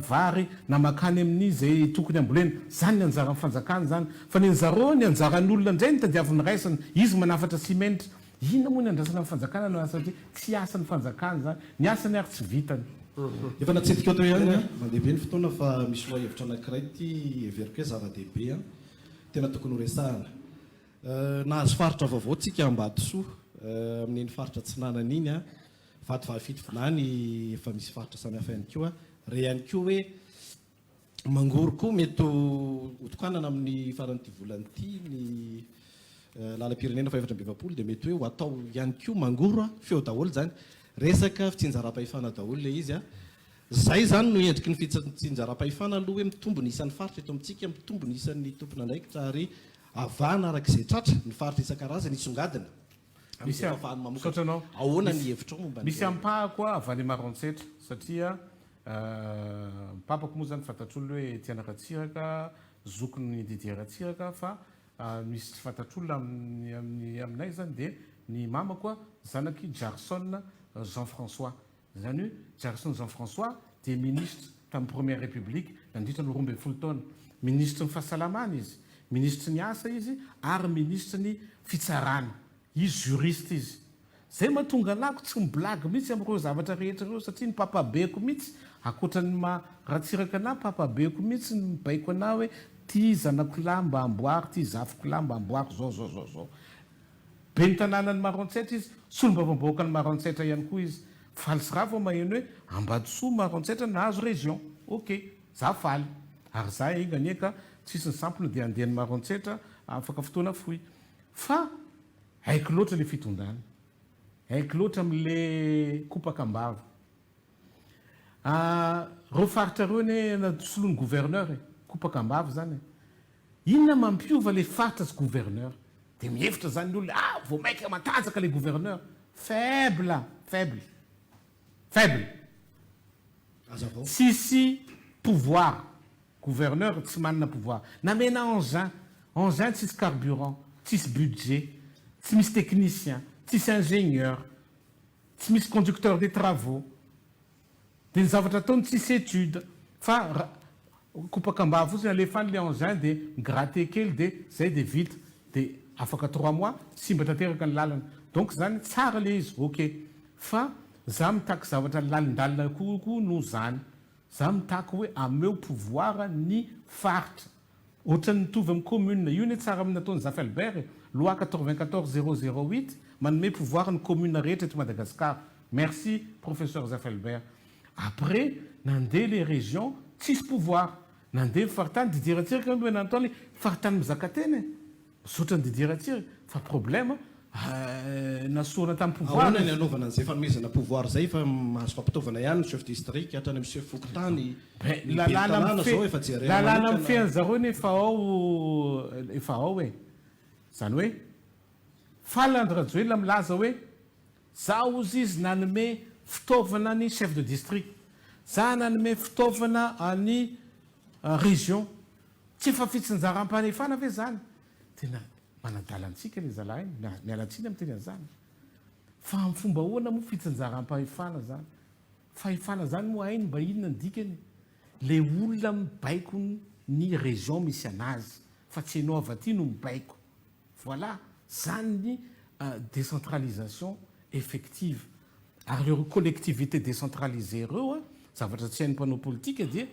vary na makany amin'ny zay tokony ambolena zany ny anjara fanjakana zany fa ny anjaro ny anjaran'olona ndray ny tadiavin'ny raisany izy manafatra simenitra inona moa ny andrasana fanjakana no satria tsy asan'ny fanjakana zany ny asany ary tsy vitany. Efa natsidika atao ihany mandehibe ny fotoana fa misy loha hevitra anankiray ty everiko hoe zava-dehibe tena tokony ho resahana nahazo faritra vaovao tsika Ambatosoa amin'iny faritra Tsinanana iny vady vinany efa misy faritra samihafa ihany koa re ihany koa hoe mangory koa mety hotokanana amin'ny faran'ity volany ity ny lalam-pirenena fa 720 dia mety hoe ho atao ihany koa mangoro feo daholo zany resaka fitsinjaram-pahefana daholo le izy zay zany no endriky ny fitsinjaram-pahefana aloha hoe mitombo ny isan'ny faritra eto amintsika mitombo ny isan'ny tompona andraikitra ary avana arak'izay tratra ny faritra isan-karazany isongadina misy ahoana ny hevitra momba misy ampahako avy any Maroantsetra satria papako moa zany fantatr'olona hoe Tiana Ratsiraka zokony Didier Ratsiraka fa misy tsy fantatr'olona aminay zany dia ny mamako zanaky Jarson Jean-François zany hoe Jarson Jean-François dia ministre tamin'ny première république nandritra ny 12 taona ministre ny fahasalamana izy ministre ny asa izy ary ministre ny fitsarana izy juriste izy zay mahatonga anako tsy miblagy mihitsy amin'ireo zavatra rehetra ireo satria ny papabeko mihitsy akoatran'ny Ratsiraka ana papabeko mihitsy ny mibaiko ana hoe ty zanako lahy mba amboary ty zafiko lahy mba amboary zao be ny tanànany Maroantsetra izy solomba vaovaoaka ny Maroantsetra ihany koa izy faly sy raha vao maheno hoe Ambatosoa Maroantsetra nahazo région ok za faly ary za inganieka tsisy ny sampona dia andehan'ny Maroantsetra afaka fotoana fohy fa haiko loatra le fitondràna haiko loatra amin'le kopakambava reo faritra reo ne soloany gouverneur kopakambava zany inona mampiova le faritra sy gouverneur dia mihevitra zany ny olona vao maika matanjaka le gouverneur faible tsisy pouvoir gouverneur tsy manana pouvoir namena engin tsisy carburant tsisy budget tsy misy technicien tsisy ingénieur tsy misy conducteur des travaux dia ny zavatra ataony tsisy étude fa kopakambava fotsiny alefany le engin dia migratte kely dia zay dia vita dia afaka 3 mois simba tanteraka ny lalana donc zany tsara le izy ok fa za mitaky zavatra lalindalina kokoa no zany za mitaky hoe ameo pouvoir ny faritra ohatrany mitovy amin'ny commune io ny tsara amin'ny nataony Zafelbert loi 94/008 manome pouvoir ny commune rehetra eto Madagascar merci professeur Zafelbert après nandeha les régions tsisy pouvoir nandeha faritany Didier Ratsiraka hoe nataony faritany mizaka teny misaotrany Didier Ratsiraka fa problème nasoana tamin'ny pouvoir ahoana ny anaovana an'izay fanomezana pouvoir zay fa mahazo fampitaovana ihany chef district hatrany amin'ny chef fokotany lalàna amin'ny fean'zareo ny efa ao e zany hoe Falandry Rajoelina milaza hoe zaho ozy izy nanome fitaovana ny chef de district za nanome fitaovana any région tsy efa fitsinjaram-panefana ve zany tena manadalantsika le zalahy mialatsiny amin'ny teny an'izany fa amin'ny fomba ahoana moa fitsinjaram-pahefana zany fahefana zany moa hainy mba inona ny dikany le olona mibaiko ny région misy anazy fa tsy hainao avy aty no mibaiko voilà zany ny décentralisation effective ary ireo collectivité décentralisée ireo zavatra tsy hain'ny mpanao politika dia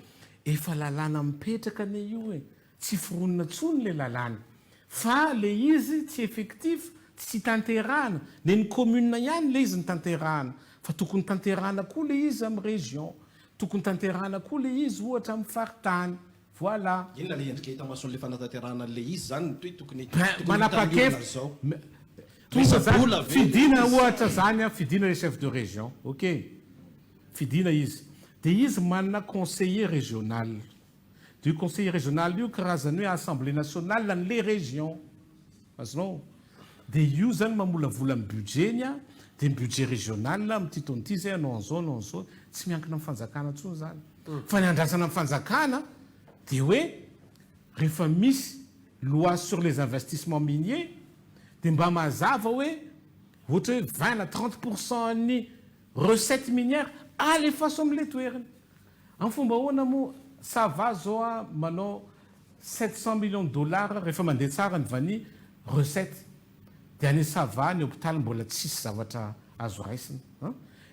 efa lalàna mipetraka ne io e tsy fironona tsony le lalàna fa le izy tsy effectif tsy tanterahana ne ny commune ihany le izy ny tanterahana fa tokony tanterahana koa le izy amin'ny région tokony tanterahana koa le izy ohatra amin'ny faritany Voilà. inona le endrika hita mason'le fanatanterahana le izy zany toe tokony manapa-kevitra Misy tonga vola zany ve fidina izy? ohatra zany a fidina le chef de région ok fidina izy dia izy manana conseiller régional du conseiller régional io karazany hoe assemblée nationale an'le région azonao dia io zany mamolavola amin'ny budgetny a dia budget régional amin'ity taona ity zay anao an'izao tsy miankina amin'ny fanjakana intsony zany fa ny andrasana amin'ny fanjakana dia hoe rehefa misy loi sur les investissements miniers dia mba mazava hoe ohatra hoe 20 na 30% ny recette minière alefaso amin'le toerana amin'ny fomba ahoana moa ça va zao a manao 700 millions de dollars rehefa mandeha tsara ny vany recette dia any ça va ny hôpitaly mbola tsisy zavatra azo raisina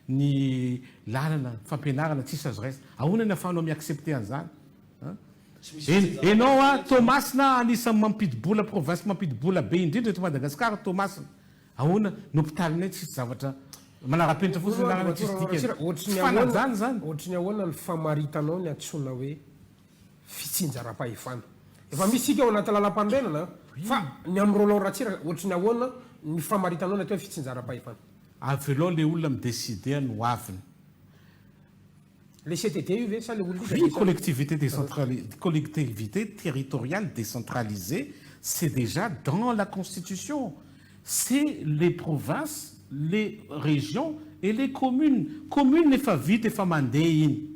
ny lalana fampianarana tsisy azo raisina ahoana ny afahanao miaccepter an'izany enao a Thomasina anisan'ny mampidibola province mampidibola be indrindra eto Madagasikara Thomasina ahoana ny hôpitalinay tsisy zavatra manara-penitra fotsiny lalana tsisy dikany tsy fanajany zany ohatry ny ahoana ny famaritanao ny antsoina hoe fitsinjaram-pahefana efa misy sika ao anaty lalam-pandrenana fa ny amin'ny Roland Ratsiraka ohatry ny ahoana ny famaritanao ny atao hoe fitsinjaram-pahefana avelao le olona midécider no aviny le CTT io ve ça le olona oui, collectivité territoriale décentralisée, c'est déjà dans la Constitution. C'est les provinces, les régions et les communes. Communes ne fa vite fa mandeha iny.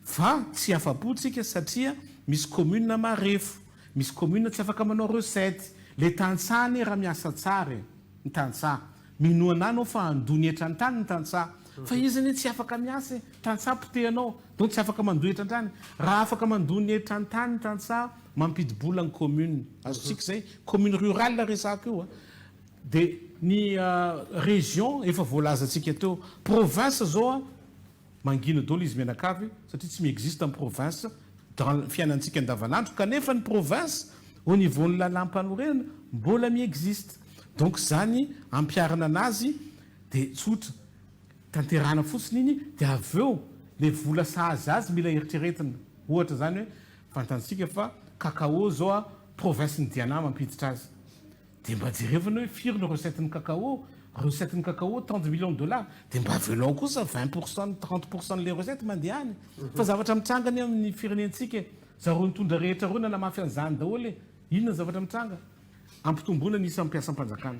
Fa tsy afapotsika satria misy commune na marefo, misy commune tsy afaka manao recette. Le tantsany raha miasa tsara ny tantsaha. Minoana anao fa andony etrantany ny tantsaha. Fa izy ny tsy afaka miasa tantsaha potehanao donc tsy afaka mandoa etrantany raha afaka mandony etrantany tantsaha mampidibola ny commune azontsika zay commune rurale resaka io dia ny région efa voalazantsika teo province zao a mangina dolo izy mianakavy satria tsy miexiste en province dans fiainantsika andavanandro kanefa ny province au niveau ny lalam-panorenana mbola miexiste donc zany ampiarana anazy dia tsotra tanterahana fotsiny iny dia aveo le vola sahaza azy mila eritreretina ohatra zany hoe fantansika fa cacao zao a province ny Diana mampiditra azy dia mba jerevana hoe firy ny recette ny cacao 30 millions de dollars dia mba avelao kosa 20% 30% nle recette mandeha any fa zavatra mitrangany amin'ny firenentsika zareo nitondra rehetra reo nanamafy an'izany daholo inona zavatra mitranga ampitomboana nisy ampiasa am-panjakana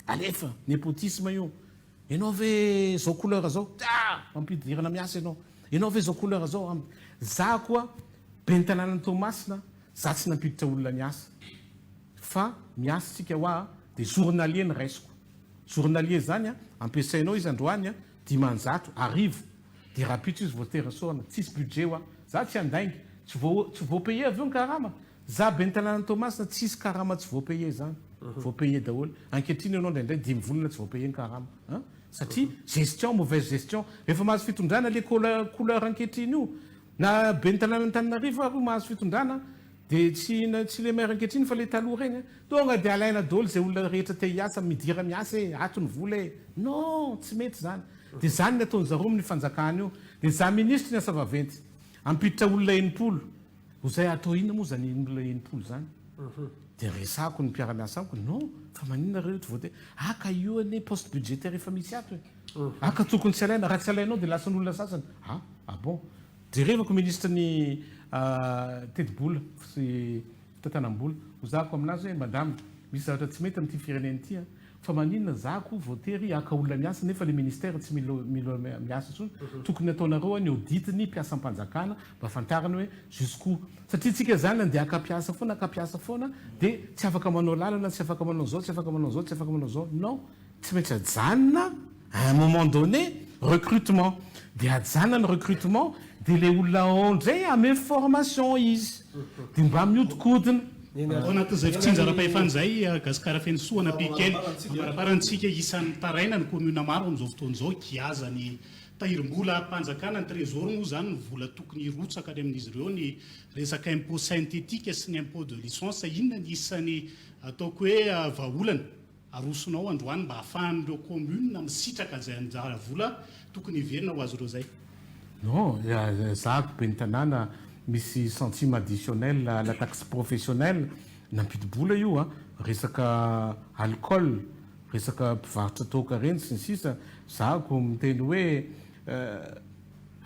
alefa népotisme io enao ve zao couleur zao mampidirana miasa enao ve zao couleur zao za koa be ny tanànany Thomasina za tsy nampiditra olona miasa fa miasa tsika hoa dia journalier ny raisiko journalier zany a ampiasainao izy androany a 10 arivo dia rapiditra izy voaterasoana tsisy budget hoa za tsy andaingy tsy voapaye aveo ny karama za be ny tanànany Thomasina tsisy karama tsy voapaye zany voapaye daholo ankehitriny ianao indraindray 10 volana tsy voapaye ny karama satria gestion mauvaise gestion rehefa mahazo fitondrana le couleur ankehitriny io na be ny tanàna Antananarivo ary mahazo fitondrana dia tsy le maire ankehitriny fa le taloha regny tonga dia alaina daholo zay olona rehetra te hiasa midira miasa ato ny vola non tsy mety zany dia zany ny ataony zareo amin'ny fanjakana io dia za ministre ny asa vaventy ampiditra olona 90 ho zay atao inona moa zany olona 90 zany dia resako ny mpiara-miasa amiko non fa maninona rehetra voate aka io ane poste budgétaire efa misy ato aka tokony tsy alaina raha tsy alainao dia lasan'olona sasany bon dia revako ministre ny tetibola sy tatanam-bola ho zako aminazy hoe madame misy zavatra tsy mety amin'ity firenena ity fa maninona zako voatery aka olona miasa nefa le ministère tsy milo miasa tsony tokony ataonareo ny auditiny mpiasa am-panjakana mba fantarana hoe jusqu'où satria tsika zany andeha aka-piasa foana dia tsy afaka manao lalana tsy afaka manao zao tsy afaka manao zao tsy afaka manao zao non tsy maintsy ajanona à un moment donné recrutement dia ajanona ny recrutement dia le olona ondray ame formation izy dia mba miodikodina ao anatin'izay fitsinjaram-pahefana zay gasikara fenisoana pikely amaraparantsika isan'ny taraina ny commune maro amin'izao fotoana izao kiaza ny tahirim-bola mpanjakana ny trésor moa zany ny vola tokony hirotsaka any amin'izy ireo ny resaka impôt synthétique sy ny impôt de licence inona ny isan'ny ataoko hoe vahaolana arosonao androany mba ahafahan'ireo commune misitraka zay anjara vola tokony hiverina ho azy ireo zay non zako be ny tanàna misy centime additionnel la taxe professionnelle nampidi-bola io a resaka alcool resaka mpivarotra toka reny sy ny sisa zahako miteny hoe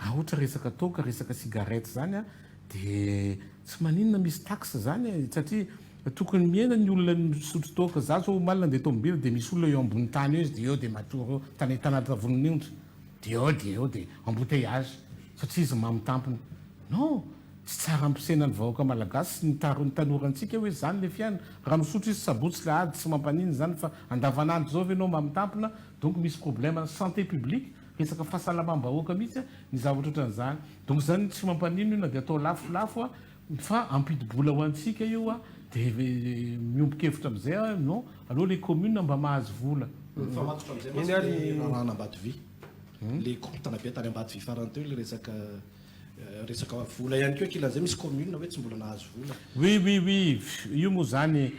ohatra resaka toka resaka cigarette zany a dia tsy maninona misy taxe zany satria tokony miaina ny olona misotro toka za zao malina andeha tomobily dia misy olona eo ambony tany eo izy dia eo dia matoro eo tanatanata vonon'iontra dia eo dia embouteillage satria izy mamitampony non tsy tsara ampisena ny vahoaka malagasy ny tanorantsika hoe zany le fiaina raha misotro izy sabotsy la ady tsy mampaniny zany fa andavanandro zao ve anao mamitampona donc misy problème santé publique resaka fahasalamam-bahoaka mihitsy ny zavatra ohatran'izany donc zany tsy mampanino io na dia atao lafolafo a fa ampidibola ho antsika io a dia miombokevitra amizay non aloha le commune mba mahazo vola famatotra amizay rahana Ambatovy le comptana be tany Ambatovy farany teo le resaka vola ihany koa kilan'izay misy commune hoe tsy mbola nahazo vola oui io moa zany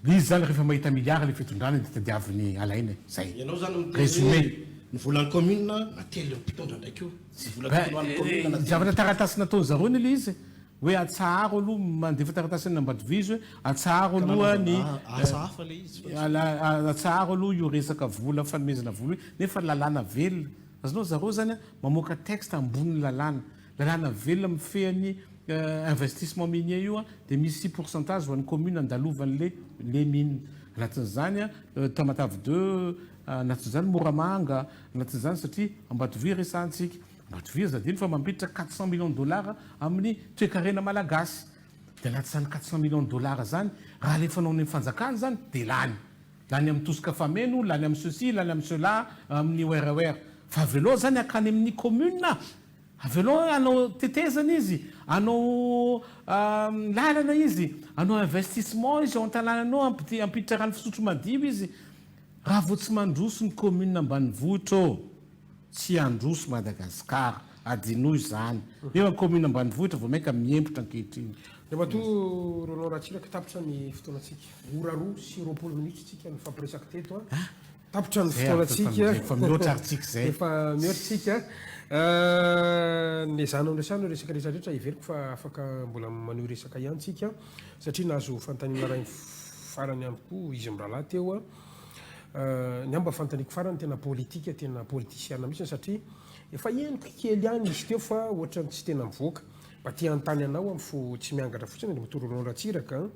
izy zany rehefa mahita milliard le fitondrana dia tadiaviny alainy zay ianao zany résumé ny volan'ny commune nately mpitondra ndraiky io zavatra taratasy nataony zareo ny le izy hoe atsaharo aloha mandefa taratasy ny Ambatovy izy hoe atsaharo aloha ny hafa le izy atsaharo aloha io resaka vola fanomezana vola nefa lalàna velona azonao zareo zany mamoaka texte ambony lalàna velona mifehany investissement minier io dia misy pourcentage ho an'ny commune andalovany le mine anatin'izany Tamatave 2 anatin'izany Moramanga anatin'izany satria Ambatovy resantsika Ambatovy zadiny fa mampiditra 400 millions de dollars amin'ny toe-karena malagasy dia anatin'izany 400 millions de dollars zany raha lefanao ny fanjakana zany dia lany amin'ny tosika fameno lany amin'ny ceci lany amin'ny cela amin'ny ORR fa avelo zany akany amin'ny commune avelo anao tetezana izy anao lalana izy anao investissement izy ao an-tanànanao ampiditra rano fisotro madio izy raha vao tsy mandroso ny commune ambanivohitra tsy androso Madagasikara adinoy zany nefa commune ambanivohitra vao maika miempotra ankehitriny dia mato Roland Ratsiraka tapitra ny fotoanatsika ora roa sy 20 minitra tsika ny fampiresaka teto tapitra ny fotoanatsika efa mihoatra aritsika zay efa mihoatritsika ny zanao ndrasano resaka rehetrarehetra iveriko fa afaka mbola maneho resaka ihany tsika satria nahazo fantanina ray farany ihany koa izy mirahalahy teo ny amba fantaniko farany tena politika tena politisiana mihitsy satria efa eniko kely ihany izy teo fa ohatrany tsy tena mivoaka mba tia antany anao fo tsy miangatra fotsiny dia Roland Ratsiraka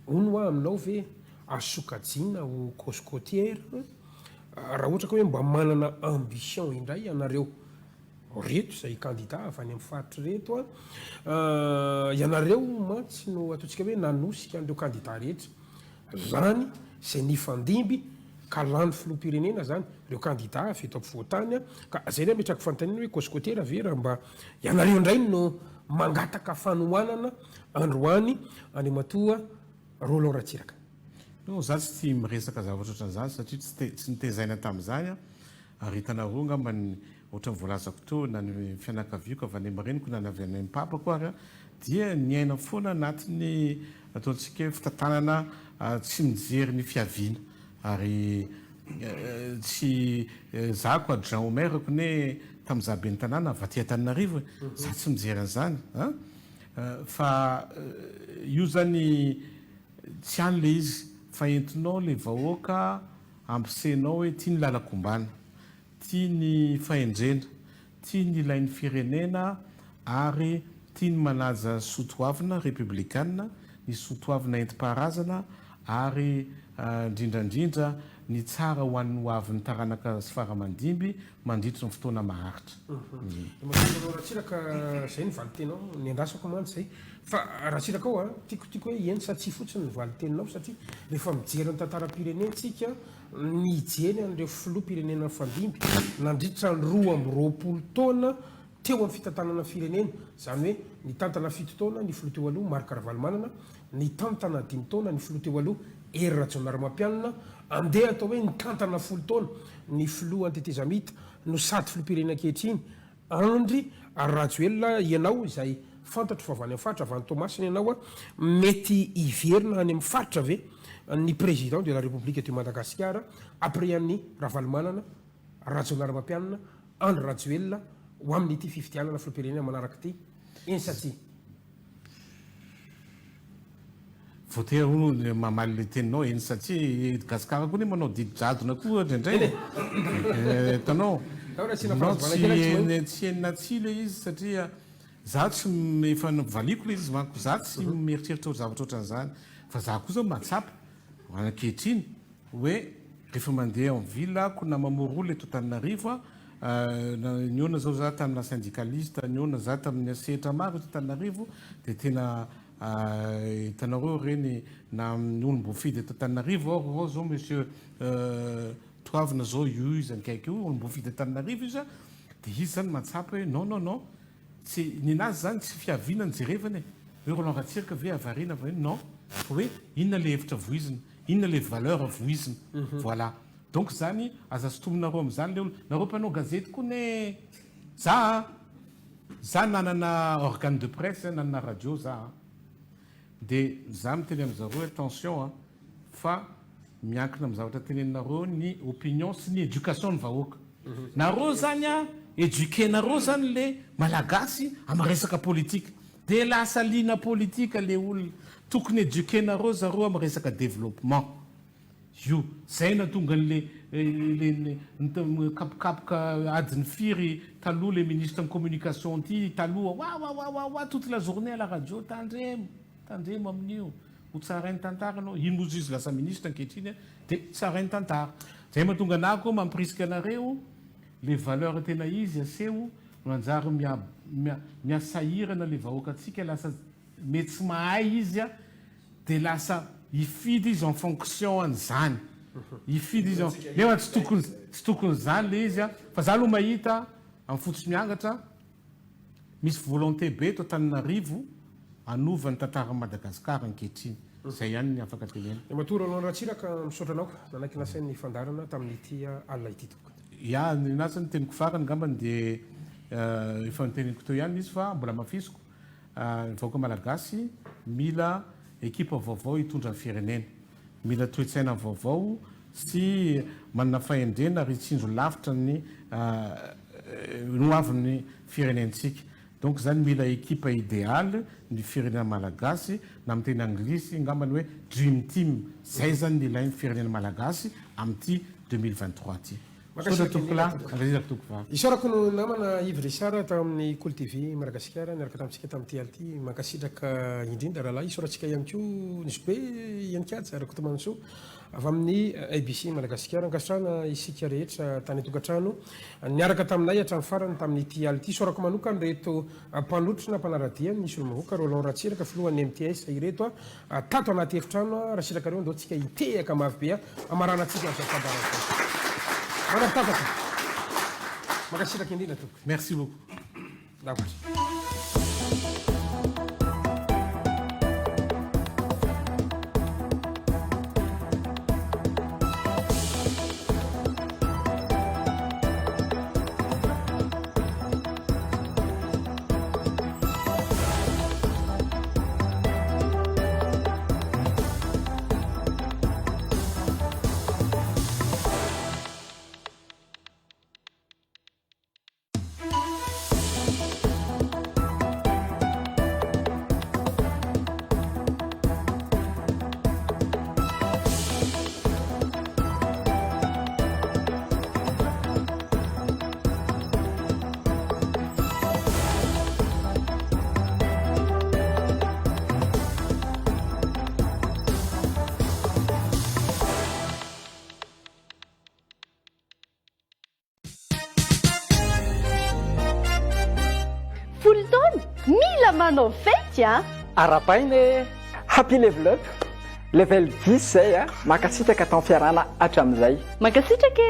ono aminao ve asokajina ho coscotière raha ohatra ka hoe mba manana ambition indray ianareo reto izay candidat avy any amin'ny faritra reto ianareo mantsy no ataontsika hoe nanosika an'ireo candidat rehetra zany izay nifandimby ka lany filoham-pirenena zany ireo candidat avy eto ampovoantany ka zay ny ametraka fanontaniana hoe coscotière ve raha mba ianareo indray no mangataka fanohanana androany any matoa Roland Ratsiraka no za tsy tia miresaka zavatra ohatran'izany satria tsy nitezaina tamin'izany ary hitanareo ngamba ny ohatra nyvoalazako teo na ny fianakaviako avy any amareniko na navy any amin'ny papako ary dia niaina foana anatiny ataontsika hoe fitantanana tsy mijery ny fiaviana ary tsy zako adjoint au maire ko ne tamin'zabe ny tanàna vaty Antananarivo za tsy mijery an'izany fa io zany tsy any le izy fa entinao le vahoaka ampisenao hoe tia ny lalakombana tia ny fahendrena tia ny ilain'ny firenena ary tia ny manaja sotoavina républicaine ny sotoavina enti-paharazana ary indrindrandrindra ny tsara ho an'ny hoavin'ny taranaka sy faramandimby mandritra ny fotoana maharitra Ratsiraka zay ny valitenao ny andrasako mantsy zay fa Ratsiraka ao tiako hoe eny satsia fotsiny ny valitenanao satria rehefa mijery ny tantaram-pirenentsika nijery an'ireo filoha-pirenena fandimby nandritra ny 20 taona teo amin'ny fitantanana firenena zany hoe ny tantana 7 taona ny filoha teo aloha Marc Ravalomanana ny tantana 5 taona ny filoha teo aloha Hery Rajaonarimampianina andeha atao hoe ny tantana 10 taona ny filoha Antetezamita no sady filoha-pirenena ankehitriny Andry Rajoelina ianao izay fantatro fa avy any amin'ny faritra avy any Tomasina ianao mety hiverina any amin'ny faritra ve ny président de la République de Madagascar après an'ny Ravalomanana Rajaonarimampianina Andry Rajoelina ho amin'ity fifidianana filopirenena manaraka ity eny satria voatery hono mamaly le teninao eny satria gasikara koa ne manao didijadona koa ndraindray tanao tsy enina tsi le izy satria za tsy efa valiko le izy manko za tsy mieritreritra zavatra ohatran'izany fa za koa zao matsapa ankehitriny hoe rehefa mandeha en ville ako na mamoro le Antananarivo niona zao za tamina syndicaliste niona za tamin'ny sehatra maro eto Antananarivo dia tena hitanareo reny na olom-boafidy eto Antananarivo ao zao monsieur toavina zao io izy ankaiky io olom-boafidy Antananarivo izy dia izy zany matsapa hoe non tsy ninazy zany tsy fiavinany jerevany hoe Roland Ratsiraka ve avariana va non fa hoe inona le hevitra voizina inona le valeur voizina voilà donc zany aza sotominareo am'zany le olo nareo mpanao gazety koa ne za nanana organe de presse nanana radio za dia za miteny am'zareo attention fa miankina amin'ny zavatra teneninareo ny opinion sy ny éducation ny vahoaka nareo zany éduquenareo zany le malagasy amin'ny resaka politika dia lasa lina politika le olona tokony éduquenareo zareo amin'ny resaka développement io zay na tonga le kapokapoka adiny firy taloha le ministre en communication ty taloha wa toute la journée à la radio tandremo amin'io ho tsarainy tantara anao ino mozy izy lasa ministre ankehitriny dia tsarainy tantara zay mahatonga anako mampirisika anareo le valeur tena izy aseho no anjary miasahirana le vahoaka atsika lasa mety tsy mahay izy dia lasa hifidy izy en fonction an'izany hifidy izy nefa tsy tokony zany le izy fa za aloha mahita amin'ny fototsy miangatra misy volonté be to Antananarivo anovany tantara Madagasikara ankehitriny zay ihany ny afaka tenena matory Roland Ratsiraka misaotranao nanaky nasain'ny fandarana tamin'ity alina ity toko ia ninasa ny teniko farany ngambany dia efa niteneniko teo ihany izy fa mbola mafisiko vahoaka malagasy mila ekipa vaovao hitondra ny firenena mila toe-tsaina vaovao sy manana fahendrena ary tsinjo lavitra ny noavin'ny firenentsika donc zany mila ekipa idéale ny firenena malagasy na amin'ny teny anglisy ngambany hoe dream team zay zany ilain'ny firenena malagasy amin'ity 2023 ty isarako no namana Yves Richard tamin'ny Cool TV Madagasikara niaraka tamintsika tamin'ity ality mankasitraka indrindra rahalahy isaorantsika ihany koa nisy be ihany katsy araka tomansoa avy amin'ny ABC Madagasikara ankasitrahana isika rehetra tany tokantrano niaraka taminay hatrany farany tamin'ity ality isaorako manokany reto mpanotrona mpanaradia nisy olo mahoaka Roland Ratsiraka filohan'ny MTS ireto tato anaty efitrano rasiraka reo ndao tsika hitehaka mavy be amarana atsika am'fandarana manatapaka makasitraka indrindra toko merci beaucoup d'accord manao fety arapainy happy level 10 zay makasitraka tamin'ny fiarana hatramin'izay makasitraka